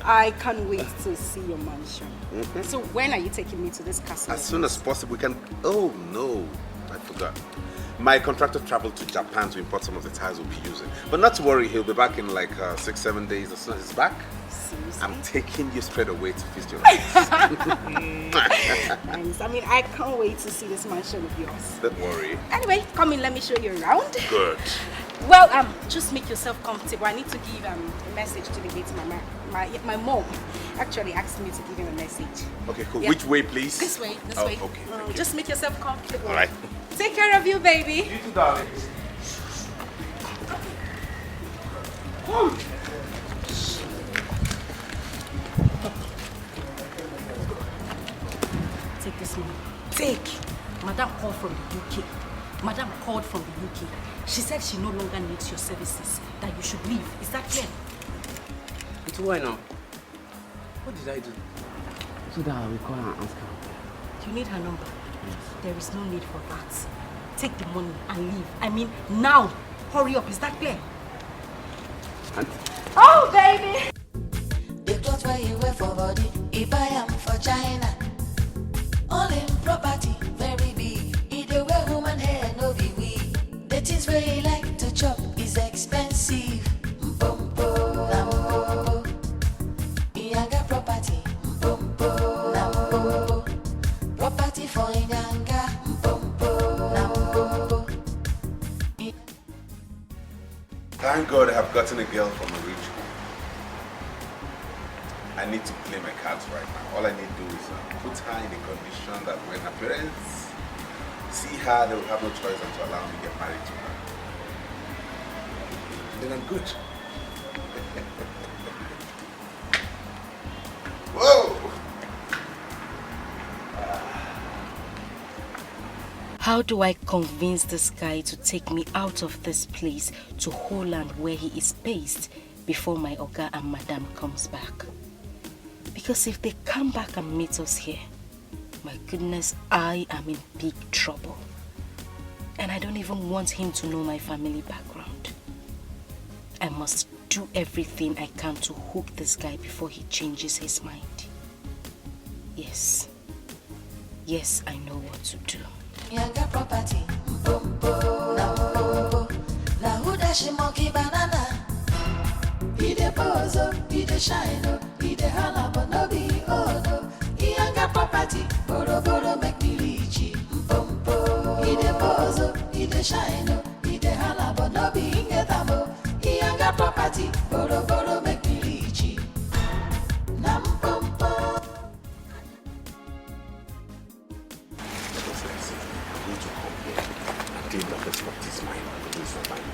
I can't wait to see your mansion. Mm-hmm. So when are you taking me to this castle? As soon as possible, we can... Oh, no. I forgot. My contractor traveled to Japan to import some of the tiles we'll be using. But not to worry, he'll be back in like 6-7 days. As soon as he's back, seriously? I'm taking you straight away to feast your eyes. Nice. I mean, I can't wait to see this mansion of yours. Don't worry. Anyway, come in, let me show you around. Good. Well, just make yourself comfortable. I need to give a message to the gate. My mom actually asked me to give him a message. Okay, cool. Yeah. Which way, please? This way, this way. Okay. Just make yourself comfortable. All right. Take care of you, baby. You too, darling. Take this money. Take. Madam called from the UK. Madam called from the UK. She said she no longer needs your services, that you should leave. Is that clear? But why now? What did I do? So that I will call her and ask her. You need her number? Yes. There is no need for that. Take the money and leave. I mean, now. Hurry up. Is that clear? Auntie. Oh, baby! The clothes where you wear for body, if I am for China. All in property, very big. Either wear woman hair, no be we. The things where you like to chop is expensive. Mpompo, nampo. Ianga property, mpompo, nampo. Property for Ianga, mpompo, nampo. Thank God I have gotten a girl from a rich home. I need to play my cards right now. All I need to do is put her in a condition that when her parents see her, they will have no choice than to allow me to get married to her. Then I'm good. Whoa! How do I convince this guy to take me out of this place to Holland where he is based before my Oga and Madam comes back? Because if they come back and meet us here, my goodness, I am in big trouble. And I don't even want him to know my family background. I must do everything I can to hook this guy before he changes his mind. Yes. Yes, I know what to do. Younger property, now who does she monkey banana? He the bozo, he the shine, he the hala, but no be oh no. Younger property, boro make me rich. He the bozo, he the shine, he the hala, but no be ingetamo. Younger property, boro make me rich. Nam pom pom. Clean up this property's mine. It's not mine. I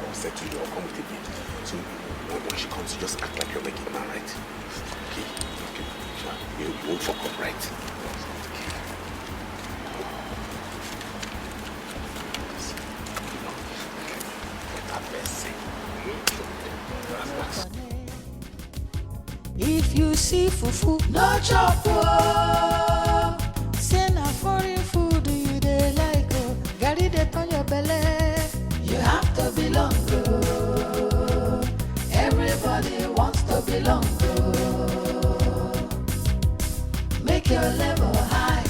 will say to you, I'll come with a bit. So when she comes, you just act like you're making man, right? Okay? Okay. You won't fuck up, right? If you see fufu, no chop oh. Say na foreign food you dey like oh. Gary dey turn your belly. You have to belong oh. Everybody wants to belong oh. Make your level high.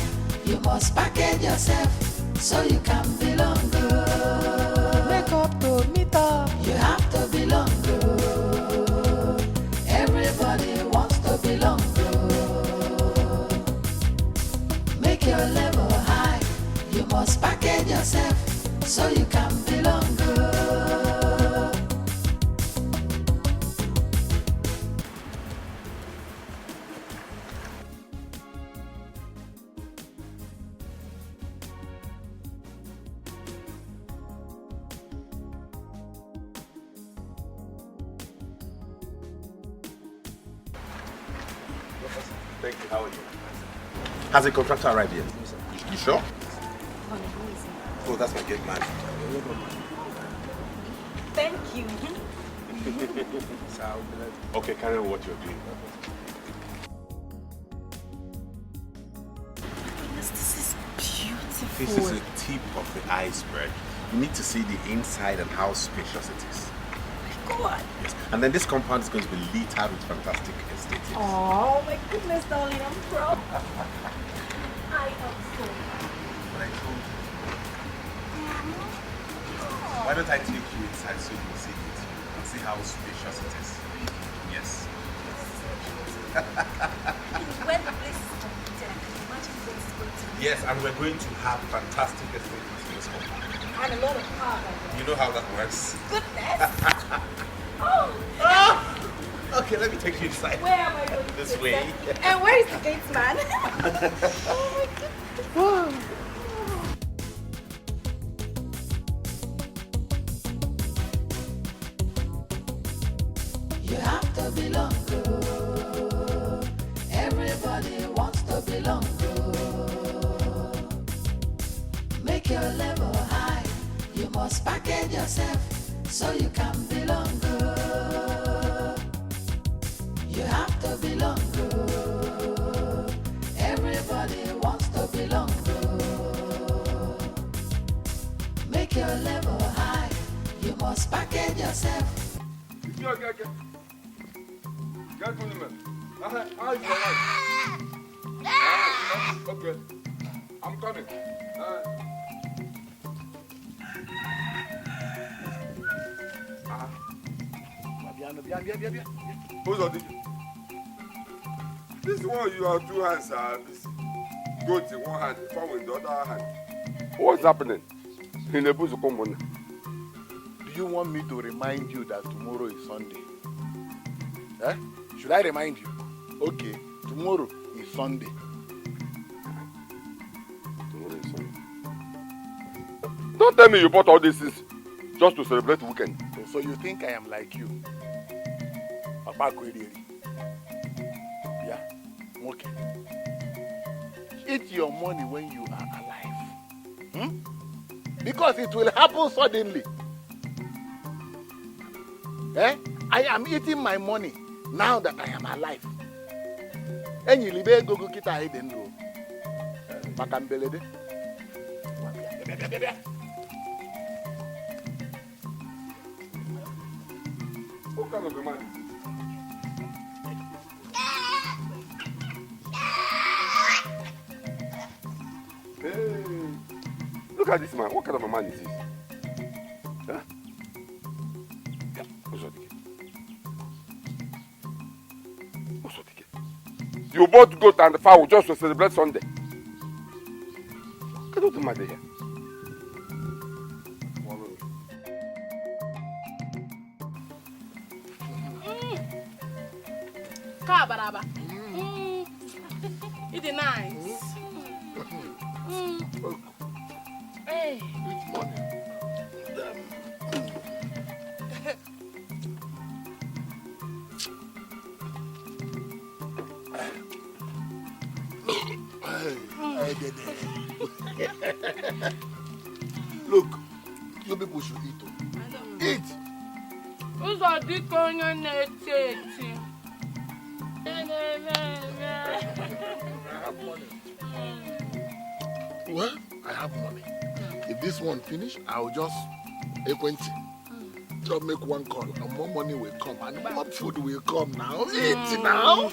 You must package yourself so you can belong oh. Make up to meet up. You have to belong oh. Everybody wants to belong to. Make your level high. You must package yourself so you can belong to. Thank you. How are you? Has the contractor arrived yet? You sure? Oh, that's my gate man. Thank you. Okay, carry on what you're doing. This is beautiful. This is the tip of the iceberg. You need to see the inside and how spacious it is. God. Yes. And then this compound is going to be lit out with fantastic aesthetics. Oh my goodness, darling, I'm proud. I am so What I told you. Why don't I take you inside so you can see it and see how spacious it is? Yes. When the place is completed, I can imagine what it's going to be. Yes, and we're going to have fantastic aesthetics in this compound. And a lot of power. You know how that works? Goodness. Oh. Okay, let me take you inside. Where am I going This to way. take? And where is the gate man? Oh my goodness. You have to belong to. Everybody wants to belong to. Make your level high. You must package yourself so you can belong to. You have to belong to. Everybody wants to belong to. Make your level high. You must package yourself. Get to him. How is your wife? Okay. I'm coming. Who's on this? This one, you have two hands. Goat in one hand, phone in the other hand. What's happening? In the bush, come on. Do you want me to remind you that tomorrow is Sunday? Eh? Should I remind you? Okay, tomorrow is Sunday. Tomorrow is Sunday. Don't tell me you bought all this just to celebrate the weekend. So you think I am like you? Papa Kwediri. Yeah, okay. Eat your money when you are alive. Because it will happen suddenly. Eh? I am eating my money now that I am alive. Enyi libe gogo kita hide ndo. Makambelede. What kind of a man is this? Hey, look at this man. What kind of a man is this? Huh? Yeah, Osodike. You bought goat and fowl just to celebrate Sunday. What do you matter here? Kabaraba. It's nice. Hey. It's money. Look, you people should eat. Eat. Who's a dick on your neck? Well, I have money. If this one finish, I'll just just make one call and more money will come and more food will come now. Eat now.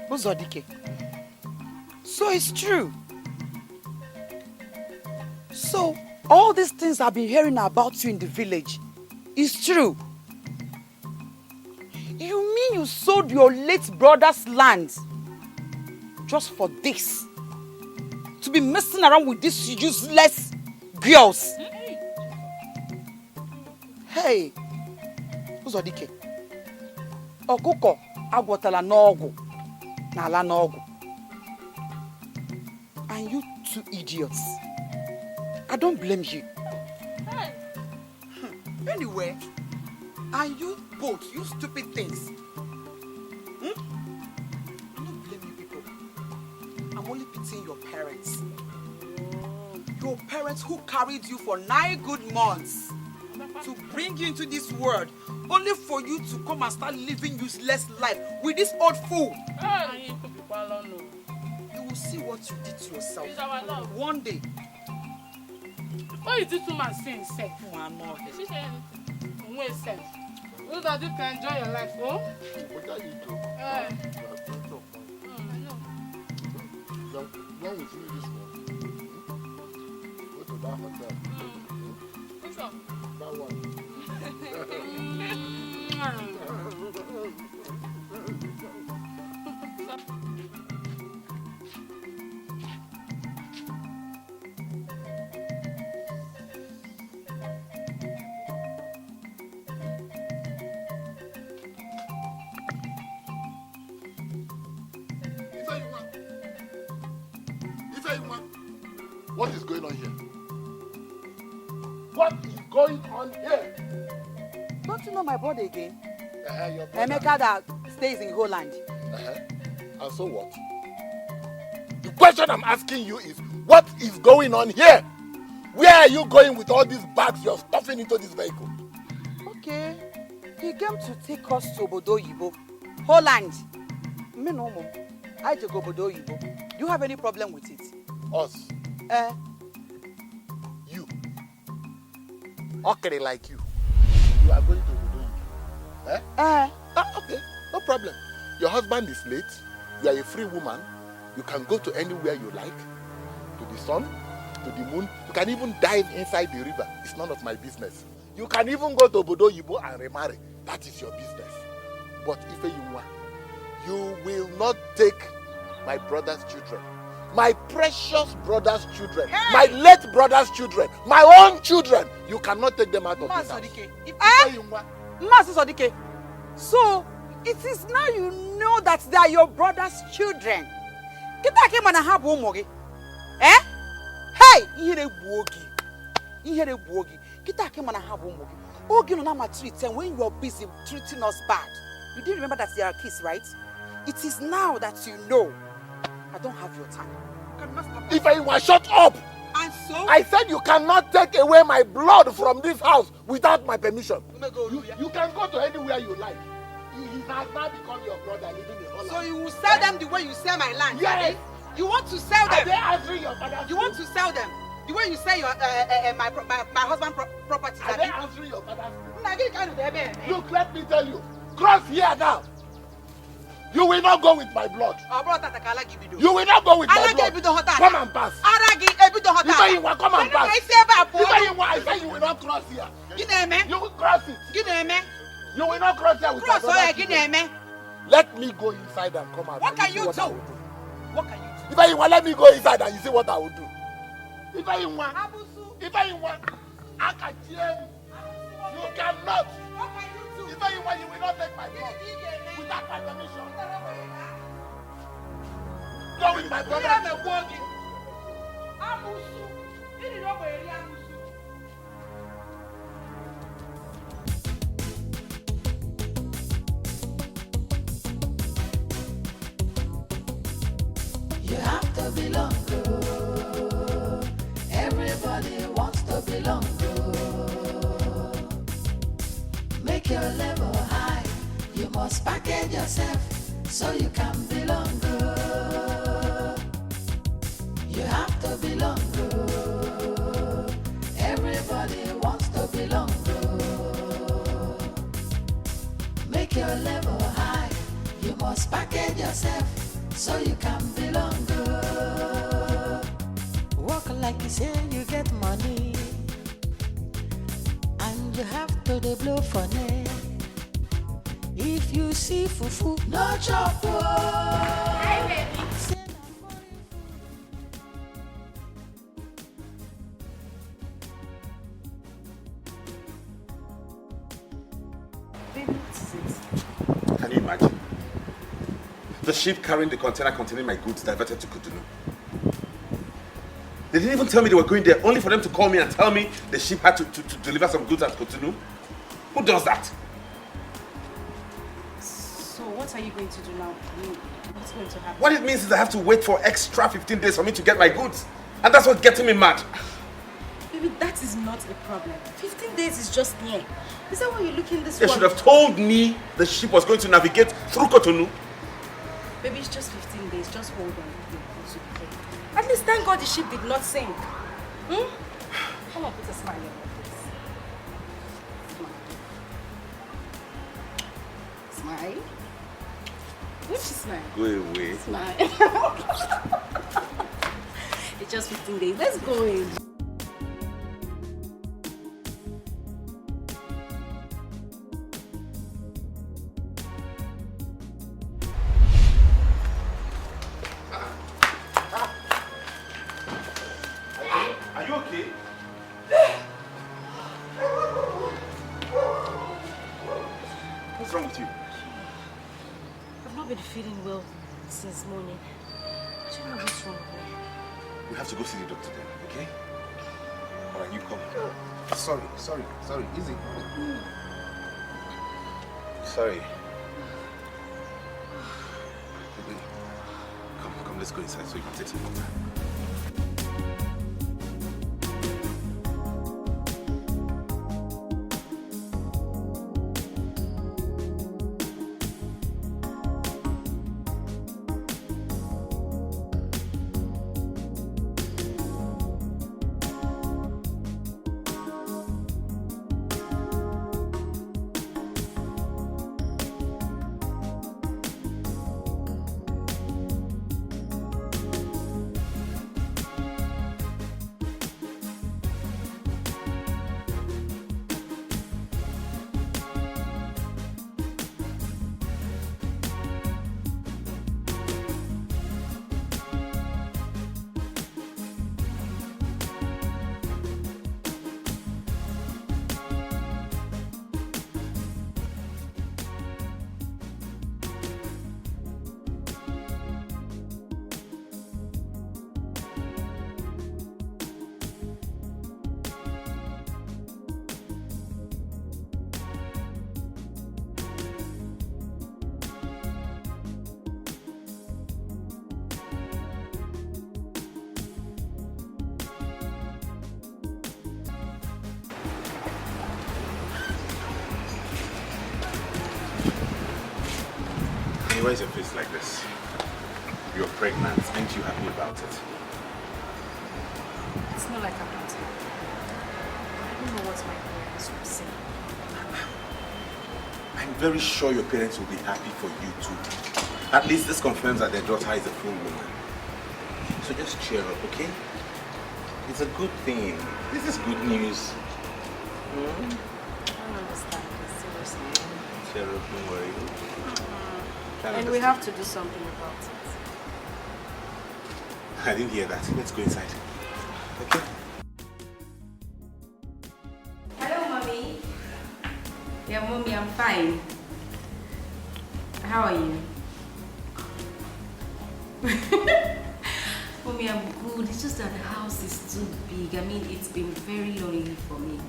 Uzodike. So it's true. So all these things I've been hearing about you in the village is true. You mean you sold your late brother's land just for this? To be messing around with these useless girls? Hey, Uzodike. Okuko agwotala n'ogu. N'ala n'ogu. And you two idiots. I don't blame you. Anyway, and you both, you stupid things. I don't blame you people. I'm only pitying your parents. Your parents who carried you for 9 good months to bring you into this world, only for you to come and start living useless life with this old fool. You will see what you did to yourself. One day. What you do to my sin, Seth? One more. Wait, Seth. So that you can enjoy your life, oh? What are you doing? I know. When we finish this one, go to that hotel. Which one? That one. What is going on here? What is going on here? Don't you know my brother again? Your brother. Emeka that stays in Holland. And so what? The question I'm asking you is, what is going on here? Where are you going with all these bags you're stuffing into this vehicle? Okay. He came to take us to Obodo Yibo, Holland. Me no more. I just go Obodo Yibo. Do you have any problem with it? Us? You. Okay, like you. You are going to Obodo Yibo. Okay, no problem. Your husband is late. You are a free woman. You can go to anywhere you like. To the sun, to the moon. You can even dive inside the river. It's none of my business. You can even go to Obodo Yibo and remarry. That is your business. But Ife Yunwa, you will not take my brother's children. My precious brother's children. Hey! My late brother's children. My own children. You cannot take them out of this house. Master Sodike. So, it is now you know that they are your brother's children. Kita came and have one more. Hey! Ihere buogi. Kita came on a habu. Oh, you know my treat, and when you are busy treating us bad, you didn't remember that they are kids, right? It is now that you know. I don't have your time. If I was shut up! And so? I said you cannot take away my blood from this house without my permission. You can go to anywhere you like. He has now become your brother living in Holland. So you will sell them the way you sell my land? Yes. You want to sell them? Are they answering your father's You want to sell them? The way you sell your my husband's property? Are they answering your father's food? Look, let me tell you. Cross here now. You will not go with my blood. You will not go with my blood. Come and pass. Come and pass. I say you will not cross here. You will cross it. You will not cross here with my brother. Let me go inside and come out. What can you do? What can you do? If you want, let me go inside and you see what I will do. If you want, I can hear you. You cannot. What can you do? If you want, you will not take my blood without my permission. Go with my brother. You have to belong, girl. Everybody wants to belong, girl. Make your level high. You must package yourself so you can belong, girl. You have to belong, girl. Everybody wants to belong, girl. Make your level high. You must package yourself so you can belong, girl. Walk like you say you get money, and you have to dey blow for net. If you see fufu, no chop. Hi, baby. Can you imagine? The ship carrying the container containing my goods diverted to Cotonou. They didn't even tell me they were going there, only for them to call me and tell me the ship had to deliver some goods at Cotonou. Who does that? So what are you going to do now? What's going to happen? What it means is I have to wait for extra 15 days for me to get my goods. And that's what's getting me mad. Baby, that is not a problem. 15 days is just near. Is that why you're looking this They way? should have told me the ship was going to navigate through Cotonou. Baby, it's just 15 days. Just hold on. It's okay. At least thank God the ship did not sink. Come on, put a smile on your face. Smile. Won't you smile? Go away. Smile. It's just 15 days. Let's go in. Are you okay? What's wrong with you? I've not been feeling well since morning. I don't know what's wrong with me. We have to go see the doctor then, okay? Alright, you come. Sorry. Easy. Sorry. Baby, come, let's go inside so you can take some water. why is your face like this? You're pregnant. Aren't you happy about it? It's not like I'm not happy. I don't know what my parents will say. I'm very sure your parents will be happy for you too. At least this confirms that their daughter is a full woman. So just cheer up, okay? It's a good thing. This is good news. I don't understand this, seriously. Cheer up, don't worry. And we have to do something about it. I didn't hear that. Let's go inside. Okay? Hello, Mommy. Yeah, Mommy, I'm fine. How are you? Mommy, I'm good. It's just that the house is too big. I mean, it's been very lonely for me.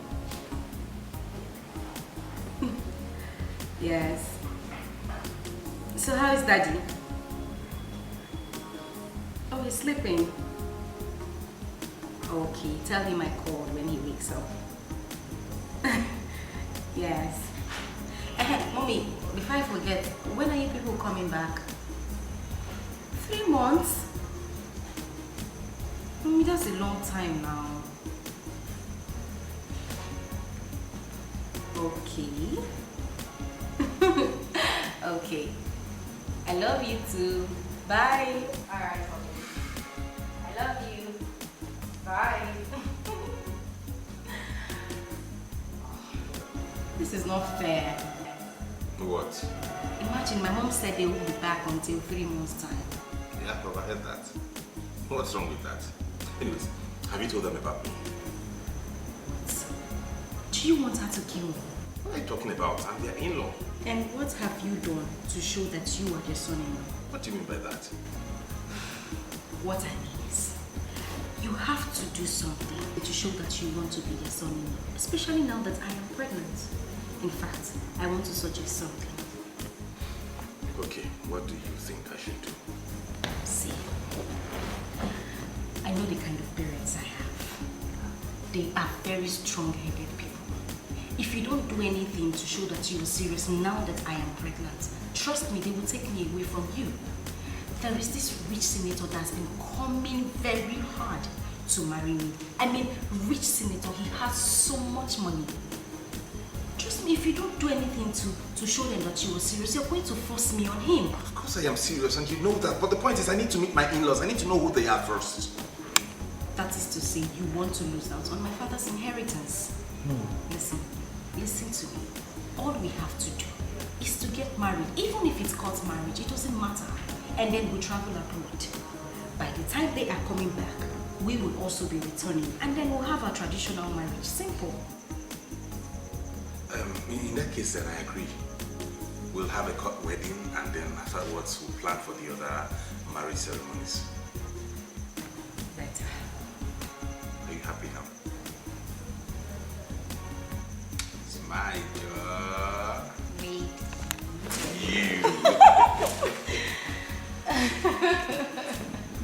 Yes. So how is Daddy? Oh, he's sleeping. Okay, tell him I called when he wakes up. Yes. Mommy, before I forget, when are you people coming back? 3 months? Mommy, that's a long time now. Okay. Okay. I love you too. Bye. Alright, Mommy. I love you. Bye. This is not fair. What? Imagine my mom said they won't be back until 3 months' time. Yeah, I've overheard that. What's wrong with that? Anyways, have you told them about me? Do you want her to kill me? What are you talking about? I'm their in-law. And what have you done to show that you are their son-in-law? What do you mean by that? What I mean is, you have to do something to show that you want to be their son-in-law, especially now that I am pregnant. In fact, I want to suggest something. Okay, what do you think I should do? See, I know the kind of parents I have. They are very strong-headed people. If you don't do anything to show that you are serious now that I am pregnant, trust me, they will take me away from you. There is this rich senator that's been coming very hard to marry me. I mean, rich senator, he has so much money. Trust me, if you don't do anything to show them that you are serious, you're going to force me on him. Of course I am serious and you know that, but the point is I need to meet my in-laws. I need to know who they are first. That is to say, you want to lose out on my father's inheritance. Listen to me. All we have to do is to get married. Even if it's called marriage, it doesn't matter. And then we travel abroad. By the time they are coming back, we will also be returning. And then we'll have a traditional marriage. Simple. In that case, then I agree. We'll have a court wedding and then afterwards we'll plan for the other marriage ceremonies. Better. Are you happy now? It's my job. Me. You.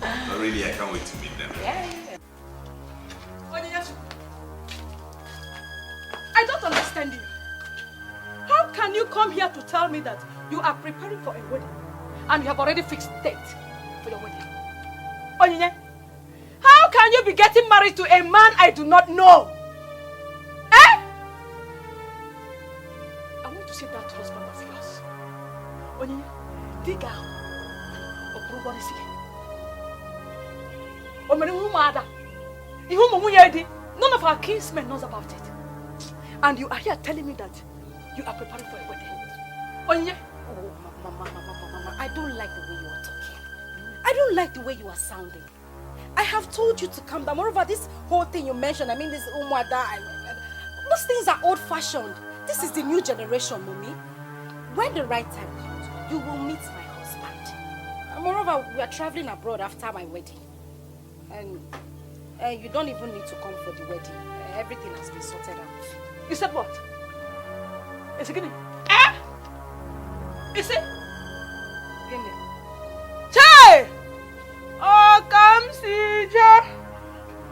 Oh, really, I can't wait to meet them. Yeah. I don't understand you. How can you come here to tell me that you are preparing for a wedding and you have already fixed date for your wedding? Onyinye, how can you be getting married to a man I do not know? Eh? I want to see that husband of yours. Onyinye, dig out. None of our kinsmen knows about it. And you are here telling me that you are preparing for a wedding. Onyinye. Oh, Mama, I don't like the way you are talking. I don't like the way you are sounding. I have told you to calm down. Moreover, this whole thing you mentioned, I mean this umwada, those things are old-fashioned. This is the new generation, Mommy. When the right time comes, you will meet my husband. Moreover, we are traveling abroad after my wedding. And you don't even need to come for the wedding. Everything has been sorted out. You said what? Is it getting? Eh? Is it? Hey! Oh, come see, Joe.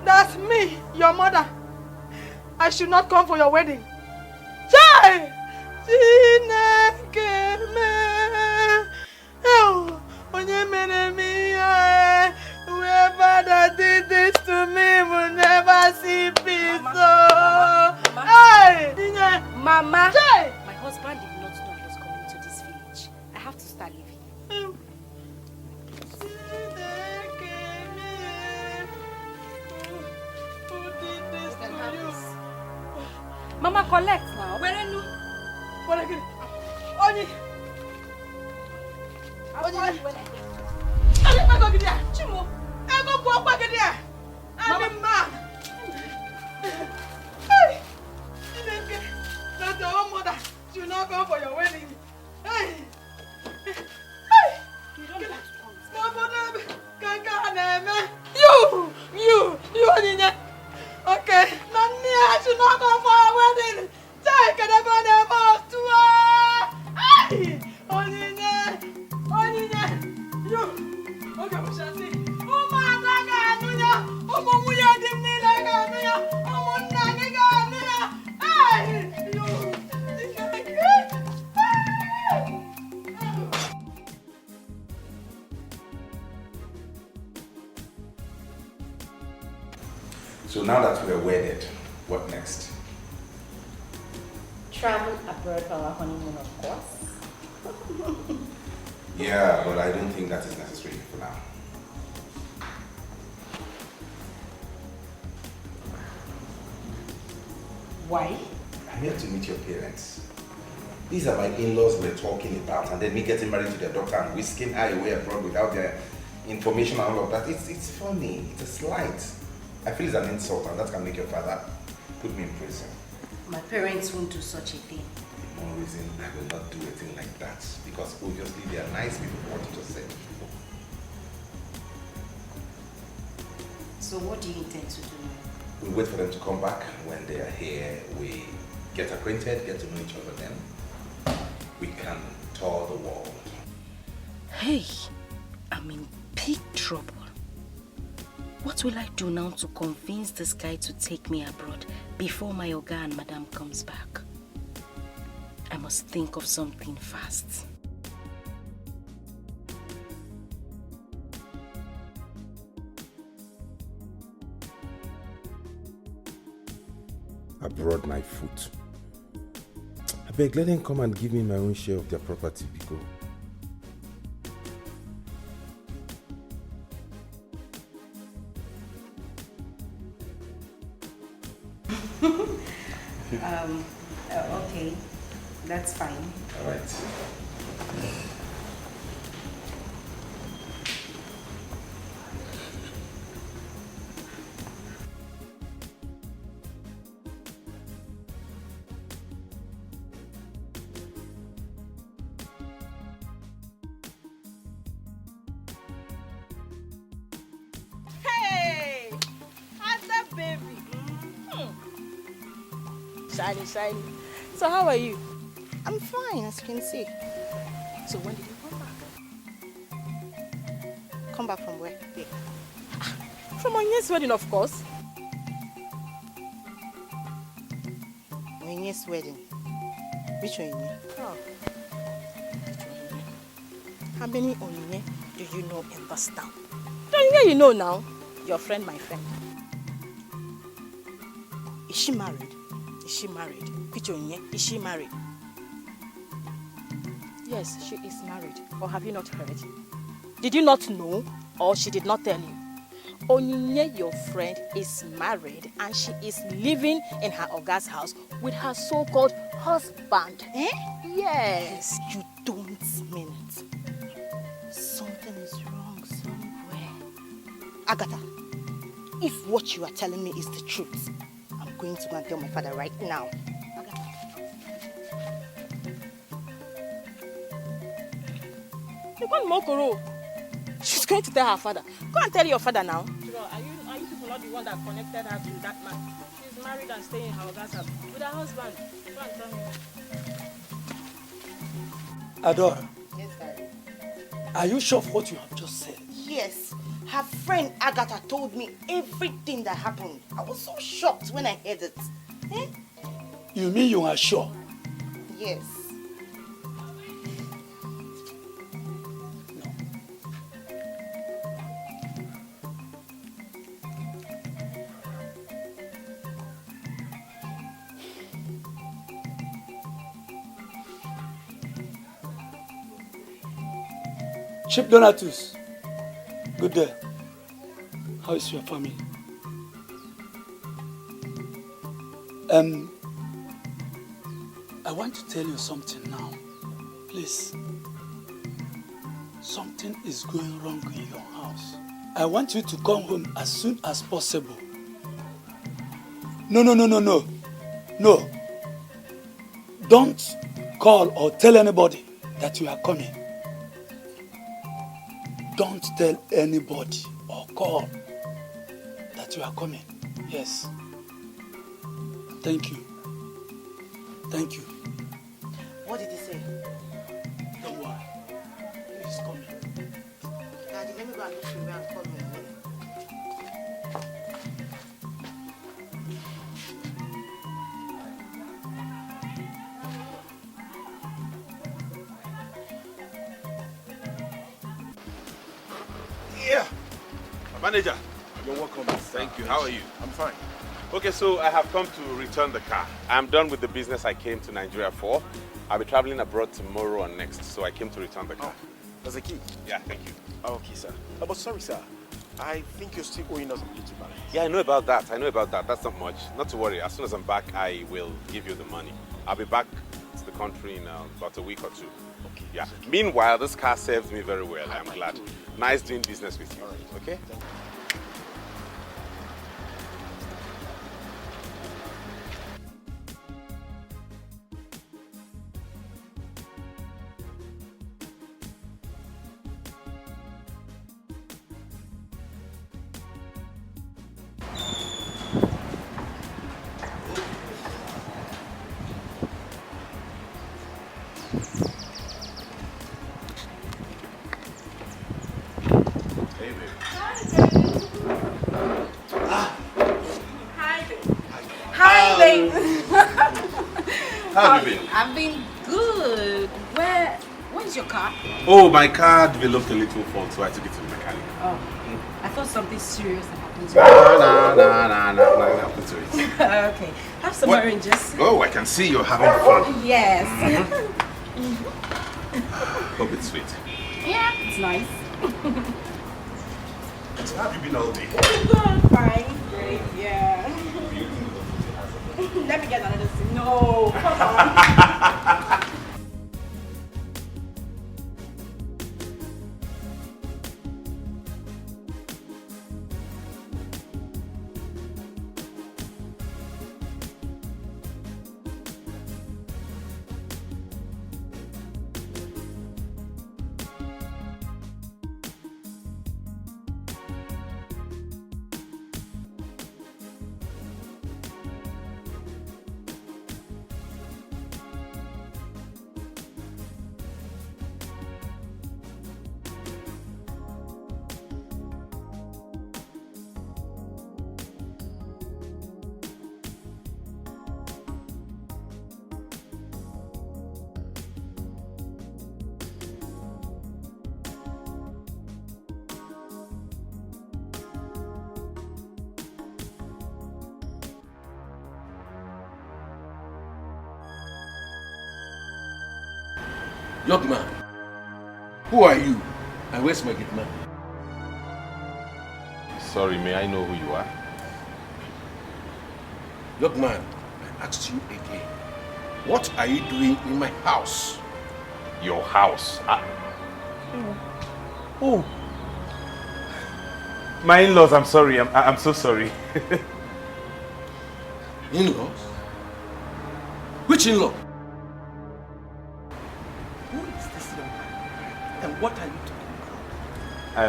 That's me, your mother. I should not come for your wedding. Hey! Whoever that did this to me will never see peace. Hey! Mama! Hey! My husband did not know I was coming to this village. I have to start leaving. Mama, collect now. Where are you? What again? Oni! Chimo! I go walk back there! I'm a man! Hey! Not your own mother should not go for your wedding. Hey! Hey! You don't have to come. You, Onina. Okay. Nani, I should not go for a wedding. Take it about the boss to her. Hey! Onina. You. Okay, we shall see. Oh, my God, Nunya. Oh, Muya, Dimnila, Nunya. Oh, Nanaga, Nunya. Hey! You. So now that we're wedded, what next? Travel abroad for our honeymoon, of course. Yeah, but I don't think that is necessary for now. Why? I'm here to meet your parents. These are my in-laws we're talking about, and then me getting married to their daughter and whisking her away abroad without their information and all of that. It's funny. It's a slight. I feel it's an insult, and that can make your father put me in prison. My parents won't do such a thing. For no reason, I will not do a thing like that, because obviously they are nice people for what you just said. So what do you intend to do now? We wait for them to come back. When they are here, we get acquainted, get to know each other, then we can tour the world. Hey, I'm in big trouble. What will I do now to convince this guy to take me abroad before my Oga and Madam comes back? I must think of something fast. Abroad my foot. I beg, let them come and give me my own share of their property, Biko. Okay, that's fine. All right. Hey! How's that baby? Shiny. So how are you? I'm fine, as you can see. So when did you come back? Come back from where? Yeah. From Onye's wedding, of course. Onye's wedding? Which Onye? Oh. How many Onye do you know in this town? Onye you know now. Your friend, my friend. Is she married? Is she married? Which Onye? Is she married? Yes, she is married. Or have you not heard? Did you not know? Or she did not tell you? Onyinye, your friend, is married and she is living in her Oga's house with her so-called husband. Eh? Yes. You don't mean it. Something is wrong somewhere. Agatha, if what you are telling me is the truth, I'm going to go and tell my father right now. She's going to tell her father. Go and tell your father now. Are you people not the one that connected her to that man? She's married and staying in her Oga's house with her husband. Go and tell me. Adora, Yes, Daddy. are you sure of what you have just said? Yes, her friend Agatha told me everything that happened. I was so shocked when I heard it. Eh? You mean you are sure? Yes. Chief Donatus. Good day. How is your family? I want to tell you something now. Please. Something is going wrong in your house. I want you to come home as soon as possible. No. No. Don't call or tell anybody that you are coming. Don't tell anybody or call that you are coming. Yes. Thank you. Thank you. What did he say? Don't worry. He's coming. Daddy, let me go and look for you and call me. Yeah. Manager, you're welcome. Thank you. How are you? I'm fine. Okay, so I have come to return the car. I'm done with the business I came to Nigeria for. I'll be traveling abroad tomorrow or next, so I came to return the car. That's the key? Yeah, thank you. Okay, sir. But sorry, sir. I think you're still owing us a little balance. Yeah, I know about that. That's not much. Not to worry. As soon as I'm back, I will give you the money. I'll be back to the country in about a week or two. Okay. Yeah. Meanwhile, this car serves me very well. I'm glad. Nice doing business with you. All right. Okay? Thank you. How have you been? I've been good. Where's your car? Oh, my car developed a little fault, so I took it to the mechanic. Oh, I thought something serious happened to it. No, nothing happened to it. Okay, have some oranges. Oh, I can see you're having fun. Yes. Hope it's sweet. Yeah, it's nice. So how have you been all day? Good, fine. Great, yeah. Let me get another thing. No, come on. Young man, who are you and where's my good man? Sorry, may I know who you are? Young man, I asked you again. What are you doing in my house? Your house? Oh. My in-laws, I'm sorry. I'm so sorry. In-laws? Which in-law? Who is this young man? And what are you talking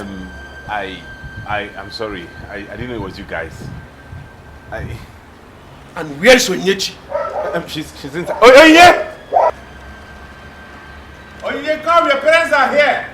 about? I'm sorry. I didn't know it was you guys. And where's Onyechi? She's inside. Oh yeah! Oh yeah, come, your parents are here.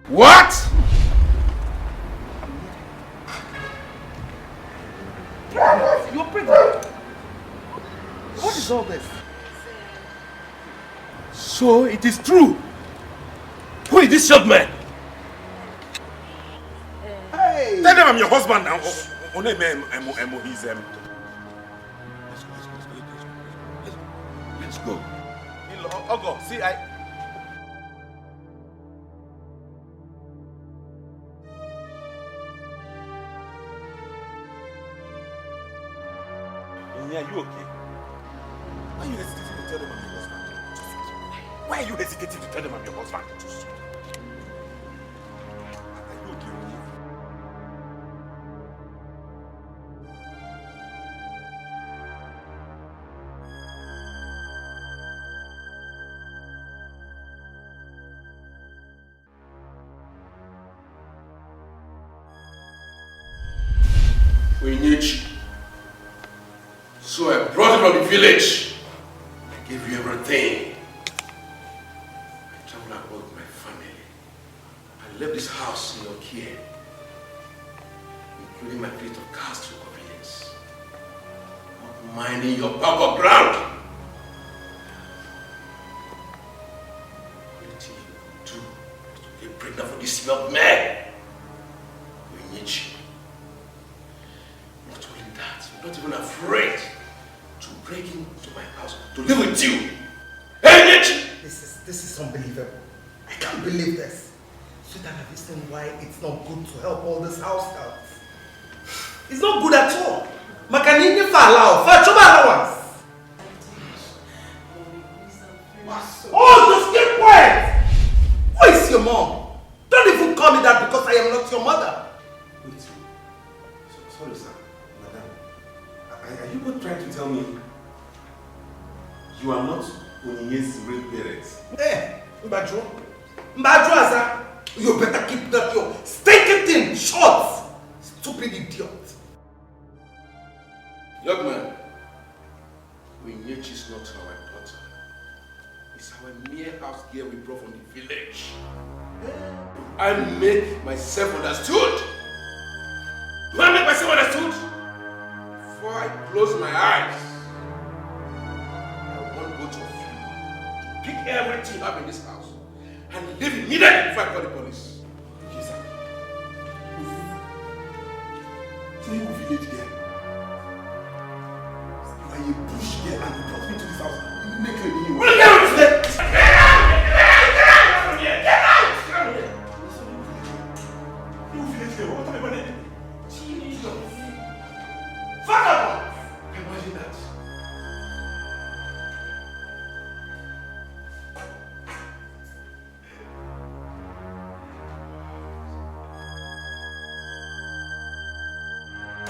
What? You're pregnant. is all this? So it is true. Who is this short man? Hey! Tell them I'm your husband now. He's Let's go. Ogo, see, Are you okay? Why are you hesitating to tell them I'm your husband? Why are you hesitating to tell them I'm your husband? Are you okay? We need you. So I brought you from the village. I gave you everything. I traveled abroad with my family. I left this house in your care, including my fleet of cars to convenience. Not minding your power ground. The only thing you could do is to get pregnant for this milk man. We need you. Not only that, you're not even afraid to break into my house to live with you. Hey, This is unbelievable. I can't believe this. So that have you seen why it's not good to help all these house helps? It's not good at all. Makanini falao, fachoba allowance. Oh, just keep quiet! Who is your mom? Don't even call me that because I am not your mother. Wait. Sorry, sir. Madam. Are you both trying to tell me you are not Onyinye's real parents? Eh, Mbadjo. Mbadjo, Asa. You better keep that your stinking thing short. Stupid idiot. Young man, Onyinye is not our daughter. It's our mere house girl we brought from the village. I make myself understood. Do I make myself understood? Before I close my eyes, I want both of you to pick everything up in this house and leave immediately before I call the police. Yes, sir. So you will village girl. You are a bush girl and you brought me to this house. You make a new. Will you get out of here? Get out! Get out from here! Get out! Come here! You village girl, what am I doing? Jesus! Fuck up! Imagine that.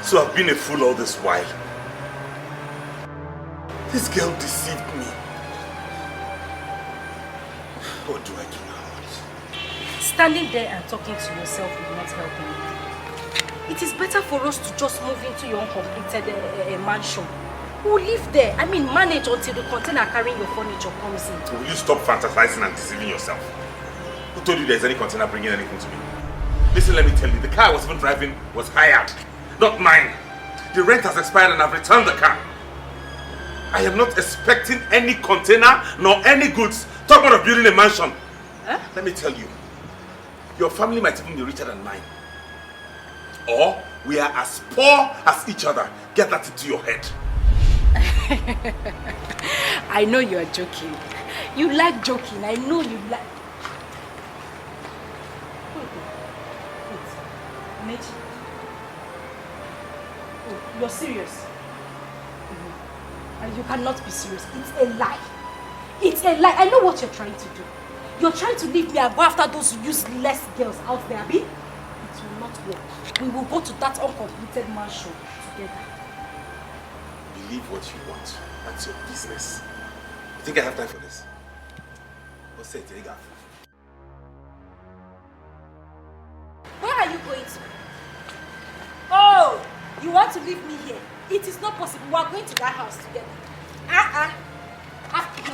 So I've been a fool all this while. This girl deceived me. What do I do now? Standing there and talking to yourself will not help you. It is better for us to just move into your uncompleted mansion. We'll live there. I mean, manage until the container carrying your furniture comes in. Will you stop fantasizing and deceiving yourself? Who told you there's any container bringing anything to me? Listen, let me tell you, the car I was even driving was hired, not mine. The rent has expired and I've returned the car. I am not expecting any container nor any goods. Talk about building a mansion. Huh? Let me tell you, your family might even be richer than mine. Or we are as poor as each other. Get that into your head. I know you are joking. You like joking. I know you like... Wait. Oh, you're serious? And you cannot be serious. It's a lie. It's a lie. I know what you're trying to do. You're trying to leave me and go after those useless girls out there, Abi? It will not work. We will go to that uncompleted mansion together. Believe what you want. That's your business. You think I have time for this? What's it? Where are you going to? Oh, you want to leave me here? It is not possible. We are going to that house together.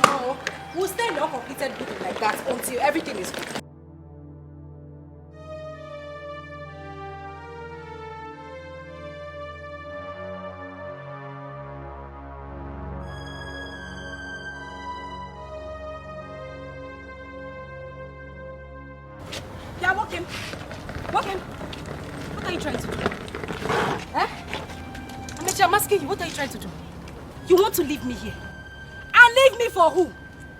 No. We'll stay in the uncompleted building like that until everything is good. Walk him. Walk him. What are you trying to do? Eh? Amechi, I'm asking you, what are you trying to do? You want to leave me here? And leave me for who?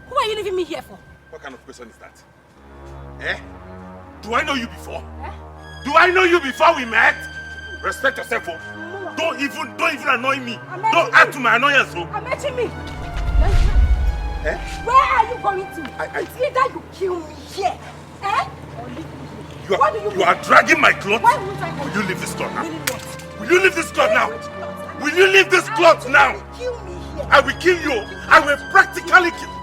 Who are you leaving me here for? What kind of question is that? Eh? Do I know you before? Eh? Do I know you before we met? Respect yourself, oh. Don't even annoy me. Don't add to my annoyance, oh. Amechi me. Eh? Where are you going to? It's either you kill me here, eh? Or leave me here. You are dragging my clothes? Why won't I go? Will you leave this cloth now? Will you leave this cloth now? Will you leave this cloth now? Kill me here. I will kill you. I will practically kill you.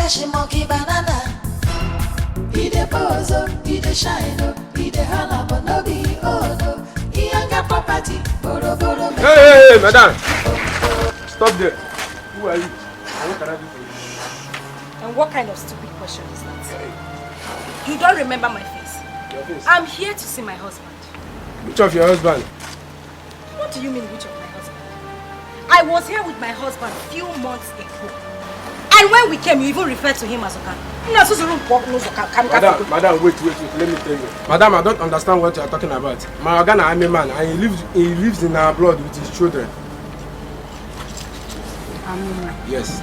She monkey banana. He dey pose, he dey shine, he dey holla, but no be oh no. He ain't got property. Boro. Hey, madam! Stop there. Who are you? And what can I do for you? And what kind of stupid question is that? You don't remember my face? Your face? I'm here to see my husband. Which of your husband? What do you mean, which of my husband? I was here with my husband a few months ago. And when we came, you even referred to him as Oga. Madam, wait, let me tell you. Madam, I don't understand what you are talking about. My Oga, I'm a man, and he lives in our blood with his children. Yes.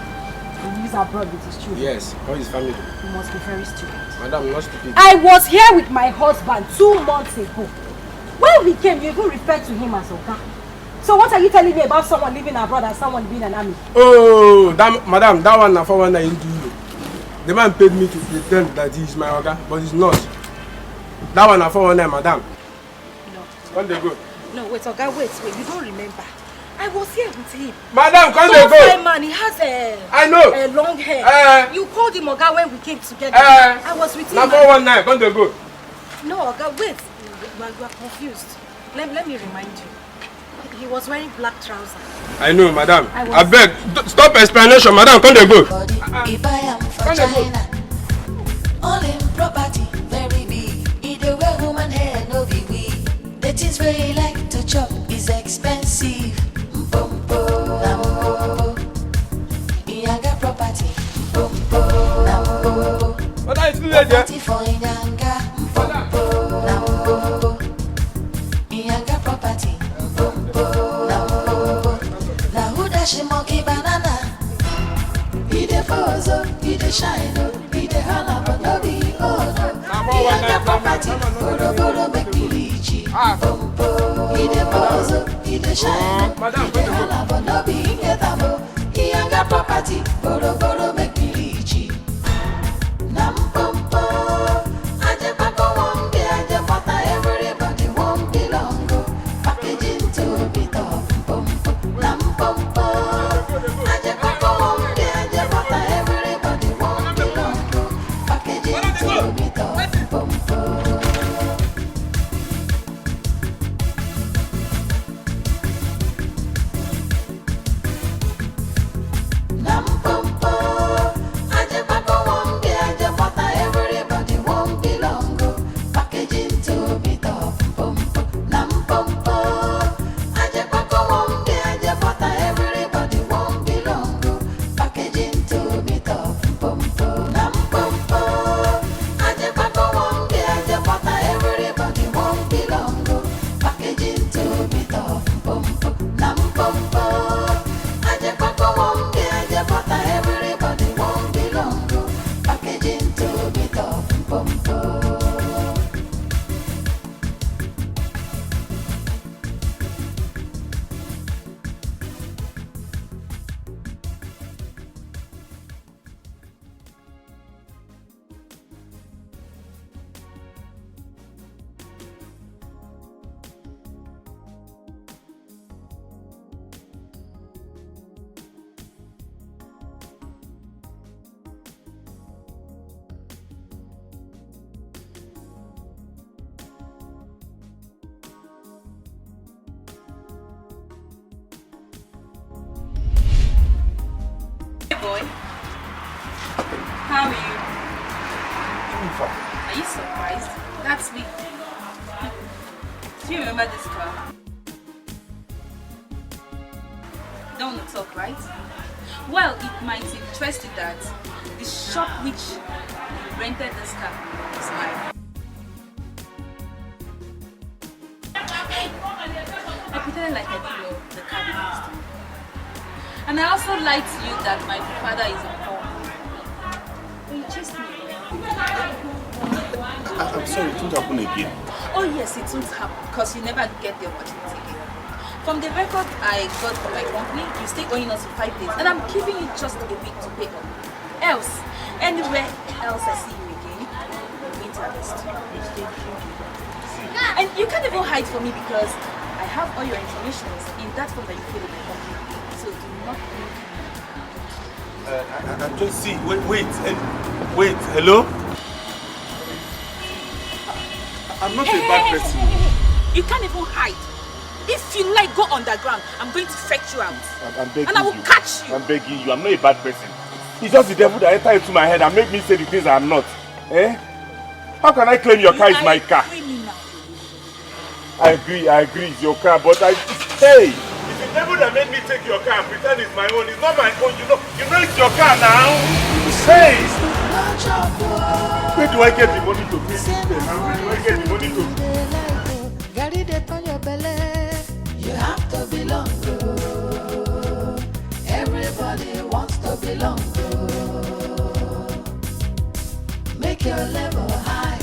He lives abroad with his children? Yes, all his family. You must be very stupid. Madam, not stupid. I was here with my husband 2 months ago. When we came, you even referred to him as Oga. So what are you telling me about someone living abroad and someone being an army? Oh, madam, that one for one I do. The man paid me to pretend that he is my Oga, but he's not. That one for one madam. No. When they go? No, wait, Oga, wait, you don't remember. I was here with him. Madam, when they go? Man, he has a long hair. You called him Oga when we came together. I was with him. Now for one night, when they go? No, Oga, wait. You are confused. Let me remind you. He was wearing black trousers. I know, madam. I beg, stop explanation, madam. Can they go? If I am from China, all in property, very big. Either way, woman hair, no be we. The things where you like to chop is expensive. Ianga property. What are you doing there? Property for Ianga. Ianga property. She monkey banana. He dey pose, he dey shine, he dey holla, but no be oh no. He ain't got property. Boro make me rich. He dey pose, he dey shine, he dey holla, but no be ingedamo. He ain't got property. Boro make me rich. Nam pompo, aje pako won't be aje pata. Everybody won't belong. Packaging to be top. Nam pompo. Nam pompo. boy. How are you? Are you surprised? That's me. Do you remember this car? Don't look so right. Well, it might interest you that the shop which rented this car is mine. I pretended like I didn't know the car belongs to me. And I also lied to you that my father is a poor man. But you chased me away. I'm sorry, it won't happen again. Oh yes, it won't happen because you never get the opportunity again. From the record I got from my company, you stay owing us for 5 days and I'm giving you just a week to pay up. Else, anywhere else I see you again, I'm going to arrest you. And you can't even hide from me because I have all your information in that form that you fill in my company. So do not look. I'm just see. Wait, hello? I'm not a bad person. You can't even hide. If you like, go underground. I'm going to fetch you out. I'm begging you. And I will catch you. I'm begging you. I'm not a bad person. It's just the devil that entered into my head and make me say the things I'm not. Eh? How can I claim your car is my car? I agree, it's your car, but hey! It's the devil that made me take your car and pretend it's my own. It's not my own, you know it's your car now. Hey! Where do I get the money to pay this thing? Where do I get the money to Carry that on your belly. You have to belong to. Everybody wants to belong to. Make your level high.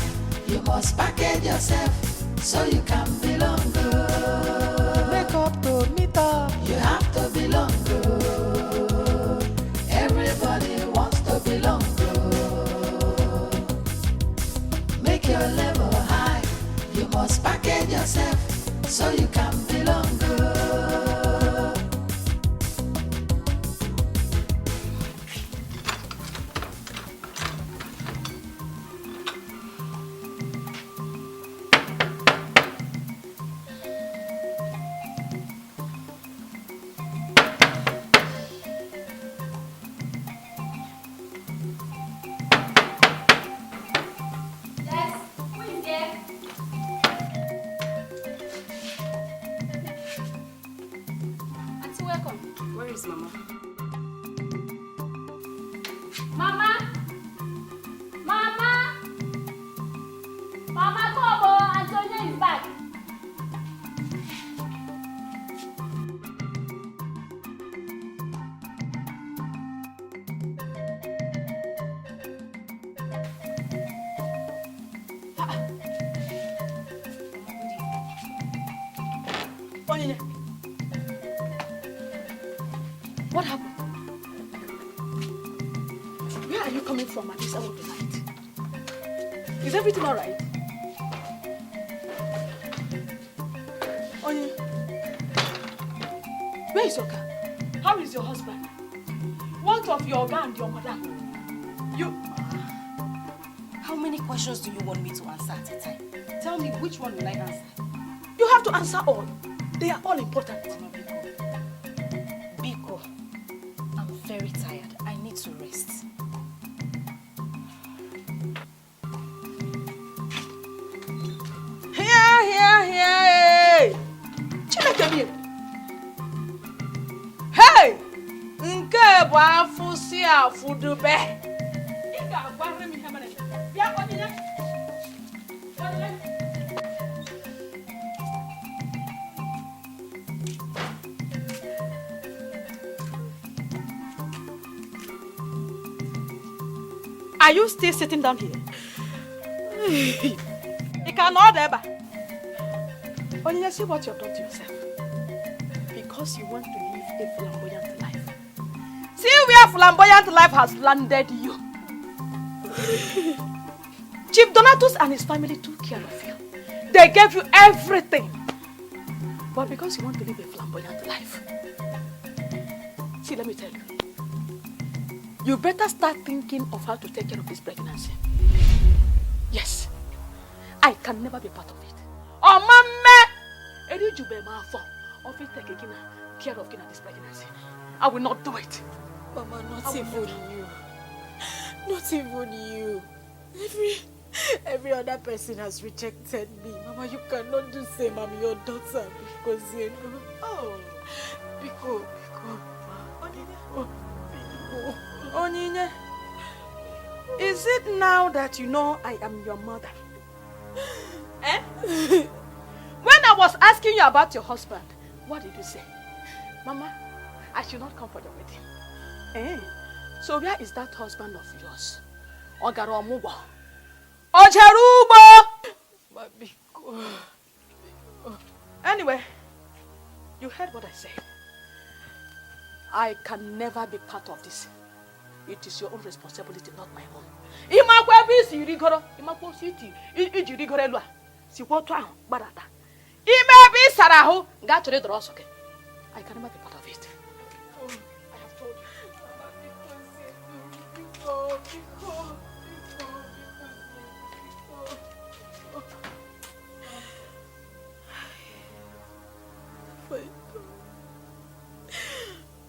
You must package yourself so you can belong to. Make up to meet up. You have to belong to. Everybody wants to belong to. Make your level high. You must package yourself so you can belong to. What happened? Where are you coming from at this hour of the night? Is everything alright? Onye, where is your car? How is your husband? What of your guy and your mother? How many questions do you want me to answer at a time? Tell me, which one will I answer? You have to answer all. They are all important. Biko, I'm very tired. I need to rest. Here. Chineke. Hey! Nke bụ afụ si afụ dube. Ị ga-agwara m ihe mere. Bịa Onyinye. Are you still sitting down here? You cannot ever. Onyinye, see what you've done to yourself. Because you want to live a flamboyant life. See where flamboyant life has landed you. Chief Donatus and his family took care of you. They gave you everything. But because you want to live a flamboyant life. See, let me tell you. You better start thinking of how to take care of this pregnancy. Yes. I can never be part of it. Oh, Mama! Eri jube ma afọ of it taking care of this pregnancy. I will not do it. Mama, not even you. Not even you. Every other person has rejected me. Mama, you cannot do the same. I'm your daughter because you know. Oh, Biko. Onyinye, is it now that you know I am your mother? Eh? When I was asking you about your husband, what did you say? Mama, I should not come for the wedding. Eh? So where is that husband of yours? Ogaromugo. Ojerubo! Anyway, you heard what I said. I can never be part of this. It is your own responsibility, not my own. I can never be part of it. Oh, I have told you.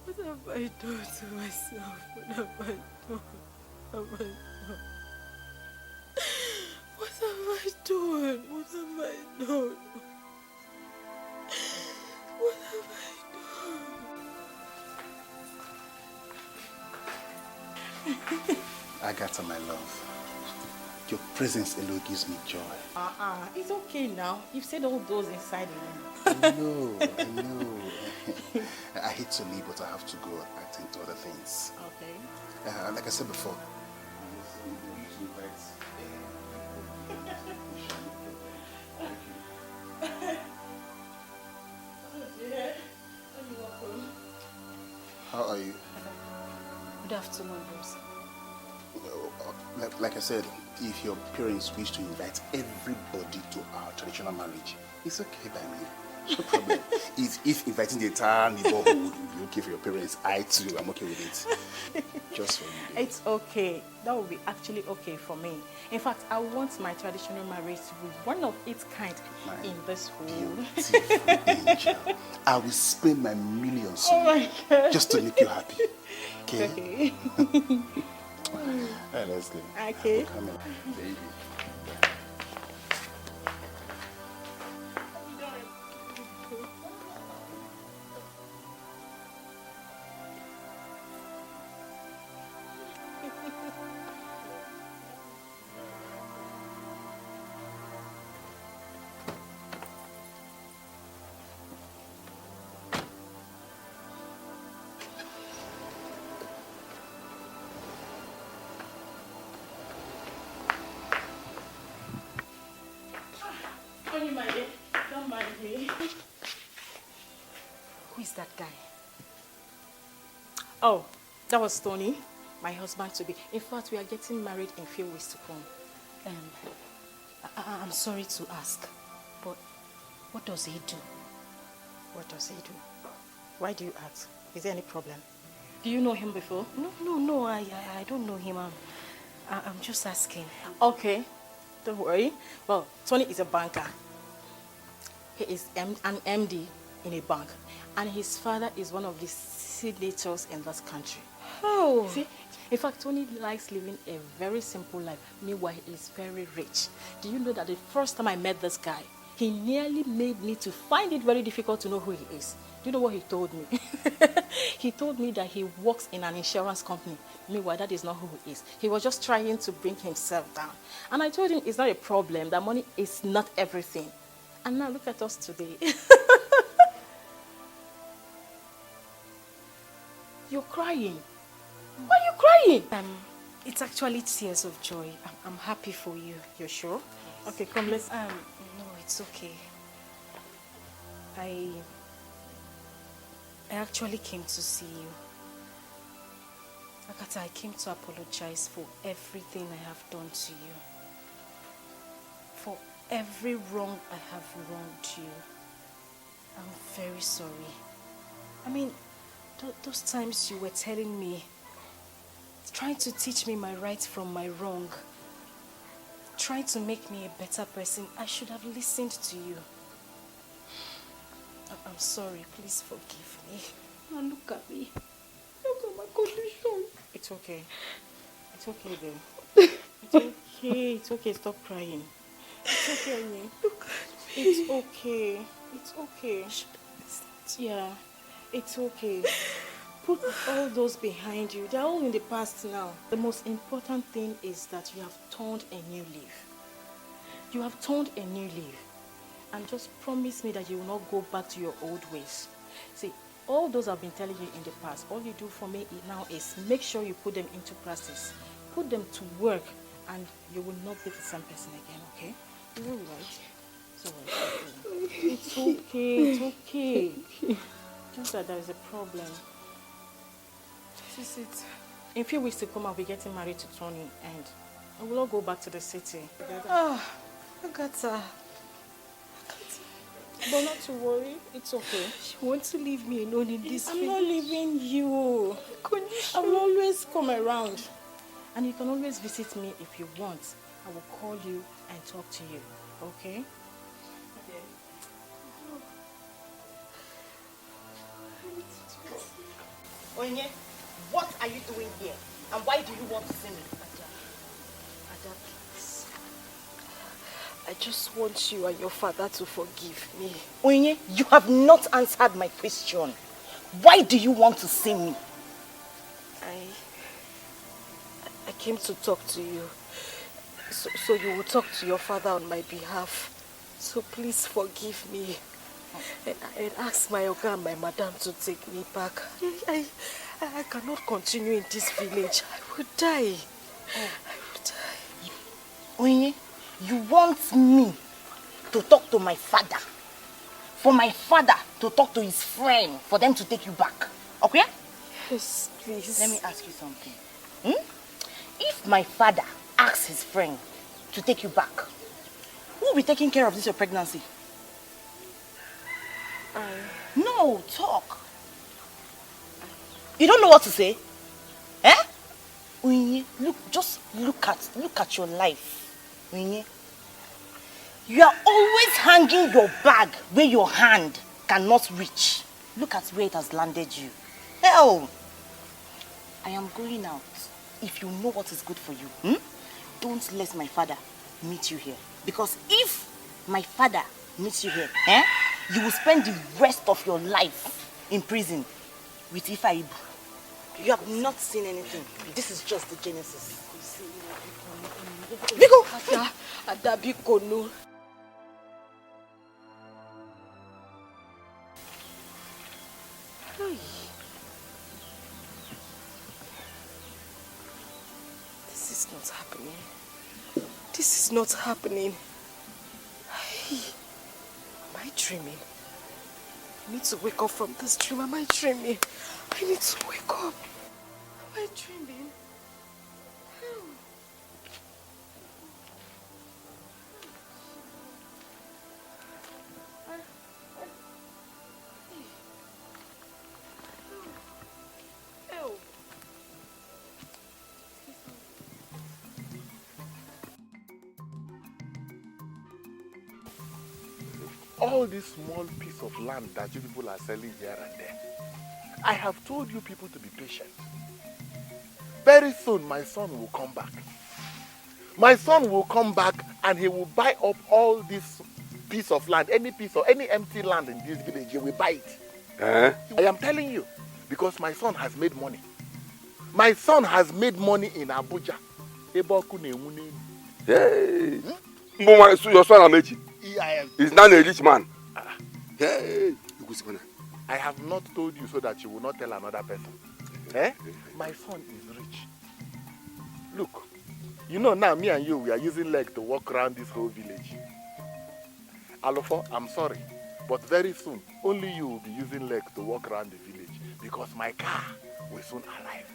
What have I done to myself? What have I done? What have I done? What have I done? What have I done? Agatha, my love, your presence alone gives me joy. It's okay now. You've said all those inside you. I know. I hate to leave, but I have to go attend to other things. Okay. Like I said before. How are you? Good afternoon, Rose. Like I said, if your parents wish to invite everybody to our traditional marriage, it's okay by me. No problem. if inviting the entire neighborhood would be okay for your parents, I too am okay with it. Just for you. It's okay. That would be actually okay for me. In fact, I want my traditional marriage to be one of its kind in this world. Angel. I will spend my millions on you just to make you happy. Okay? Hey, let's go. Okay. Come in, baby. Don't mind me. Who is that guy? Oh, that was Tony, my husband to be. In fact, we are getting married in a few weeks to come. I'm sorry to ask, but what does he do? What does he do? Why do you ask? Is there any problem? Do you know him before? No, I don't know him. I'm just asking. Okay, don't worry. Well, Tony is a banker. He is an MD in a bank, and his father is one of the senators in this country. Oh. See? In fact, Tony likes living a very simple life. Meanwhile, he is very rich. Do you know that the first time I met this guy, he nearly made me to find it very difficult to know who he is. Do you know what he told me? He told me that he works in an insurance company. Meanwhile, that is not who he is. He was just trying to bring himself down. And I told him it's not a problem, that money is not everything. And now look at us today. You're crying. Why are you crying? It's actually tears of joy. I'm happy for you. You're sure? Okay, come, let's... No, it's okay. I actually came to see you. Agatha, I came to apologize for everything I have done to you. For every wrong I have wronged you. I'm very sorry. I mean, those times you were telling me, trying to teach me my right from my wrong, trying to make me a better person, I should have listened to you. I'm sorry, please forgive me. Now look at me. Look at my condition. It's okay. It's okay then. It's okay. It's okay. Stop crying. It's okay, Onye. It's okay. It's okay. Yeah. It's okay. Put all those behind you. They're all in the past now. The most important thing is that you have turned a new leaf. You have turned a new leaf. And just promise me that you will not go back to your old ways. See, all those I've been telling you in the past, all you do for me now is make sure you put them into practice. Put them to work and you will not be the same person again, okay? It's all right. It's all right. It's okay. It's okay. Just that there is a problem. This is it. In a few weeks to come, I'll be getting married to Tony and I will all go back to the city. Oh, Agatha. But not to worry, it's okay. She wants to leave me alone in this I'm not leaving you. I will always come around. And you can always visit me if you want. I will call you and talk to you, okay? Onye, what are you doing here? And why do you want to see me? Ada, please. I just want you and your father to forgive me. Onye, you have not answered my question. Why do you want to see me? I came to talk to you. So you will talk to your father on my behalf. So please forgive me. And ask my Oga and my madam to take me back. I cannot continue in this village. I will die. I will die. Onye, you want me to talk to my father? For my father to talk to his friend for them to take you back? Okay? Yes, please. Let me ask you something. If my father asks his friend to take you back, who will be taking care of this your pregnancy? No, talk. You don't know what to say? Eh? Onye, look at your life. Onye. You are always hanging your bag where your hand cannot reach. Look at where it has landed you. Hell, I am going out. If you know what is good for you, don't let my father meet you here. Because if my father meets you here, you will spend the rest of your life in prison with Ifaibu. You have not seen anything. This is just the genesis. Biko! Ada, Biko, no. This is not happening. This is not happening. Am I dreaming? I need to wake up from this dream. Am I dreaming? I need to wake up. Am I dreaming? All this small piece of land that you people are selling here and there, I have told you people to be patient. Very soon my son will come back. My son will come back and he will buy up all this piece of land, any empty land in this village, he will buy it. I am telling you, because my son has made money. My son has made money in Abuja. Hey! So your son Amechi? He's not a rich man. Hey! I have not told you so that you will not tell another person. My son is rich. Look, you know now me and you, we are using leg to walk around this whole village. Alofo, I'm sorry, but very soon, only you will be using leg to walk around the village because my car will soon arrive.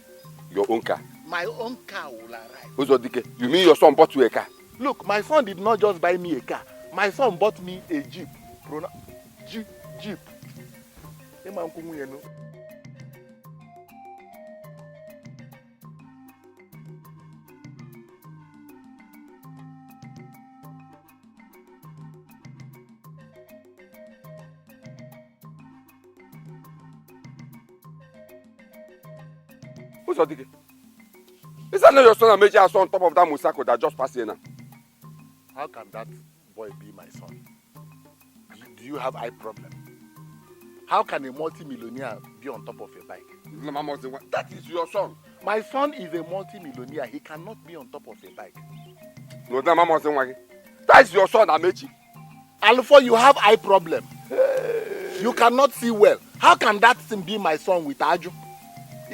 Your own car? My own car will arrive. You mean your son bought you a car? Look, my son did not just buy me a car. My son bought me a Jeep. Jeep. Who's your dick? Is that not your son and major son on top of that Musako that just passed here now? How can that boy be my son? I mean, do you have eye problem? How can a multi-millionaire be on top of a bike? That is your son. My son is a multi-millionaire. He cannot be on top of a bike. No, that's your son, Amechi. Alpha, you have eye problem. You cannot see well. How can that thing be my son with Aju?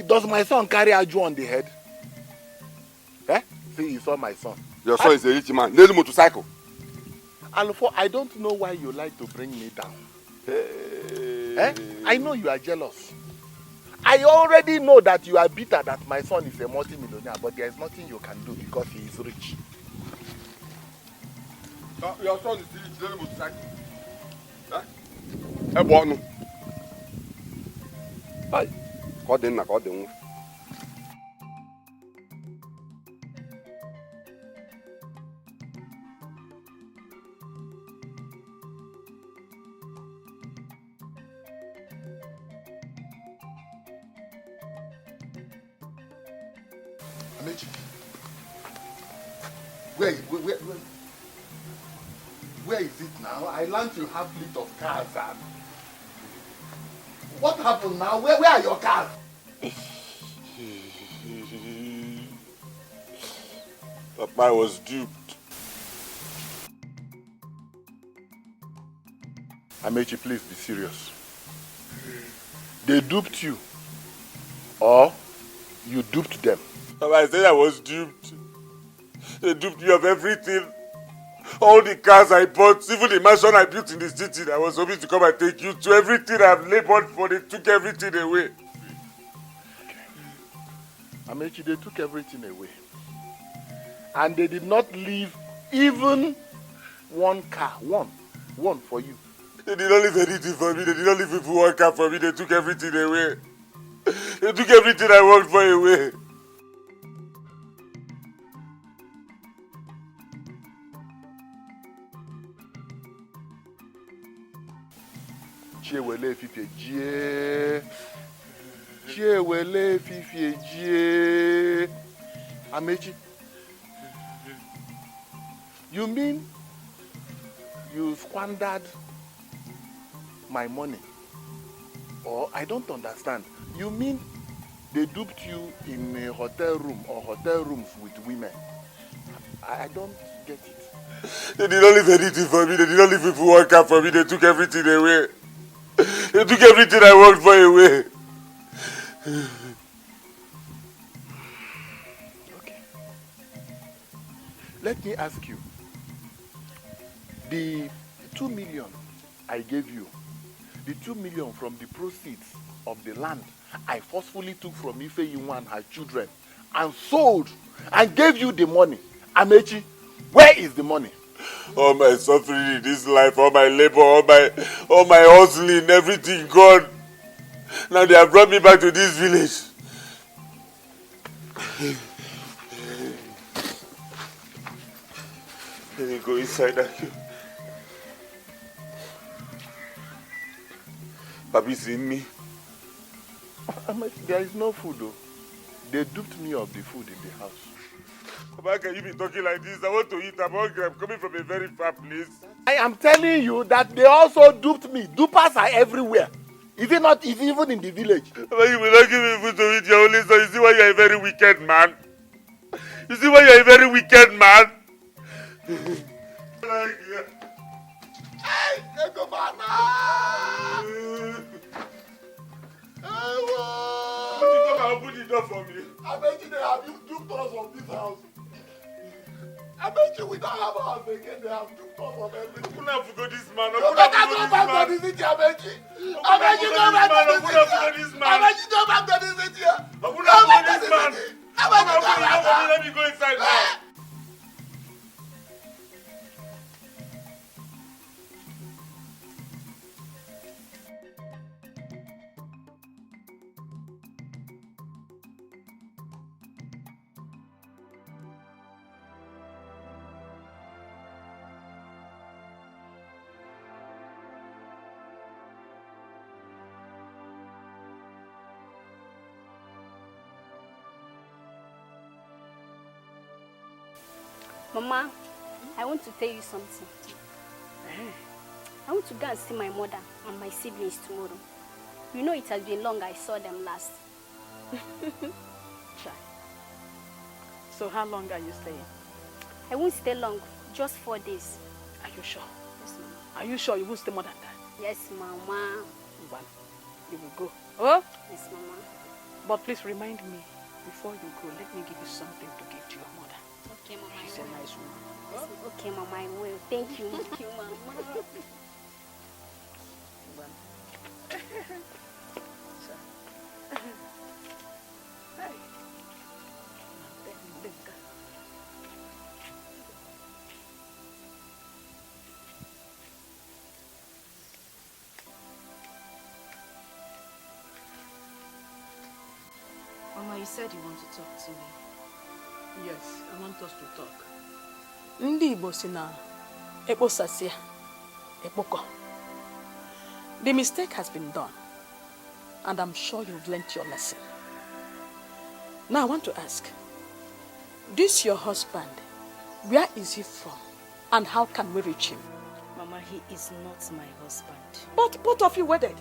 Does my son carry Aju on the head? Eh? See, you saw my son. Your son is a rich man. Let him motorcycle. Alpha, I don't know why you like to bring me down. Eh? I know you are jealous. I already know that you are bitter that my son is a multi-millionaire, but there is nothing you can do because he is rich. Your son is rich. Let him motorcycle. Eh? Bono. Hi. Call them. Amechi, where is it now? I learned you have fleet of cars. And what happened now? Where are your cars? Papa, I was duped. Amechi, please be serious. They duped you, or you duped them? Papa, I said I was duped. They duped me of everything. All the cars I bought, even the mansion I built in the city, I was hoping to come and take you to. Everything I've labored for, they took everything away. Amechi, they took everything away. And they did not leave even one car, one for you. They did not leave anything for me. They did not leave even one car for me. They took everything away. They took everything I worked for away. Chiewele fifie. Amechi, you mean you squandered my money? Or I don't understand. You mean they duped you in a hotel room or hotel rooms with women? I don't get it. They did not leave anything for me. They did not leave even one car for me. They took everything away. They took everything I worked for away. Okay. Let me ask you. The 2 million I gave you, the 2 million from the proceeds of the land I forcefully took from Ifeyinwa and her children and sold and gave you the money. Amechi, where is the money? All my suffering in this life, all my labor, all my hustling, everything gone. Now they have brought me back to this village. Let me go inside that. Papi's in me. There is no food though. They duped me of the food in the house. How can you be talking like this? I want to eat. I'm hungry. I'm coming from a very far place. I am telling you that they also duped me. Dupers are everywhere. Is it not even in the village? But you will not give me food to eat your only son. You see why you are a very wicked man? You see why you are a very wicked man? Open the door for me. I bet you they have duped us from this house. I bet you we don't have a house again. They have duped us from everything. Open up to go this man. You better go back to the city, I bet you. I bet you go back to the city. I bet you go back to the city. Open up to this man. I bet you go back to Let me go inside now. Mama, I want to tell you something. I want to go and see my mother and my siblings tomorrow. You know it has been long I saw them last. So how long are you staying? I won't stay long, just 4 days. Are you sure? Yes, Mama. Are you sure you won't stay more than that? Yes, Mama. Well, you will go. Oh? Yes, Mama. But please remind me, before you go, let me give you something to give to your mother. Okay, Mama. She's a nice woman. Yes, okay, Mama, I will. Thank you. Thank you, Mama. Mama, you said you want to talk to me. Yes, I want us to talk. Ndị Igbo si na ekposasịa ekpoko. The mistake has been done, and I'm sure you've learnt your lesson. Now I want to ask, this your husband, where is he from, and how can we reach him? Mama, he is not my husband. But both of you wedded.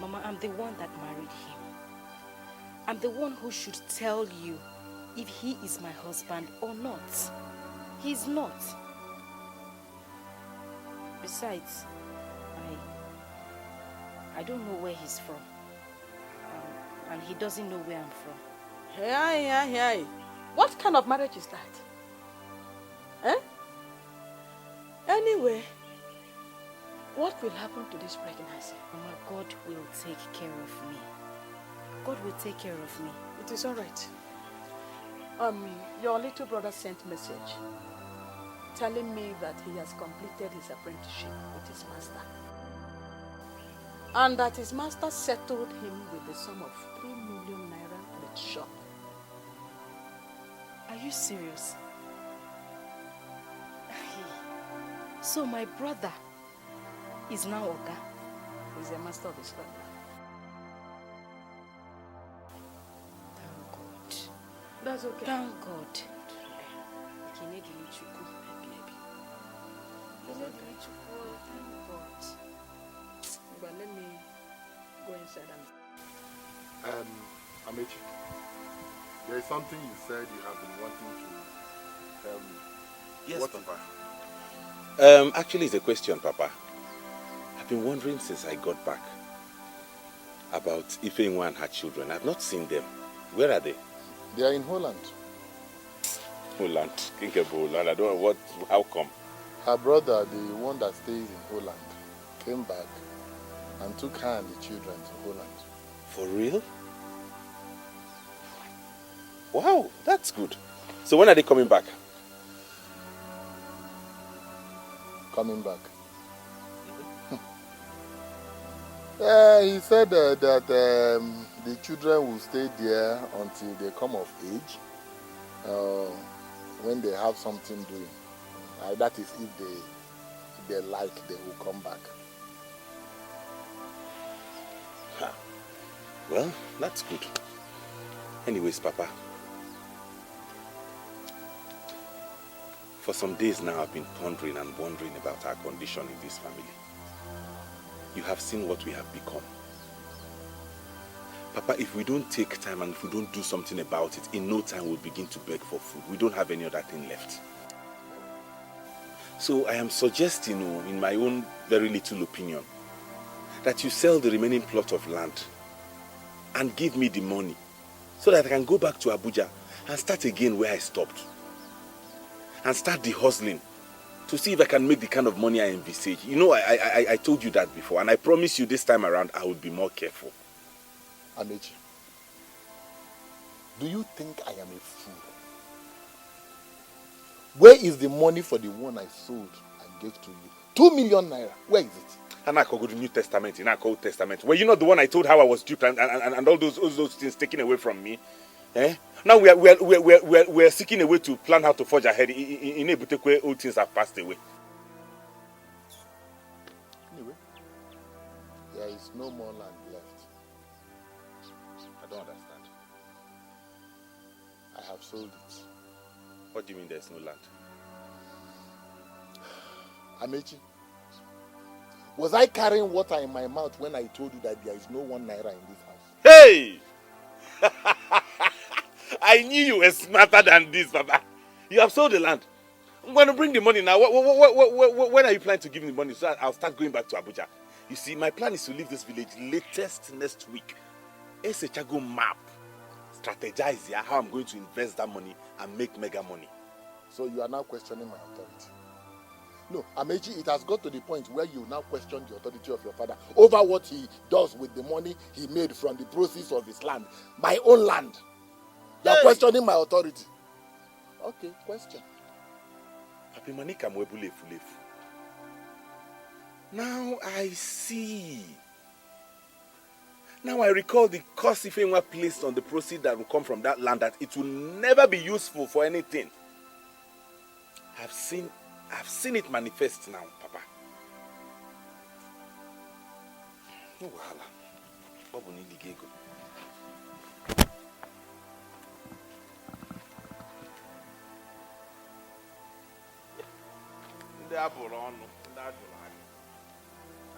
Mama, I'm the one that married him. I'm the one who should tell you if he is my husband or not. He's not. Besides, I don't know where he's from. And he doesn't know where I'm from. Hey. What kind of marriage is that? Eh? Anyway, what will happen to this pregnancy? Mama, God will take care of me. God will take care of me. It is all right. Your little brother sent message telling me that he has completed his apprenticeship with his master. And that his master settled him with the sum of 3 million naira with shop. Are you serious? So my brother is now Oga. He's a master of his family. That's okay. Thank God. Thank God. But let me go inside and... Amechi, there is something you said you have been wanting to tell me. Yes, What Papa. Actually, it's a question, Papa. I've been wondering since I got back about Ifeinwa and her children. I've not seen them. Where are they? They are in Holland. Holland. Think about Holland. I don't know how come. Her brother, the one that stays in Holland, came back and took her and the children to Holland. For real? Wow, that's good. So when are they coming back? Coming back. Yeah, he said that the children will stay there until they come of age. When they have something doing. That is if they like, they will come back. Huh. Well, that's good. Anyways, Papa. For some days now, I've been pondering and wondering about our condition in this family. You have seen what we have become. Papa, if we don't take time and if we don't do something about it, in no time we'll begin to beg for food. We don't have any other thing left. So I am suggesting, in my own very little opinion, that you sell the remaining plot of land and give me the money so that I can go back to Abuja and start again where I stopped. And start the hustling to see if I can make the kind of money I envisage. You know, I told you that before, and I promise you this time around I will be more careful. Amechi, do you think I am a fool? Where is the money for the one I sold and gave to you? 2 million naira. Where is it? And I call the New Testament, in our Old Testament. Were you not the one I told how I was duped and all those things taken away from me? Eh? Now we are seeking a way to plan how to forge ahead. In Ebutekwe, all things have passed away. Anyway, there is no more land left. I don't understand. I have sold it. What do you mean there's no land? Amechi, was I carrying water in my mouth when I told you that there is no 1 naira in this house? Hey! I knew you were smarter than this, Papa. You have sold the land. I'm going to bring the money now. When are you planning to give me the money so I'll start going back to Abuja? You see, my plan is to leave this village latest next week. Go map, strategize here how I'm going to invest that money and make mega money. So you are now questioning my authority? No, Amechi, it has got to the point where you now question the authority of your father over what he does with the money he made from the proceeds of his land. My own land. You are questioning my authority. Okay, question. Now I see. Now I recall the cost if anyone placed on the proceeds that will come from that land, that it will never be useful for anything. I've seen it manifest now, Papa. No wahala. Bobo ni ligego.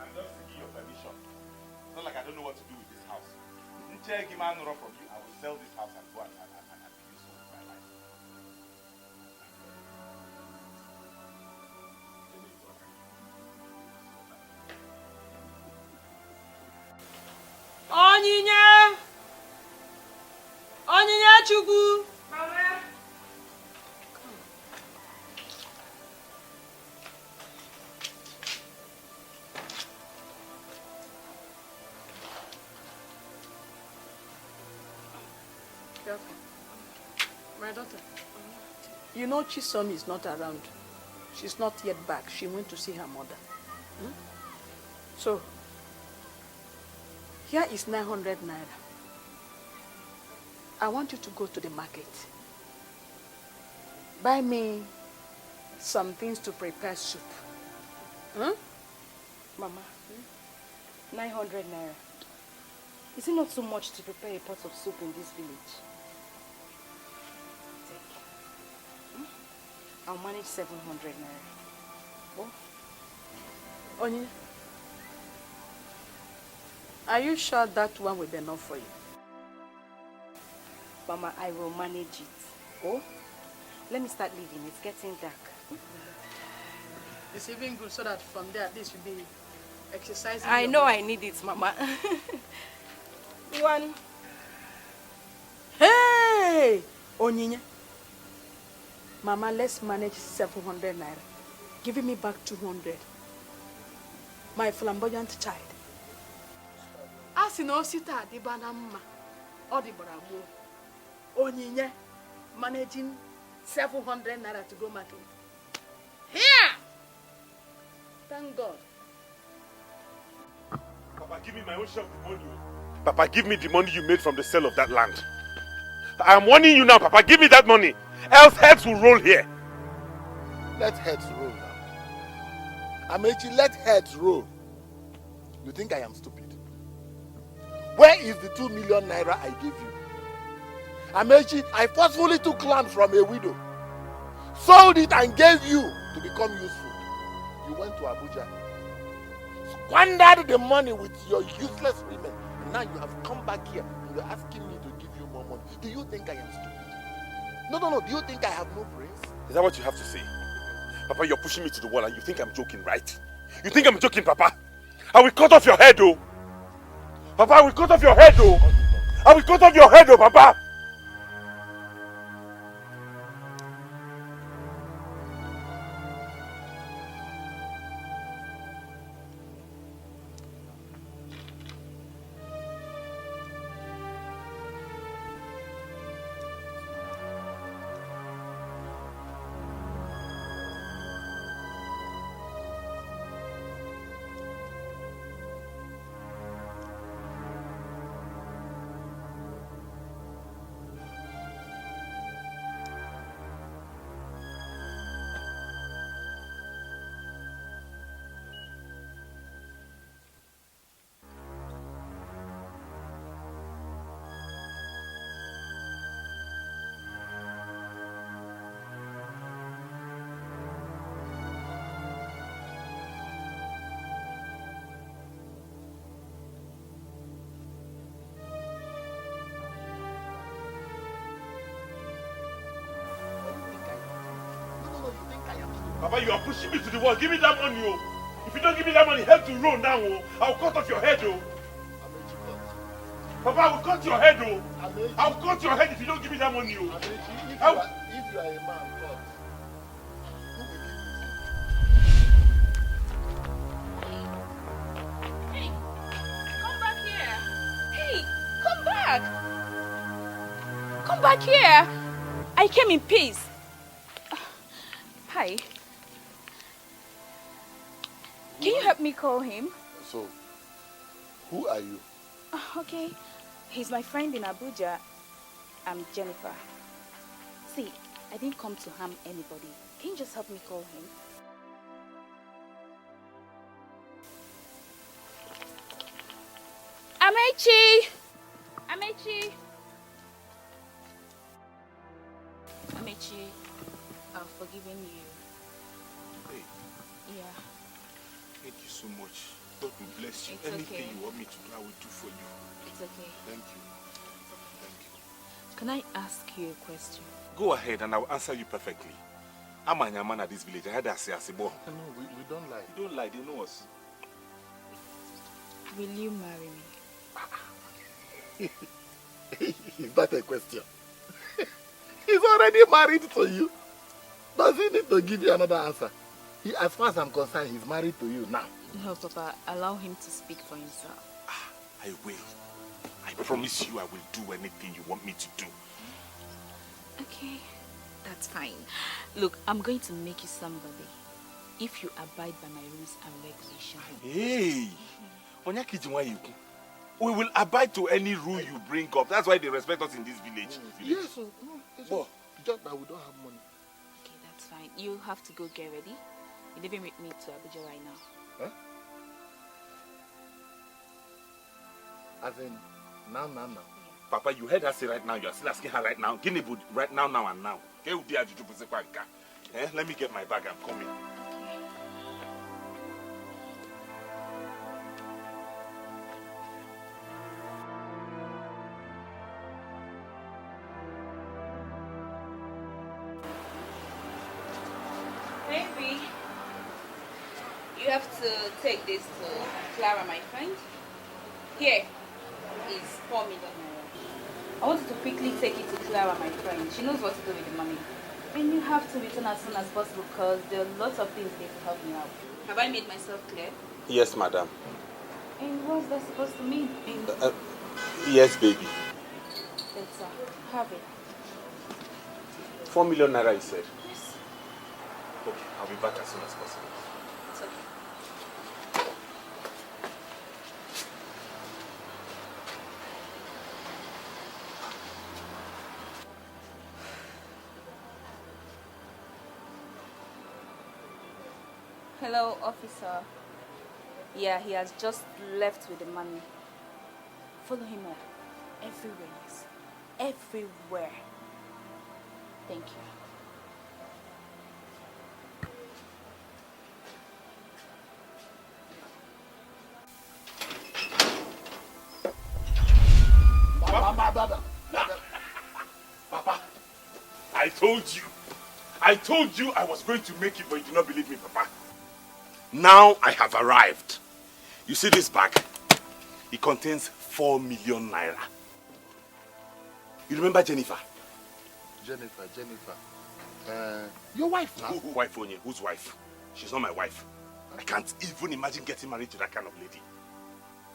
I'm just seeking your permission. It's not like I don't know what to do with this house. Give man from you. I will sell this house and go and be useful with my life. Onyinye Chukwu. Mama. My daughter, you know Chisom is not around. She's not yet back. She went to see her mother. So, here is 900 naira. I want you to go to the market. Buy me some things to prepare soup. Mama, 900 naira. Is it not so much to prepare a pot of soup in this village? I'll manage 700 naira. Oh. Onye, are you sure that one will be enough for you? Mama, I will manage it. Oh, let me start leaving. It's getting dark. It's even good so that from there at least you'll be exercising. I know I need it, Mama. One. Hey! Onyinye. Mama, let's manage 700 naira. Giving me back 200. My flamboyant child. Asi no sita di banama. Or the bravo. Onyinye managing 700 naira to go market. Here! Thank God. Papa, give me my own share of the money. Papa, give me the money you made from the sale of that land. I am warning you now, Papa, give me that money. Else heads will roll here. Let heads roll now. Amechi, let heads roll. You think I am stupid? Where is the 2 million naira I gave you? Amechi, I forcefully took land from a widow, sold it and gave you to become useful. You went to Abuja, squandered the money with your useless women, and now you have come back here and you're asking me to give you more money. Do you think I am stupid? No. Do you think I have no brains? Is that what you have to say? Papa, you're pushing me to the wall and you think I'm joking, right? You think I'm joking, Papa? I will cut off your head, oh! Papa, I will cut off your head, oh! I will cut off your head, oh, Papa! Papa, you are pushing me to the wall. Give me that money, oh. If you don't give me that money, help to roll down, oh. I'll cut off your head, oh. Papa, I will cut your head, oh. I'll cut your head if you don't give me that money, oh. If you are a man, God. Hey, come back here. Hey, come back. Come back here. I came in peace. Hi. Can you help me call him? So, who are you? Okay. He's my friend in Abuja. I'm Jennifer. See, I didn't come to harm anybody. Can you just help me call him? Amechi! Amechi! Amechi, I've forgiven you. Hey. Yeah. Thank you so much. God will bless you. It's Anything okay. you want me to do, I will do for you. It's okay. Thank you. Thank you. Can I ask you a question? Go ahead and I will answer you perfectly. I'm a man at this village. I had a say. No, we don't lie. You don't lie, they know us. Will you marry me? Is that a question? He's already married to you. Does he need to give you another answer? As far as I'm concerned, he's married to you now. No, Papa. Allow him to speak for himself. I will. I promise you I will do anything you want me to do. Okay, that's fine. Look, I'm going to make you somebody if you abide by my rules and regulations. Hey! We will abide to any rule you bring up. That's why they respect us in this village. Yes, just that we don't have money. Okay, that's fine. You have to go get ready. You're leaving with me to Abuja right now. Huh? As in, now. Papa, you heard her say right now. You are still asking her right now. Guinea would right now and now. Let me get my bag. I'm coming. Maybe you have to take this to Clara, my friend. Here is 4 million naira. I want you to quickly take it to Clara, my friend. She knows what to do with the money. And you have to return as soon as possible because there are lots of things there to help me out. Have I made myself clear? Yes, madam. And what's that supposed to mean? Yes, baby. Let's have it. 4 million naira, you said? Yes. Okay, I'll be back as soon as possible. It's okay. Hello, officer. Yeah, he has just left with the money. Follow him up. Everywhere, yes. Everywhere. Thank you. Papa, I told you I was going to make it, but you did not believe me, Papa. Now I have arrived. You see this bag? It contains 4 million naira. You remember Jennifer? Jennifer. Your wife now? Who wife, Onye? Whose wife? She's not my wife. I can't even imagine getting married to that kind of lady.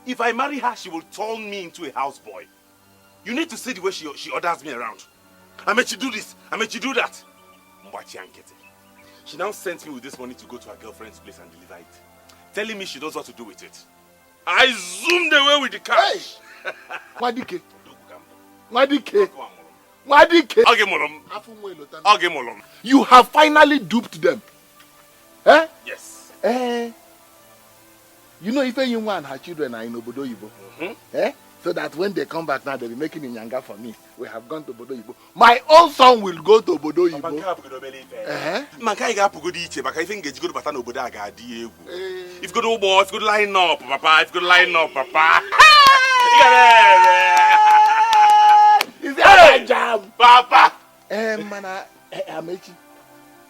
If I marry her, she will turn me into a houseboy. You need to see the way she orders me around. I made you do this. I made you do that. She now sent me with this money to go to her girlfriend's place and deliver it. Telling me she knows what to do with it. I zoomed away with the cash. Wadike. You have finally duped them. Eh? Yes. You know, if you and her children are in Obodo Yibo, eh? So that when they come back now, they'll be making inyanga for me. We have gone to Obodo Yibo. My own son will go to Obodo Yibo. If you go to Obo, if you go to line up, Papa. If you go to line up, Papa. Is that a jam? Papa. Mana, Amechi,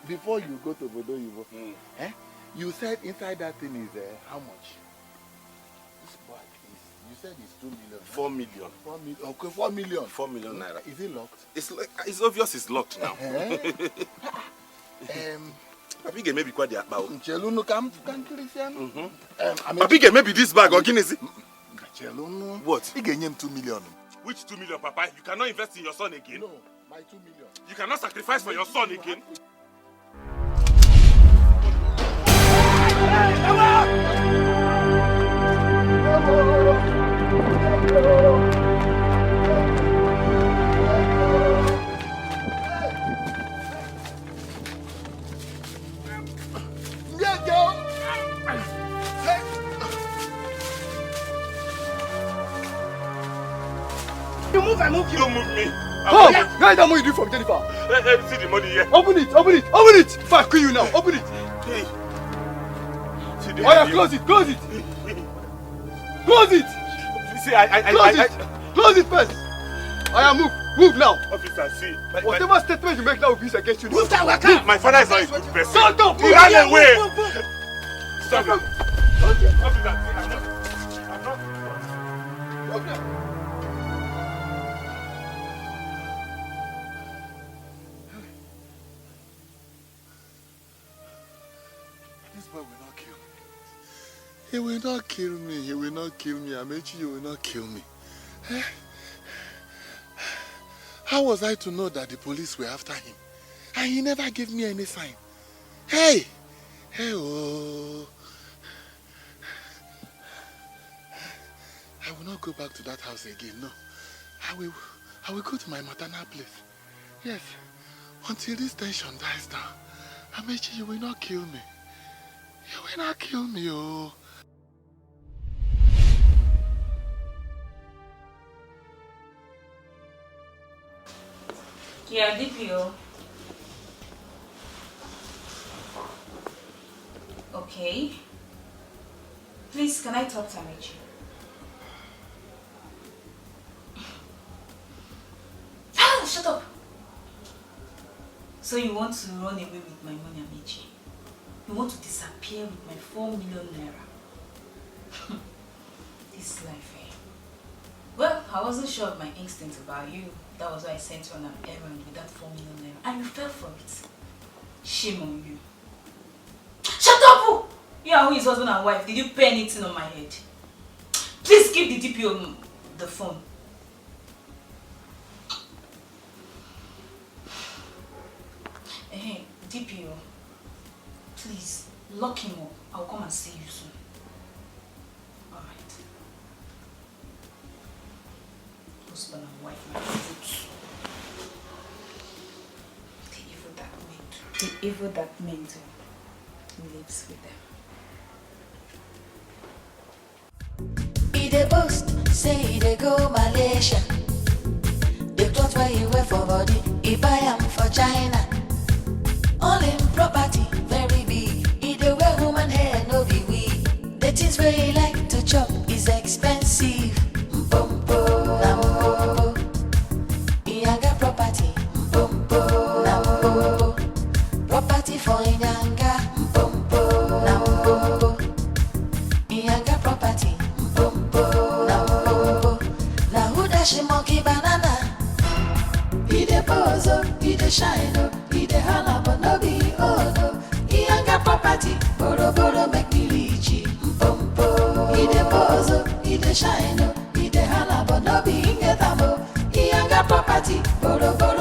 before you go to Bodo Yibo, you said inside that thing is how much? This bag is, you said it's 2 million. 4 million. 4 million. Okay, 4 million. 4 million naira. Is it locked? It's obvious it's locked now. Abige maybe quite the about. Chelunu come Christian. Abige maybe this bag or Guinness. Chelunu. What? He gave him 2 million. Which 2 million, Papa? You cannot invest in your son again. No, my 2 million. You cannot sacrifice for your son again. You move, I move you. Don't move me. Come! Guys, that money you do from Jennifer. See the money here. Open it, open it, open it! If I kill you now, open it. Hey. Oh yeah, close it, close it. Close it. See, Close it first. I am move now. Officer, see. Whatever statement you make now will be against you. Move that worker. My father is not a good person. Don't He ran away. Stop. Okay. Officer, I'm not. Okay. This boy will not kill me. He will not kill me. He will not kill me. Amechi, you will not kill me. How was I to know that the police were after him? And he never gave me any sign. Hey! Hey, oh. I will not go back to that house again, no. I will go to my maternal place. Yes. Until this tension dies down. Amechi, you will not kill me. You will not kill me, oh. Yeah, DPO. Okay. Please, can I talk to Amechi? Ah, shut up! So you want to run away with my money, Amechi? You want to disappear with my 4 million naira? This life, eh? Well, I wasn't sure of my instinct about you. That was why I sent you on an errand with that 4 million naira. And you fell for it. Shame on you. Shut up! You are who is husband and wife. Did you pay anything on my head? Please give the DPO the phone. Hey, DPO. Please, lock him up. I'll come and see you soon. Alright. Husband and wife, my fruits. The evil that meant lives with them. He dey boast, say he dey go Malaysia. The cloth where he wear for body, he buy am for China. All in property, very big. He dey wear woman hair, no be wig. The things where he like to chop is expensive. Mpompo, na mpompo. He got property. Mpompo, na mpompo. Property for Inyanga. Mpompo, na mpompo. He got property. Mpompo, na mpompo. Na who dash monkey banana? He dey pose, he dey shine, he dey holla, but no be oh no. He got property, boro boro make me rich. Mpompo, he dey pose, he dey shine, he dey holla, but no be get amo. He got property, boro boro.